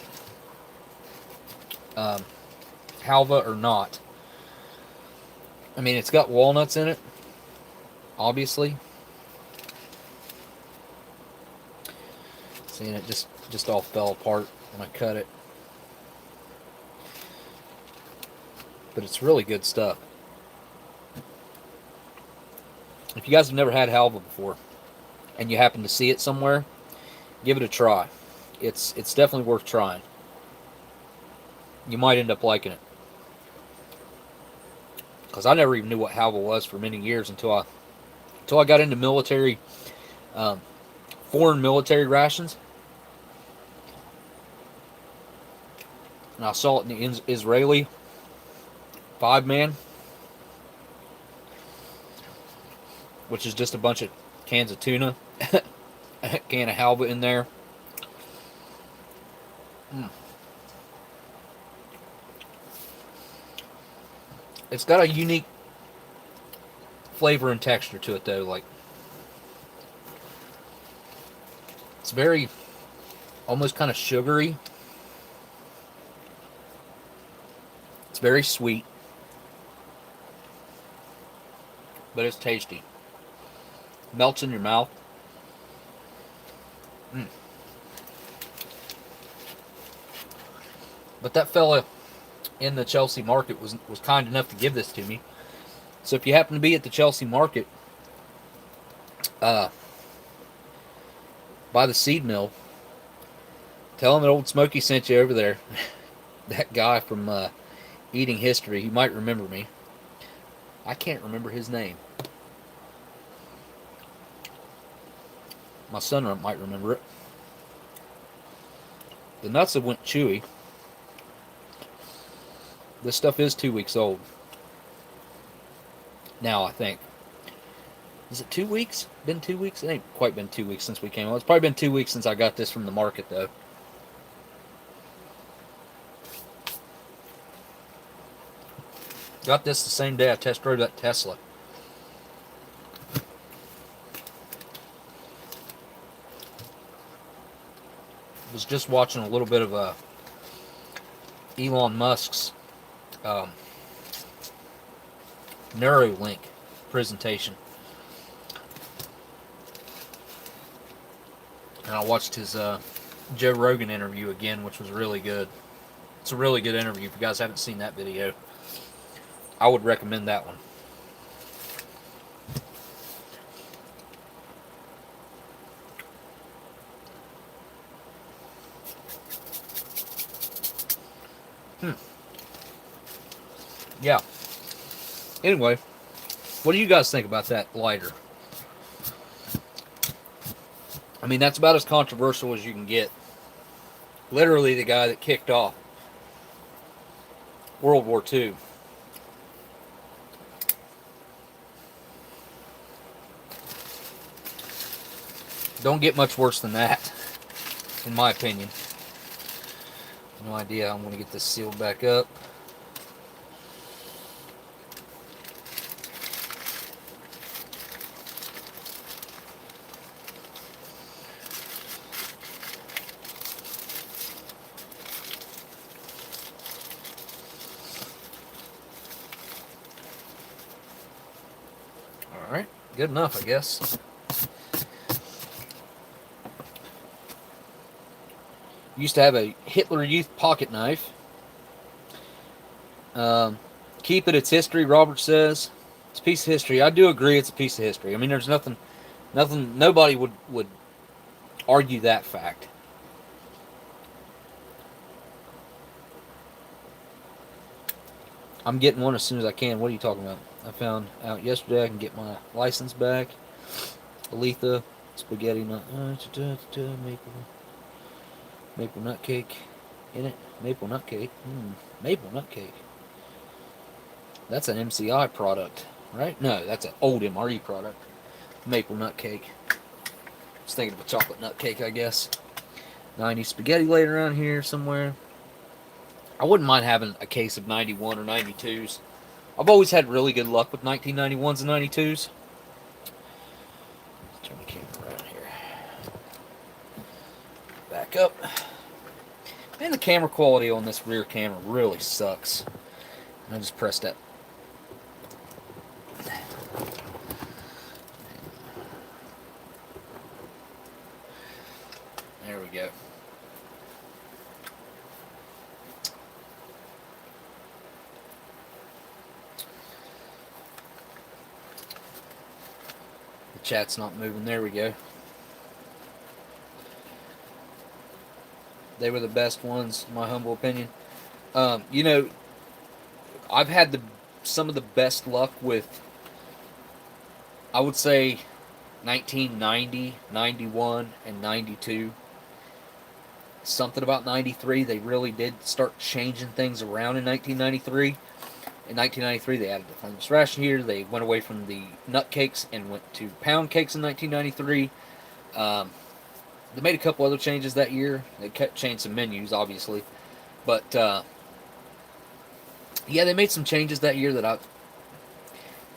Speaker 1: Halva or not. I mean, it's got walnuts in it, obviously. See, and it just all fell apart when I cut it. But it's really good stuff. If you guys have never had Halva before, and you happen to see it somewhere, give it a try. It's definitely worth trying. You might end up liking it. Because I never even knew what Halva was for many years until I got into military, foreign military rations. And I saw it in the Israeli 5-man, which is just a bunch of cans of tuna, a can of Halva in there. It's got a unique flavor and texture to it, though. Like, it's very, almost kind of sugary. It's very sweet, but it's tasty. Melts in your mouth. But that fella in the Chelsea market was kind enough to give this to me. So if you happen to be at the Chelsea market, by the seed mill, tell him that Oldsmokey sent you over there. That guy from Eating History, he might remember me. I can't remember his name. My son might remember it. The nuts have went chewy. This stuff is 2 weeks old now, I think. Is it 2 weeks? Been 2 weeks? It ain't quite been 2 weeks since we came out. It's probably been 2 weeks since I got this from the market, though. Got this the same day I test drove that Tesla. Was just watching a little bit of Elon Musk's Neuralink presentation, and I watched his Joe Rogan interview again, which was really good. It's a really good interview. If you guys haven't seen that video, I would recommend that one. Yeah. Anyway, What do you guys think about that lighter? I mean, that's about as controversial as you can get. Literally the guy that kicked off World War II. Don't get much worse than that, in my opinion. No idea how I'm going to get this sealed back up. Alright, good enough, I guess. Used to have a Hitler Youth pocket knife. Keep it, it's history, Robert says. It's a piece of history. I do agree it's a piece of history. I mean, there's nothing, nobody would argue that fact. I'm getting one as soon as I can. What are you talking about? I found out yesterday I can get my license back. Aletha, spaghetti nut, maple nut cake in it. Maple nut cake. Maple nut cake. That's an MCI product, right? No, that's an old MRE product. Maple nut cake. I was thinking of a chocolate nut cake, I guess. 90 spaghetti laid around here somewhere. I wouldn't mind having a case of 91 or 92s. I've always had really good luck with 1991s and 92s. Let's turn the camera around here. Back up. Man, the camera quality on this rear camera really sucks. I just pressed that. There we go. The chat's not moving. There we go. They were the best ones, in my humble opinion. You know, I've had some of the best luck with, I would say, 1990, 91, and 92. Something about 93, they really did start changing things around in 1993. In 1993, they added the famous ration here. They went away from the nut cakes and went to pound cakes in 1993. They made a couple other changes that year. They changed some menus, obviously. But, yeah, they made some changes that year that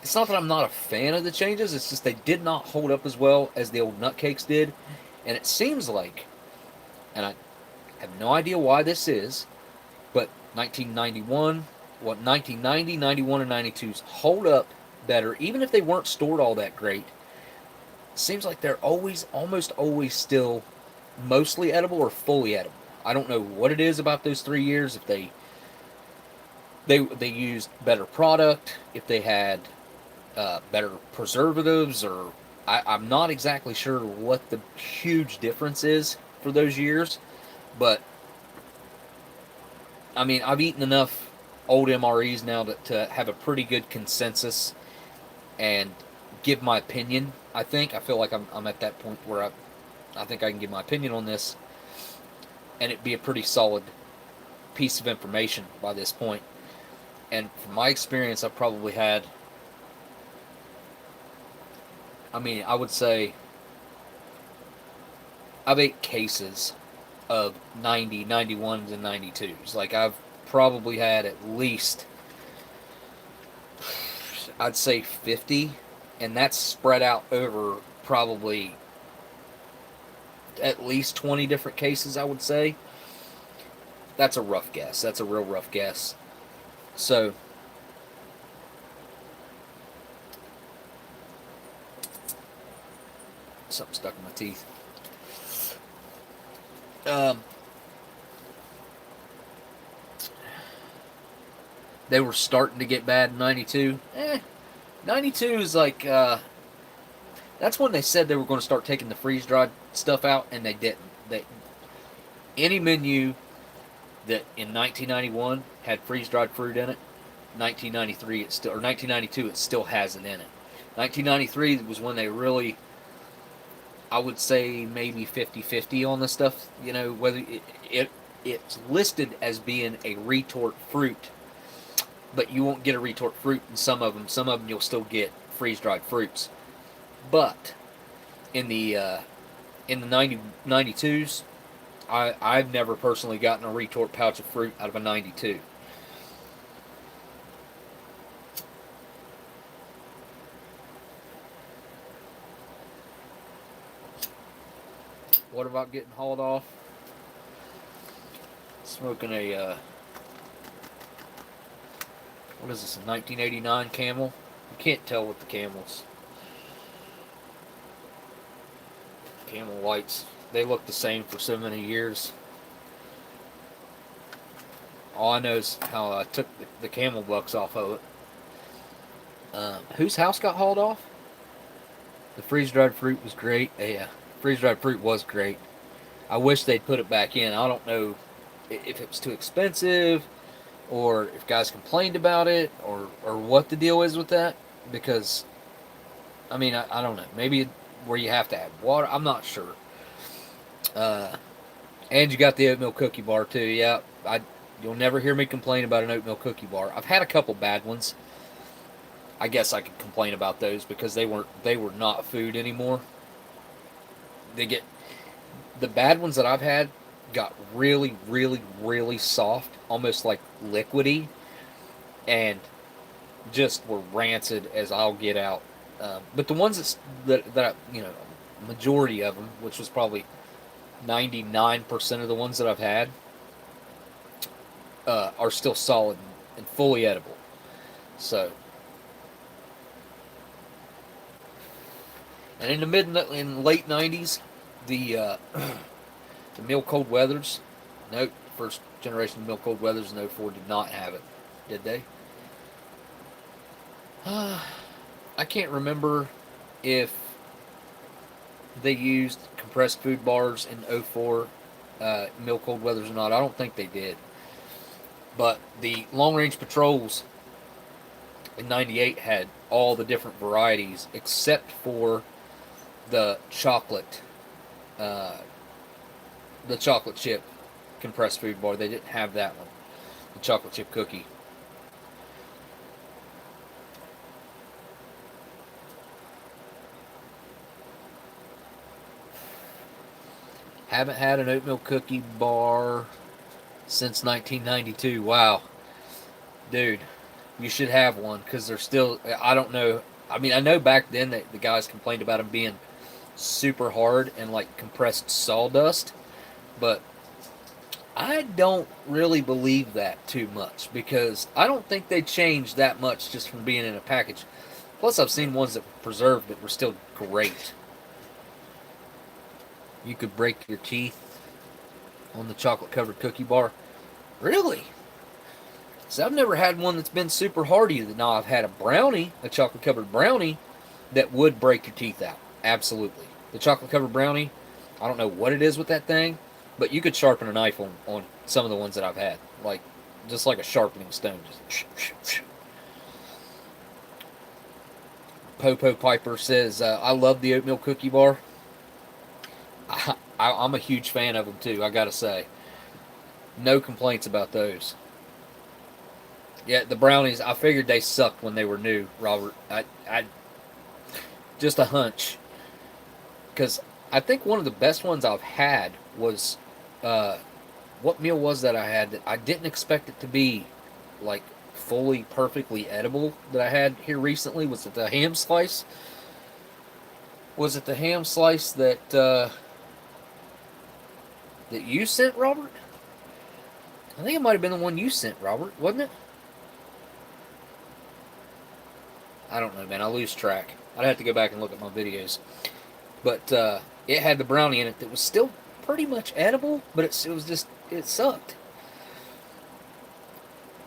Speaker 1: it's not that I'm not a fan of the changes. It's just they did not hold up as well as the old nut cakes did. And it seems like, and I have no idea why this is, but 1991, 1990, 91, and 92s hold up better, even if they weren't stored all that great. Seems like they're almost always still mostly edible or fully edible. I don't know what it is about those 3 years. If they used better product, if they had better preservatives, or I'm not exactly sure what the huge difference is for those years. But I mean, I've eaten enough old MREs now to have a pretty good consensus and give my opinion. I feel like I'm at that point where I think I can give my opinion on this, and it'd be a pretty solid piece of information by this point. And from my experience, I've probably had, I mean, I would say I've ate cases of 90, 91s, and 92s. Like, I've probably had at least, I'd say 50, and that's spread out over probably at least 20 different cases, I would say. That's a rough guess. That's a real rough guess. So, something stuck in my teeth. They were starting to get bad in 92. 92 is like, that's when they said they were going to start taking the freeze-dried stuff out, and they didn't. Any menu that in 1991 had freeze-dried fruit in it, 1993 or 1992 it still has it in it. 1993 was when they really, I would say maybe 50-50 on the stuff. You know, whether it's listed as being a retort fruit, but you won't get a retort fruit in some of them. Some of them you'll still get freeze dried fruits. But in the 92s, I've never personally gotten a retort pouch of fruit out of a 92. What about getting hauled off? Smoking a what is this? A 1989 Camel? You can't tell with the Camels. Camel lights. They look the same for so many years. All I know is how I took the Camel bucks off of it. Whose house got hauled off? The freeze dried fruit was great. Yeah, freeze dried fruit was great. I wish they'd put it back in. I don't know if it was too expensive, or if guys complained about it, or what the deal is with that. Because, I mean, I don't know. Maybe where you have to add water. I'm not sure. And you got the oatmeal cookie bar too. Yeah, you'll never hear me complain about an oatmeal cookie bar. I've had a couple bad ones. I guess I could complain about those because they were not food anymore. The bad ones that I've had got really, really, really soft, almost like liquidy, and just were rancid as I'll get out. But the ones that majority of them, which was probably 99% of the ones that I've had, are still solid and fully edible. So, and in the late 90s, the Milk Cold Weathers, nope, first generation of Milk Cold Weathers in '04 did not have it, did they? I can't remember if they used compressed food bars in '04 Milk Cold Weathers or not. I don't think they did. But the Long Range Patrols in '98 had all the different varieties except for the chocolate chip compressed food bar. They didn't have that one. The chocolate chip cookie. Haven't had an oatmeal cookie bar since 1992. Wow. Dude, you should have one because they're still, I don't know. I mean, I know back then that the guys complained about them being super hard and like compressed sawdust, but I don't really believe that too much because I don't think they changed that much just from being in a package. Plus, I've seen ones that were preserved that were still great. You could break your teeth on the chocolate covered cookie bar. Really? So I've never had one that's been super hardy. Now I've had a chocolate covered brownie, that would break your teeth out. Absolutely. The chocolate covered brownie, I don't know what it is with that thing, but you could sharpen a knife on some of the ones that I've had. Like, just like a sharpening stone. Just Popo Piper says, I love the oatmeal cookie bar. I'm a huge fan of them too, I gotta say. No complaints about those. Yeah, the brownies, I figured they sucked when they were new, Robert. I just a hunch. Because I think one of the best ones I've had was, what meal was that I had that I didn't expect it to be, like, fully, perfectly edible that I had here recently? Was it the ham slice? Was it the ham slice that, that you sent, Robert? I think it might have been the one you sent, Robert, wasn't it? I don't know, man. I lose track. I'd have to go back and look at my videos. But it had the brownie in it that was still pretty much edible, but it was just, it sucked.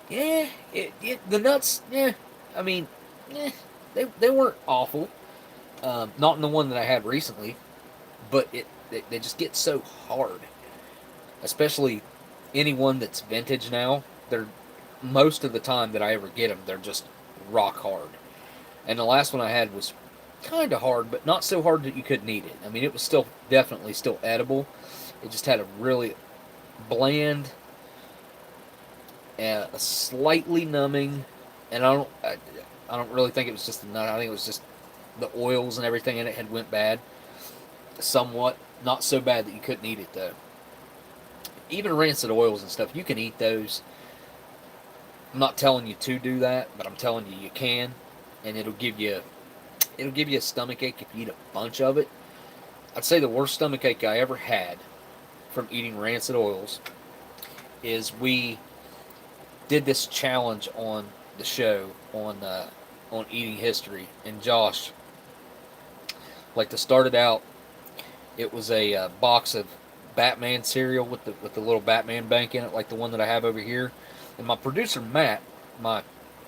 Speaker 1: Yeah, the nuts, yeah, I mean, they weren't awful. Not in the one that I had recently, but they just get so hard. Especially anyone that's vintage now. They're, most of the time that I ever get them, they're just rock hard. And the last one I had was kind of hard, but not so hard that you couldn't eat it. I mean, it was still definitely still edible. It just had a really bland, a slightly numbing, and I don't really think it was just the nut. I think it was just the oils and everything in it had went bad, somewhat. Not so bad that you couldn't eat it though. Even rancid oils and stuff, you can eat those. I'm not telling you to do that, but I'm telling you you can, and it'll give you a stomach ache if you eat a bunch of it. I'd say the worst stomach ache I ever had from eating rancid oils is we did this challenge on the show on eating history, and Josh, like to start it out, it was a box of Batman cereal with the little Batman bank in it, like the one that I have over here. And my producer Matt, my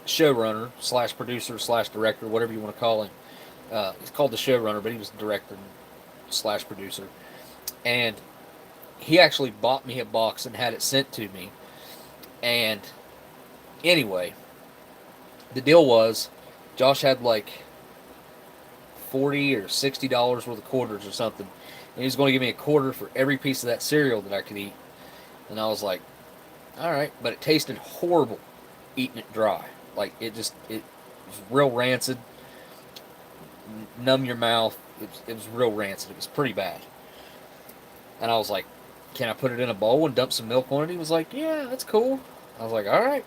Speaker 1: showrunner slash producer slash director, whatever you want to call him, he's called the showrunner, but he was the director slash producer, and he actually bought me a box and had it sent to me. And anyway, the deal was, Josh had like $40 or $60 worth of quarters or something, and he was going to give me a quarter for every piece of that cereal that I could eat. And I was like, all right, but it tasted horrible eating it dry. Like it was real rancid, numb your mouth. It was real rancid. It was pretty bad. And I was like, can I put it in a bowl and dump some milk on it? He was like, yeah, that's cool. I was like, all right.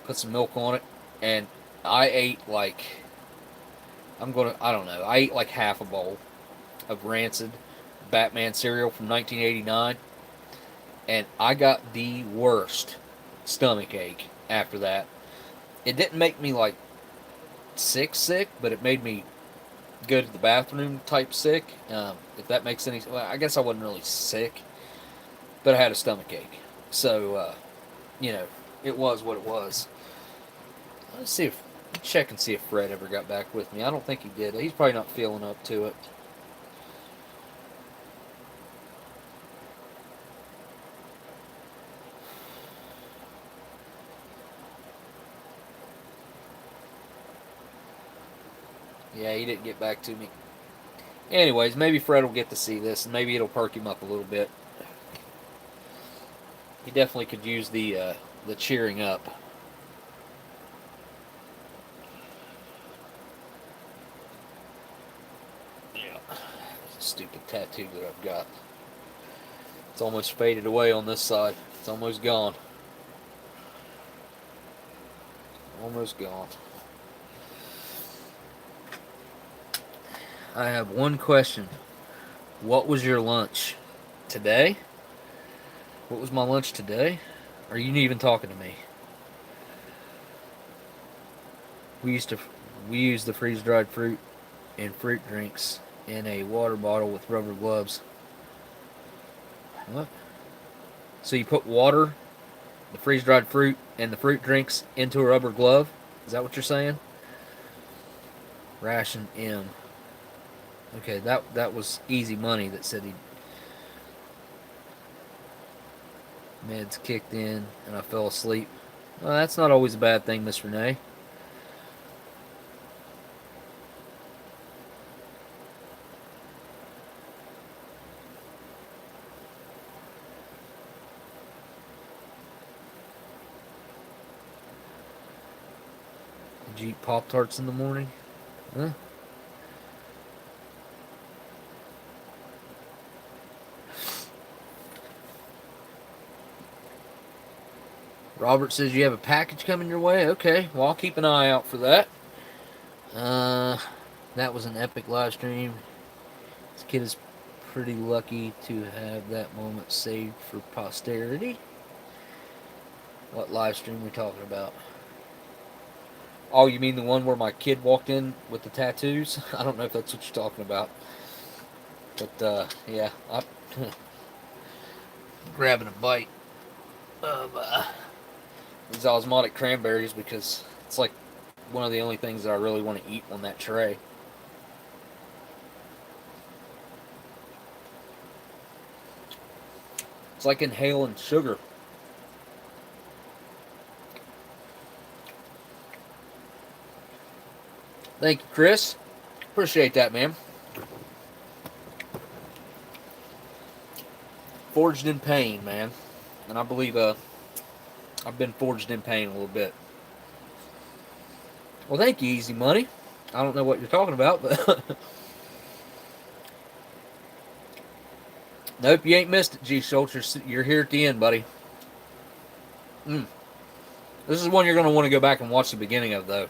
Speaker 1: Put some milk on it, and I ate like, I don't know, I ate like half a bowl of rancid Batman cereal from 1989, and I got the worst stomach ache after that. It didn't make me like sick, but it made me go to the bathroom type sick. If that makes any, well, I guess I wasn't really sick, but I had a stomach ache. So, you know, it was what it was. Let's see if check and see if Fred ever got back with me. I don't think he did. He's probably not feeling up to it. Yeah, he didn't get back to me. Anyways, maybe Fred will get to see this, and maybe it'll perk him up a little bit. He definitely could use the cheering up. Yeah, it's a stupid tattoo that I've got. It's almost faded away on this side. It's almost gone. Almost gone. I have one question. What was your lunch today? What was my lunch today? Are you even talking to me? We used to we used the freeze dried fruit and fruit drinks in a water bottle with rubber gloves. What? So you put water, the freeze dried fruit, and the fruit drinks into a rubber glove? Is that what you're saying? Ration M. Okay, that was easy money that said he meds kicked in and I fell asleep. Well, that's not always a bad thing, Miss Renee. Did you eat Pop-Tarts in the morning? Huh? Robert says you have a package coming your way. Okay, well, I'll keep an eye out for that. That was an epic live stream. This kid is pretty lucky to have that moment saved for posterity. What live stream are we talking about? Oh, you mean the one where my kid walked in with the tattoos? I don't know if that's what you're talking about. But, yeah, I'm grabbing a bite of these osmotic cranberries because it's like one of the only things that I really want to eat on that tray. It's like inhaling sugar. Thank you, Chris. Appreciate that, man. Forged in pain, man. And I believe I've been forged in pain a little bit. Well, thank you, Easy Money. I don't know what you're talking about, but nope, you ain't missed it, G Schultz. You're here at the end, buddy. This is one you're going to want to go back and watch the beginning of, though.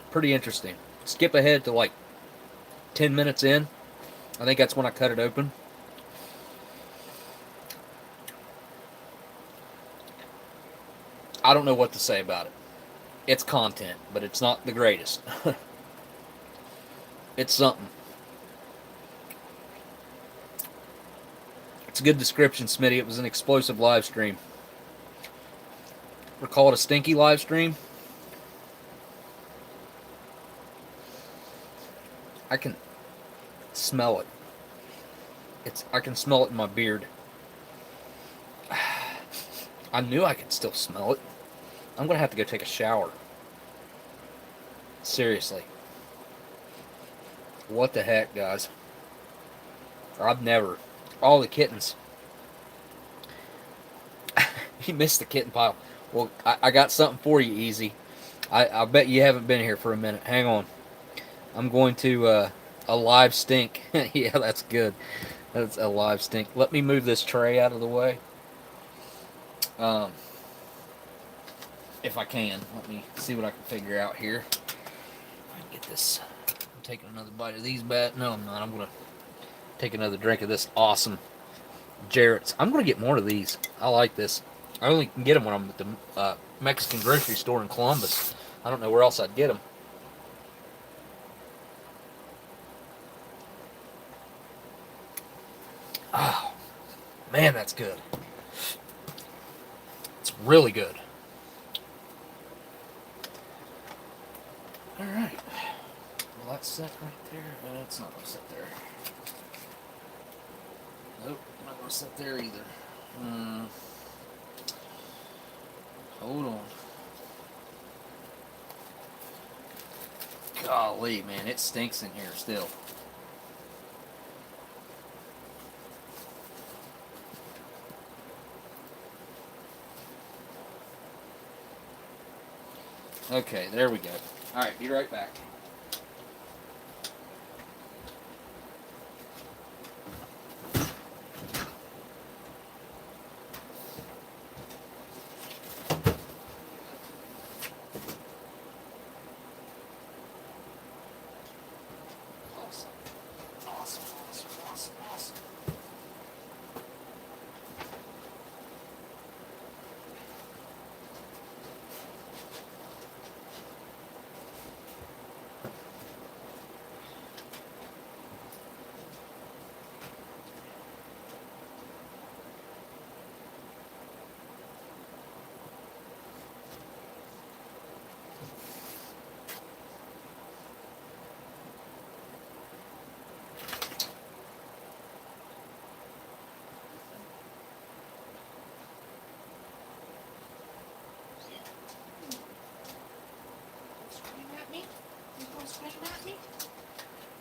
Speaker 1: Pretty interesting. Skip ahead to like 10 minutes in. I think that's when I cut it open. I don't know what to say about it. It's content, but it's not the greatest. It's something. It's a good description, Smitty. It was an explosive live stream. Or call it a stinky live stream. I can smell it. I can smell it in my beard. I knew I could still smell it. I'm going to have to go take a shower. Seriously. What the heck, guys? I've never. All the kittens. You missed the kitten pile. Well, I got something for you, Easy. I bet you haven't been here for a minute. Hang on. I'm going to a live stink. Yeah, that's good. That's a live stink. Let me move this tray out of the way. If I can. Let me see what I can figure out here. I can get this. I'm taking another bite of these bad. No, I'm not. I'm going to take another drink of this awesome Jarrett's. I'm going to get more of these. I like this. I only can get them when I'm at the Mexican grocery store in Columbus. I don't know where else I'd get them. Oh, man, that's good. It's really good. All right. Well, that's set right there. It's not going to sit there. Nope, not going to sit there either. Hold on. Golly, man, it stinks in here still. Okay, there we go. Alright, be right back.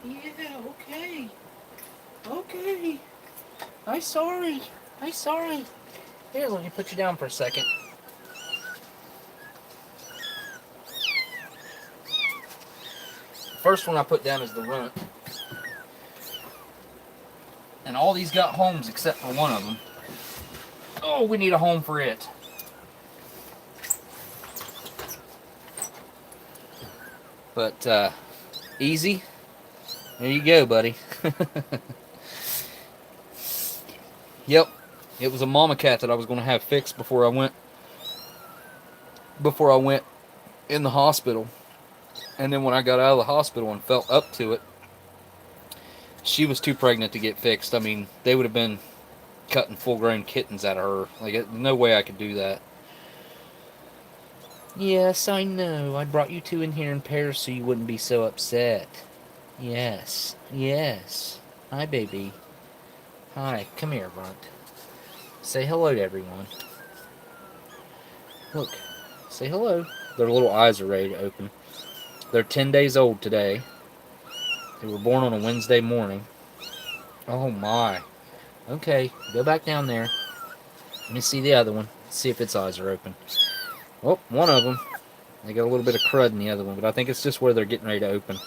Speaker 1: Yeah, okay. Okay. I'm sorry. I'm sorry. Here, let me put you down for a second. First one I put down is the runt. And all these got homes except for one of them. Oh, we need a home for it. But, Easy. There you go, buddy. Yep. It was a mama cat that I was going to have fixed before I went in the hospital. And then when I got out of the hospital and felt up to it, she was too pregnant to get fixed. I mean, they would have been cutting full-grown kittens out of her. Like, no way I could do that. Yes, I know. I brought you two in here in pairs so you wouldn't be so upset. Yes. Yes. Hi, baby. Hi. Come here, Runt. Say hello to everyone. Look. Say hello. Their little eyes are ready to open. They're 10 days old today. They were born on a Wednesday morning. Oh my. Okay, go back down there. Let me see the other one. See if its eyes are open. Oh, one of them. They got a little bit of crud in the other one, but I think it's just where they're getting ready to open.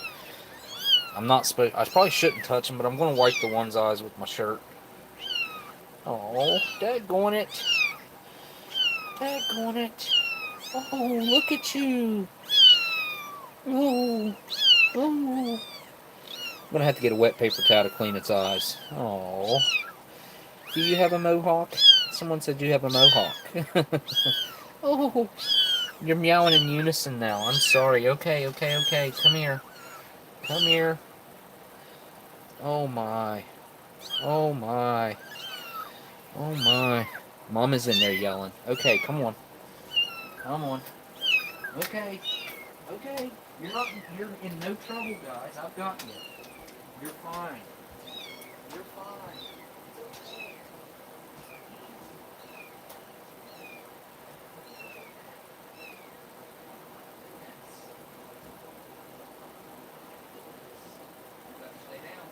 Speaker 1: I'm not supposed. I probably shouldn't touch them, but I'm going to wipe the one's eyes with my shirt. Oh, daggone it. Daggone it. Oh, look at you. Oh, oh. I'm going to have to get a wet paper towel to clean its eyes. Oh. Do you have a mohawk? Someone said you have a mohawk. Oh, you're meowing in unison now. I'm sorry. Okay, okay, okay. Come here. Come here. Oh my. Oh my. Oh my. Mom is in there yelling. Okay, come on. Come on. Okay. Okay. You're in no trouble, guys. I've got you. You're fine. You're fine. Stay down.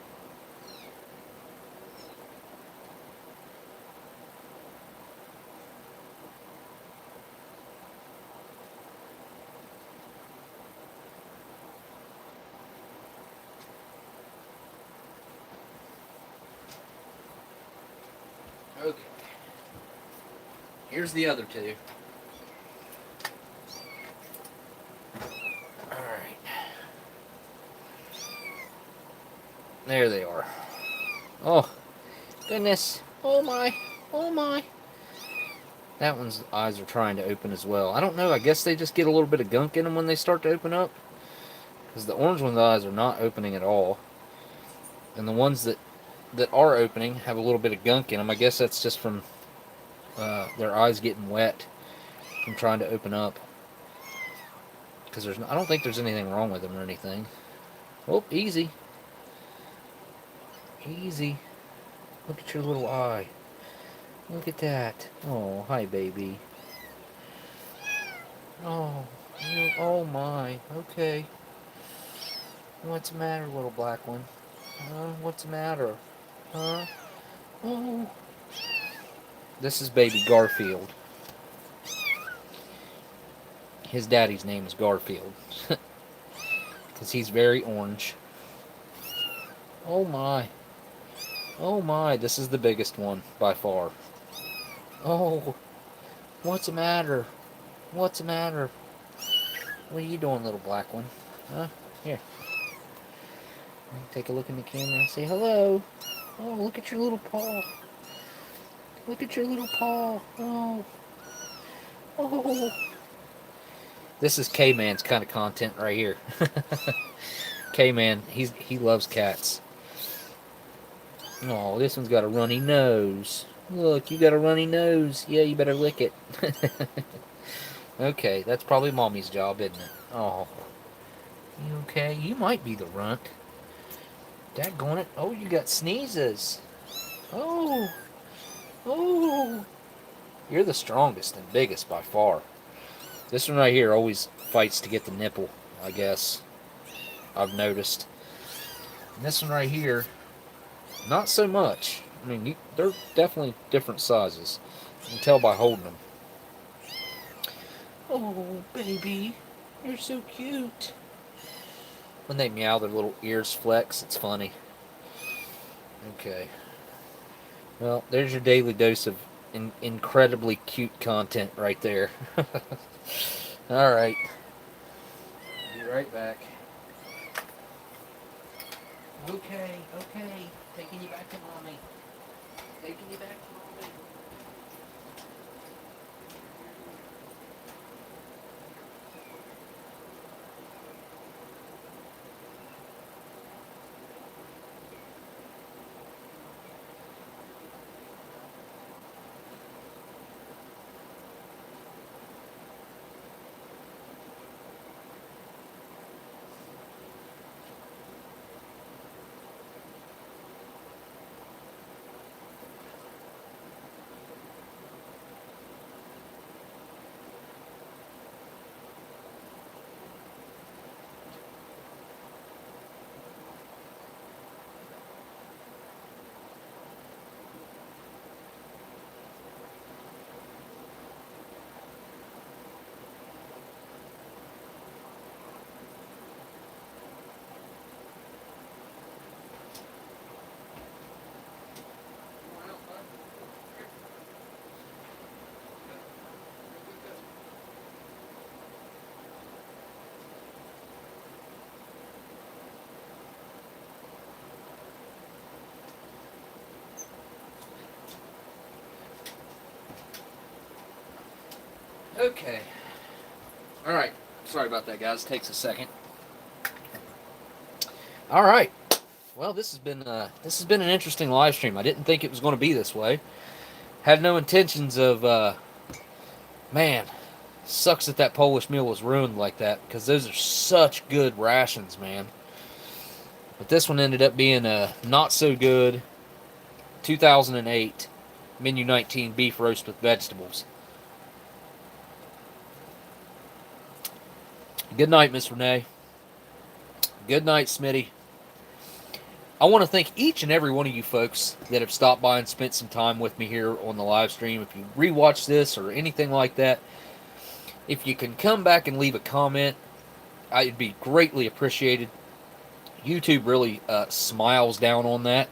Speaker 1: Okay. Here's the other two. Alright. There they are. Oh, goodness. Oh my. Oh my. That one's eyes are trying to open as well. I don't know. I guess they just get a little bit of gunk in them when they start to open up. Because the orange one's eyes are not opening at all. And the ones that are opening have a little bit of gunk in them. I guess that's just from their eyes getting wet from trying to open up. Because I don't think there's anything wrong with them or anything. Oh, easy. Easy. Look at your little eye. Look at that. Oh, hi, baby. Oh, oh my. Okay. What's the matter, little black one? What's the matter? Huh? Oh. This is baby Garfield. His daddy's name is Garfield. Because he's very orange. Oh my. Oh my, this is the biggest one by far. Oh. What's the matter? What's the matter? What are you doing, little black one? Huh? Here. Take a look in the camera and say hello. Oh, look at your little paw. Look at your little paw. Oh. Oh. This is K-Man's kind of content right here. K-Man, he loves cats. Oh, this one's got a runny nose. Look, you got a runny nose. Yeah, you better lick it. Okay, that's probably Mommy's job, isn't it? Oh. You okay? You might be the runt. Daggone it. Oh, you got sneezes. Oh. Oh. You're the strongest and biggest by far. This one right here always fights to get the nipple, I guess. I've noticed. And this one right here, not so much. I mean, they're definitely different sizes. You can tell by holding them. Oh, baby. You're so cute. When they meow, their little ears flex. It's funny. Okay. Well, there's your daily dose of incredibly cute content right there. Alright. Be right back. Okay, okay. Taking you back to Mommy. Taking you back to Mommy. Okay. All right. Sorry about that, guys. Takes a second. All right. Well, this has been an interesting live stream. I didn't think it was going to be this way. Had no intentions of. Man, sucks that Polish meal was ruined like that, because those are such good rations, man. But this one ended up being a not so good 2008 Menu 19 beef roast with vegetables. Good night, Miss Renee. Good night, Smitty. I want to thank each and every one of you folks that have stopped by and spent some time with me here on the live stream. If you rewatch this or anything like that, if you can come back and leave a comment, it'd be greatly appreciated. YouTube really smiles down on that.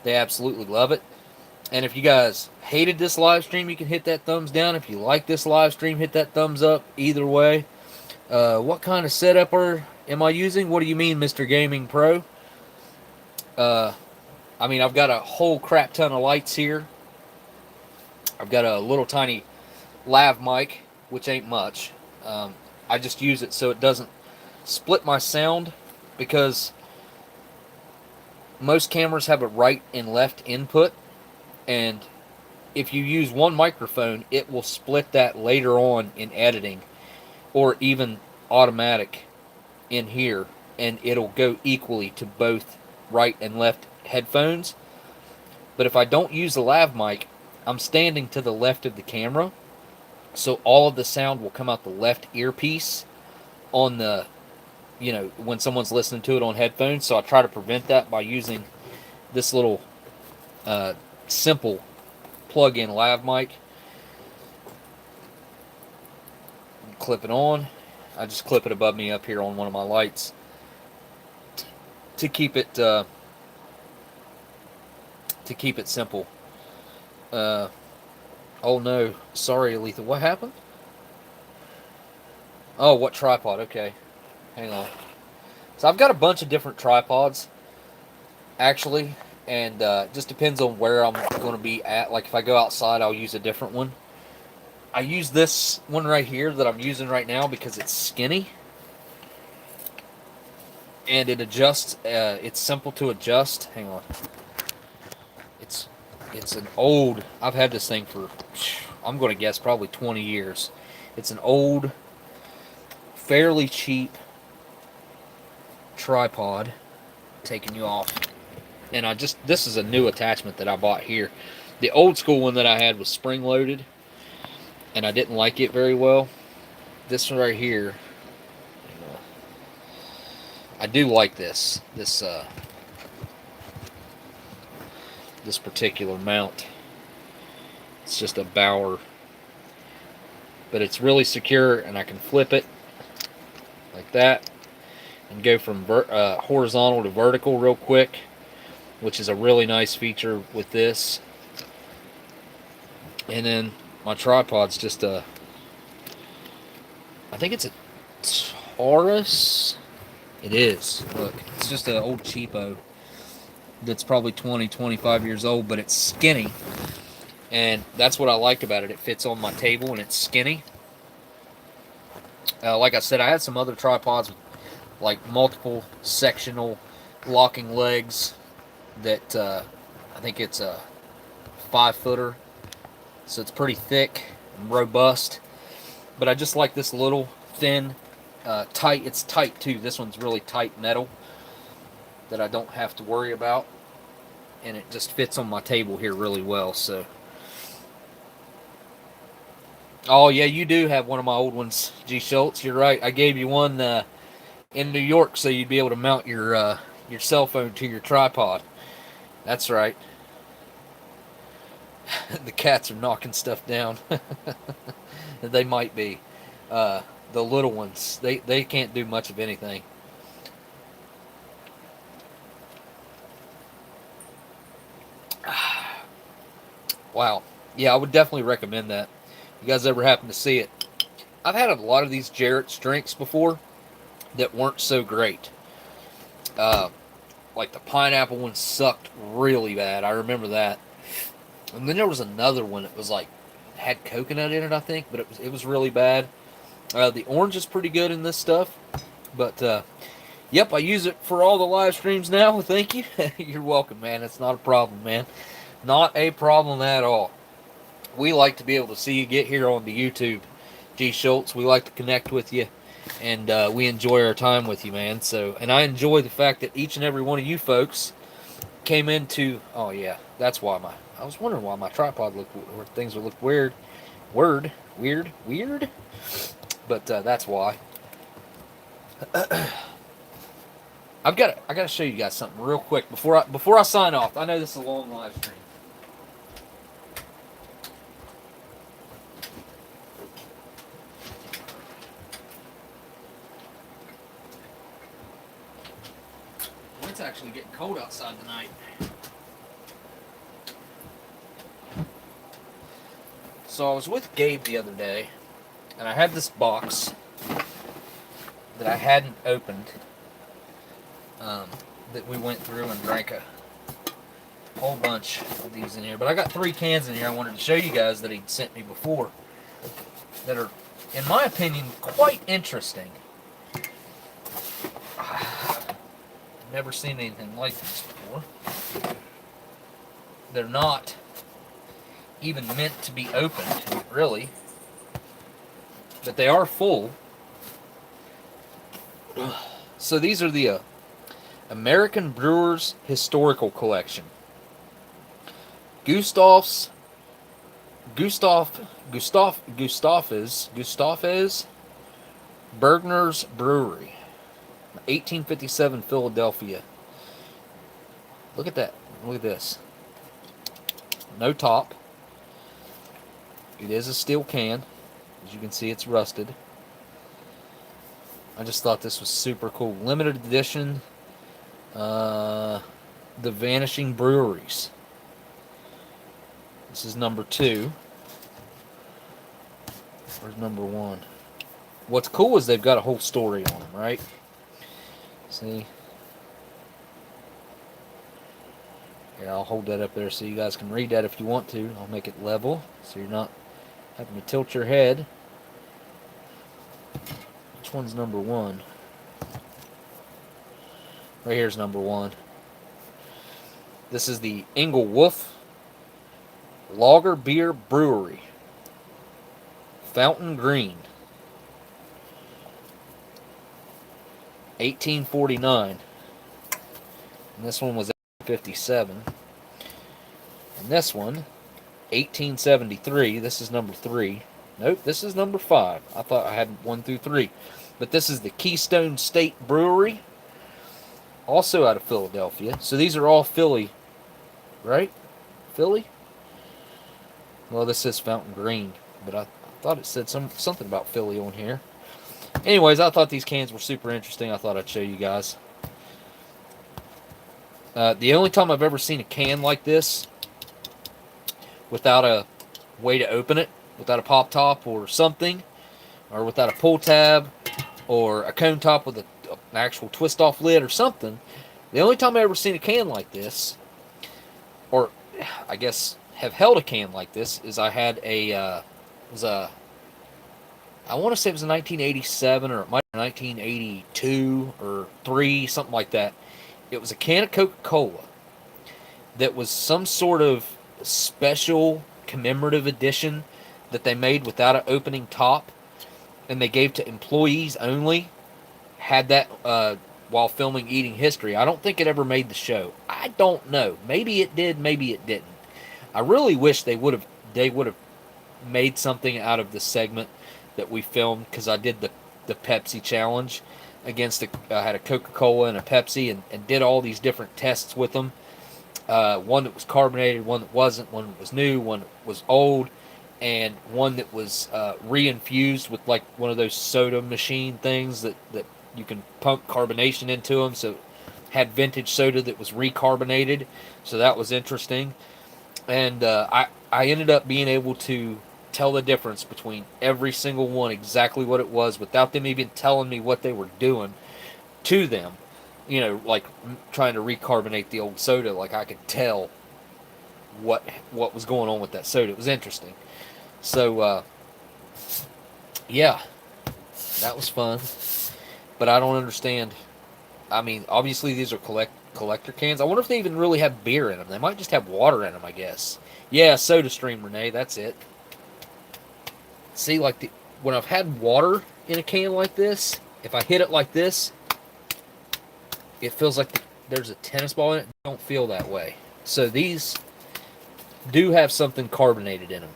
Speaker 1: They absolutely love it. And if you guys hated this live stream, you can hit that thumbs down. If you like this live stream, hit that thumbs up. Either way. What kind of setup am I using? What do you mean, Mr. Gaming Pro? I mean, I've got a whole crap ton of lights here. I've got a little tiny lav mic, which ain't much. I just use it so it doesn't split my sound, because most cameras have a right and left input, and if you use one microphone, it will split that later on in editing, or even automatic in here, and it'll go equally to both right and left headphones. But if I don't use the lav mic, I'm standing to the left of the camera, so all of the sound will come out the left earpiece on the, when someone's listening to it on headphones. So I try to prevent that by using this little simple plug-in lav mic. Clip it on. I just clip it above me up here on one of my lights to keep it simple. Oh no, sorry, Aletha. What happened? Oh, what tripod? Okay, hang on. So I've got a bunch of different tripods, actually, and just depends on where I'm going to be at. Like if I go outside, I'll use a different one. I use this one right here that I'm using right now because it's skinny, and it adjusts. It's simple to adjust. Hang on. It's an old. I've had this thing for, I'm going to guess, probably 20 years. It's an old, fairly cheap tripod. Taking you off, and this is a new attachment that I bought here. The old school one that I had was spring loaded, and I didn't like it very well. This one right here, I do like this particular mount. It's just a Bauer, but it's really secure, and I can flip it like that and go from horizontal to vertical real quick, which is a really nice feature with this. And then my tripod's just I think it's a Taurus. It is. Look, it's just an old cheapo that's probably 20, 25 years old, but it's skinny. And that's what I like about it. It fits on my table, and it's skinny. Like I said, I had some other tripods with like multiple sectional locking legs that I think it's a 5-footer. So it's pretty thick and robust. But I just like this little thin, tight. It's tight too. This one's really tight metal that I don't have to worry about. And it just fits on my table here really well. So, oh yeah, you do have one of my old ones, G. Schultz. You're right. I gave you one in New York so you'd be able to mount your cell phone to your tripod. That's right. The cats are knocking stuff down. They might be. The little ones, they can't do much of anything. Wow. Yeah, I would definitely recommend that. If you guys ever happen to see it. I've had a lot of these Jarrett's drinks before that weren't so great. Like the pineapple one sucked really bad. I remember that. And then there was another one that was like had coconut in it, I think, but it was really bad. The orange is pretty good in this stuff, but yep, I use it for all the live streams now. Thank you. You're welcome, man. It's not a problem, man. Not a problem at all. We like to be able to see you get here on the YouTube, G Schultz. We like to connect with you, and we enjoy our time with you, man. So, and I enjoy the fact that each and every one of you folks came into. Oh yeah, that's why I was wondering why my tripod looked, or things would look weird. Weird. But that's why. I gotta show you guys something real quick before I sign off. I know this is a long live stream. It's actually getting cold outside tonight. So I was with Gabe the other day, and I had this box that I hadn't opened, that we went through and drank a whole bunch of these in here. But I got 3 cans in here I wanted to show you guys that he'd sent me before that are, in my opinion, quite interesting. I've never seen anything like this before. They're not even meant to be opened, really. But they are full. So these are the American Brewers Historical Collection. Gustav's Bergner's Brewery, 1857 Philadelphia. Look at that. Look at this. No top. It is a steel can. As you can see, it's rusted. I just thought this was super cool. Limited edition. The Vanishing Breweries. This is number 2. Where's number 1? What's cool is they've got a whole story on them, right? See? Here, I'll hold that up there so you guys can read that if you want to. I'll make it level so you're not having to tilt your head. Which one's number 1? Right here's number 1. This is the Engelwolf Lager Beer Brewery, Fountain Green, 1849. And this one was 57. And this one, 1873. This is number 3. Nope, this is number 5. I thought I had 1 through 3. But this is the Keystone State Brewery, also out of Philadelphia. So these are all Philly, right? Philly? Well, this says Fountain Green, but I thought it said something about Philly on here. Anyways, I thought these cans were super interesting. I thought I'd show you guys. The only time I've ever seen a can like this without a way to open it, without a pop top or something, or without a pull tab, or a cone top with an actual twist-off lid or something, the only time I've ever seen a can like this, or I guess have held a can like this, is I had I want to say it was in 1987, or it might be 1982 or 3, something like that. It was a can of Coca-Cola that was some sort of special commemorative edition that they made without an opening top, and they gave to employees only. Had that while filming Eating History. I don't think it ever made the show. I don't know. Maybe it did, maybe it didn't. I really wish they would have made something out of the segment that we filmed, because I did the Pepsi challenge against I had a Coca-Cola and a Pepsi, and did all these different tests with them. One that was carbonated, one that wasn't, one that was new, one that was old, and one that was reinfused with like one of those soda machine things that you can pump carbonation into them. So had vintage soda that was recarbonated. So that was interesting. And I ended up being able to tell the difference between every single one, exactly what it was, without them even telling me what they were doing to them. You know, like trying to recarbonate the old soda. Like I could tell what was going on with that soda. It was interesting. So, yeah, that was fun. But I don't understand. I mean, obviously these are collector cans. I wonder if they even really have beer in them. They might just have water in them, I guess. Yeah, Soda Stream, Renee. That's it. See, like when I've had water in a can like this, if I hit it like this, it feels like there's a tennis ball in it. Don't feel that way. So these do have something carbonated in them.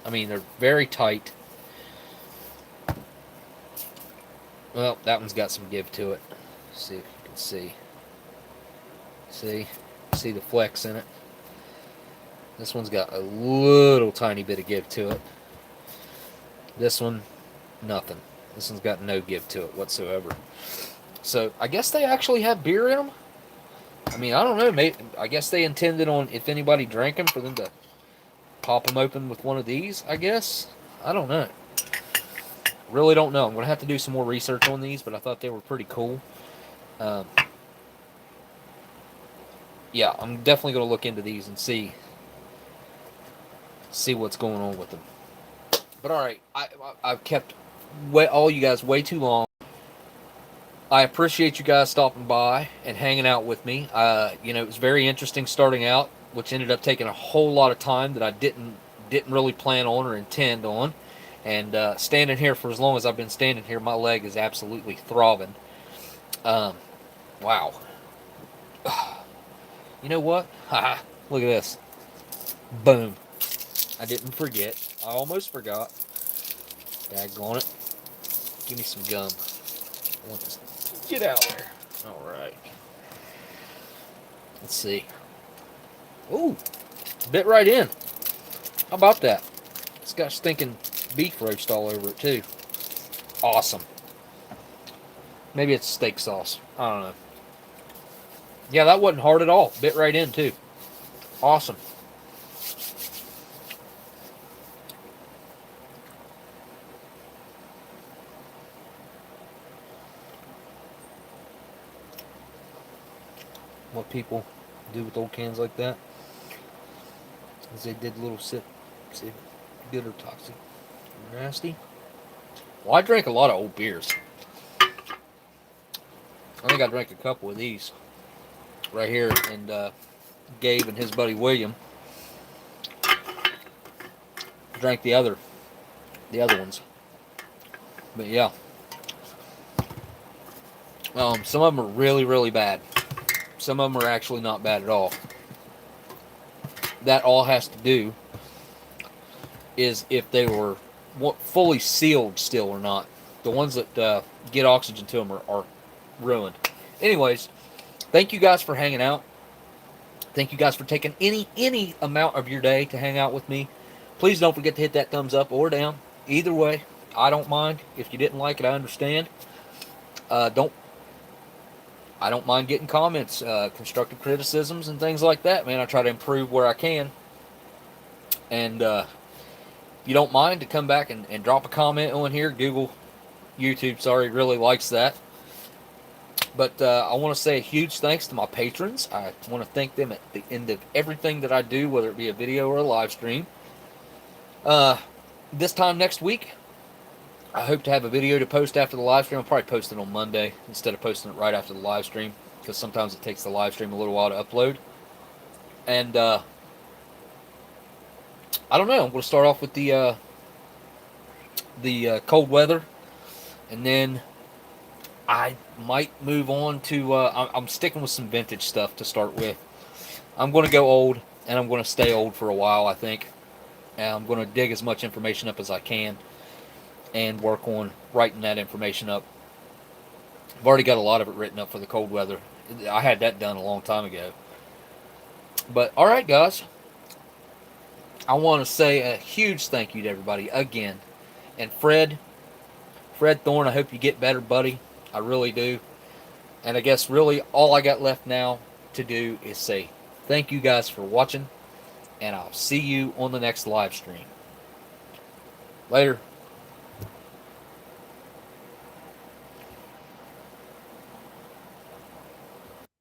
Speaker 1: I mean, they're very tight. Well, that one's got some give to it. Let's see if you can see. See the flex in it. This one's got a little tiny bit of give to it. This one, nothing. This one's got no give to it whatsoever. So I guess they actually have beer in them. I mean, I don't know. Maybe, I guess they intended on, if anybody drank them, for them to pop them open with one of these, I guess. I don't know. Really don't know. I'm going to have to do some more research on these, but I thought they were pretty cool. Yeah, I'm definitely going to look into these and see what's going on with them. But alright, I've kept all you guys way too long. I appreciate you guys stopping by and hanging out with me. It was very interesting starting out, which ended up taking a whole lot of time that I didn't really plan on or intend on. And standing here for as long as I've been standing here, my leg is absolutely throbbing. Wow. You know what? Look at this. Boom. I didn't forget. I almost forgot. Daggone it. Give me some gum. I want this. Get out there. Alright. Let's see. Ooh. Bit right in. How about that? It's got stinking beef roast all over it, too. Awesome. Maybe it's steak sauce. I don't know. Yeah, that wasn't hard at all. Bit right in, too. Awesome. What people do with old cans like that is they did a little sip. See, good or toxic? Nasty. Well, I drank a lot of old beers. I think I drank a couple of these right here, and Gabe and his buddy William drank the other ones. But yeah, some of them are really, really bad. Some of them are actually not bad at all. That all has to do is if they were fully sealed still or not. The ones that get oxygen to them are ruined. Anyways, thank you guys for hanging out. Thank you guys for taking any amount of your day to hang out with me. Please don't forget to hit that thumbs up or down. Either way, I don't mind. If you didn't like it, I understand. I don't mind getting comments, constructive criticisms, and things like that, man. I try to improve where I can. And if you don't mind to come back and drop a comment on here, YouTube really likes that. But I want to say a huge thanks to my patrons. I want to thank them at the end of everything that I do, whether it be a video or a live stream. This time next week, I hope to have a video to post after the live stream. I'll probably post it on Monday instead of posting it right after the live stream, because sometimes it takes the live stream a little while to upload. And I don't know. I'm going to start off with the cold weather, and then I might move on to. I'm sticking with some vintage stuff to start with. I'm going to go old, and I'm going to stay old for a while, I think. And I'm going to dig as much information up as I can and work on writing that information up. I've already got a lot of it written up for the cold weather. I had that done a long time ago. But, alright guys. I want to say a huge thank you to everybody again. And Fred Thorne, I hope you get better, buddy. I really do. And I guess really all I got left now to do is say thank you guys for watching. And I'll see you on the next live stream. Later.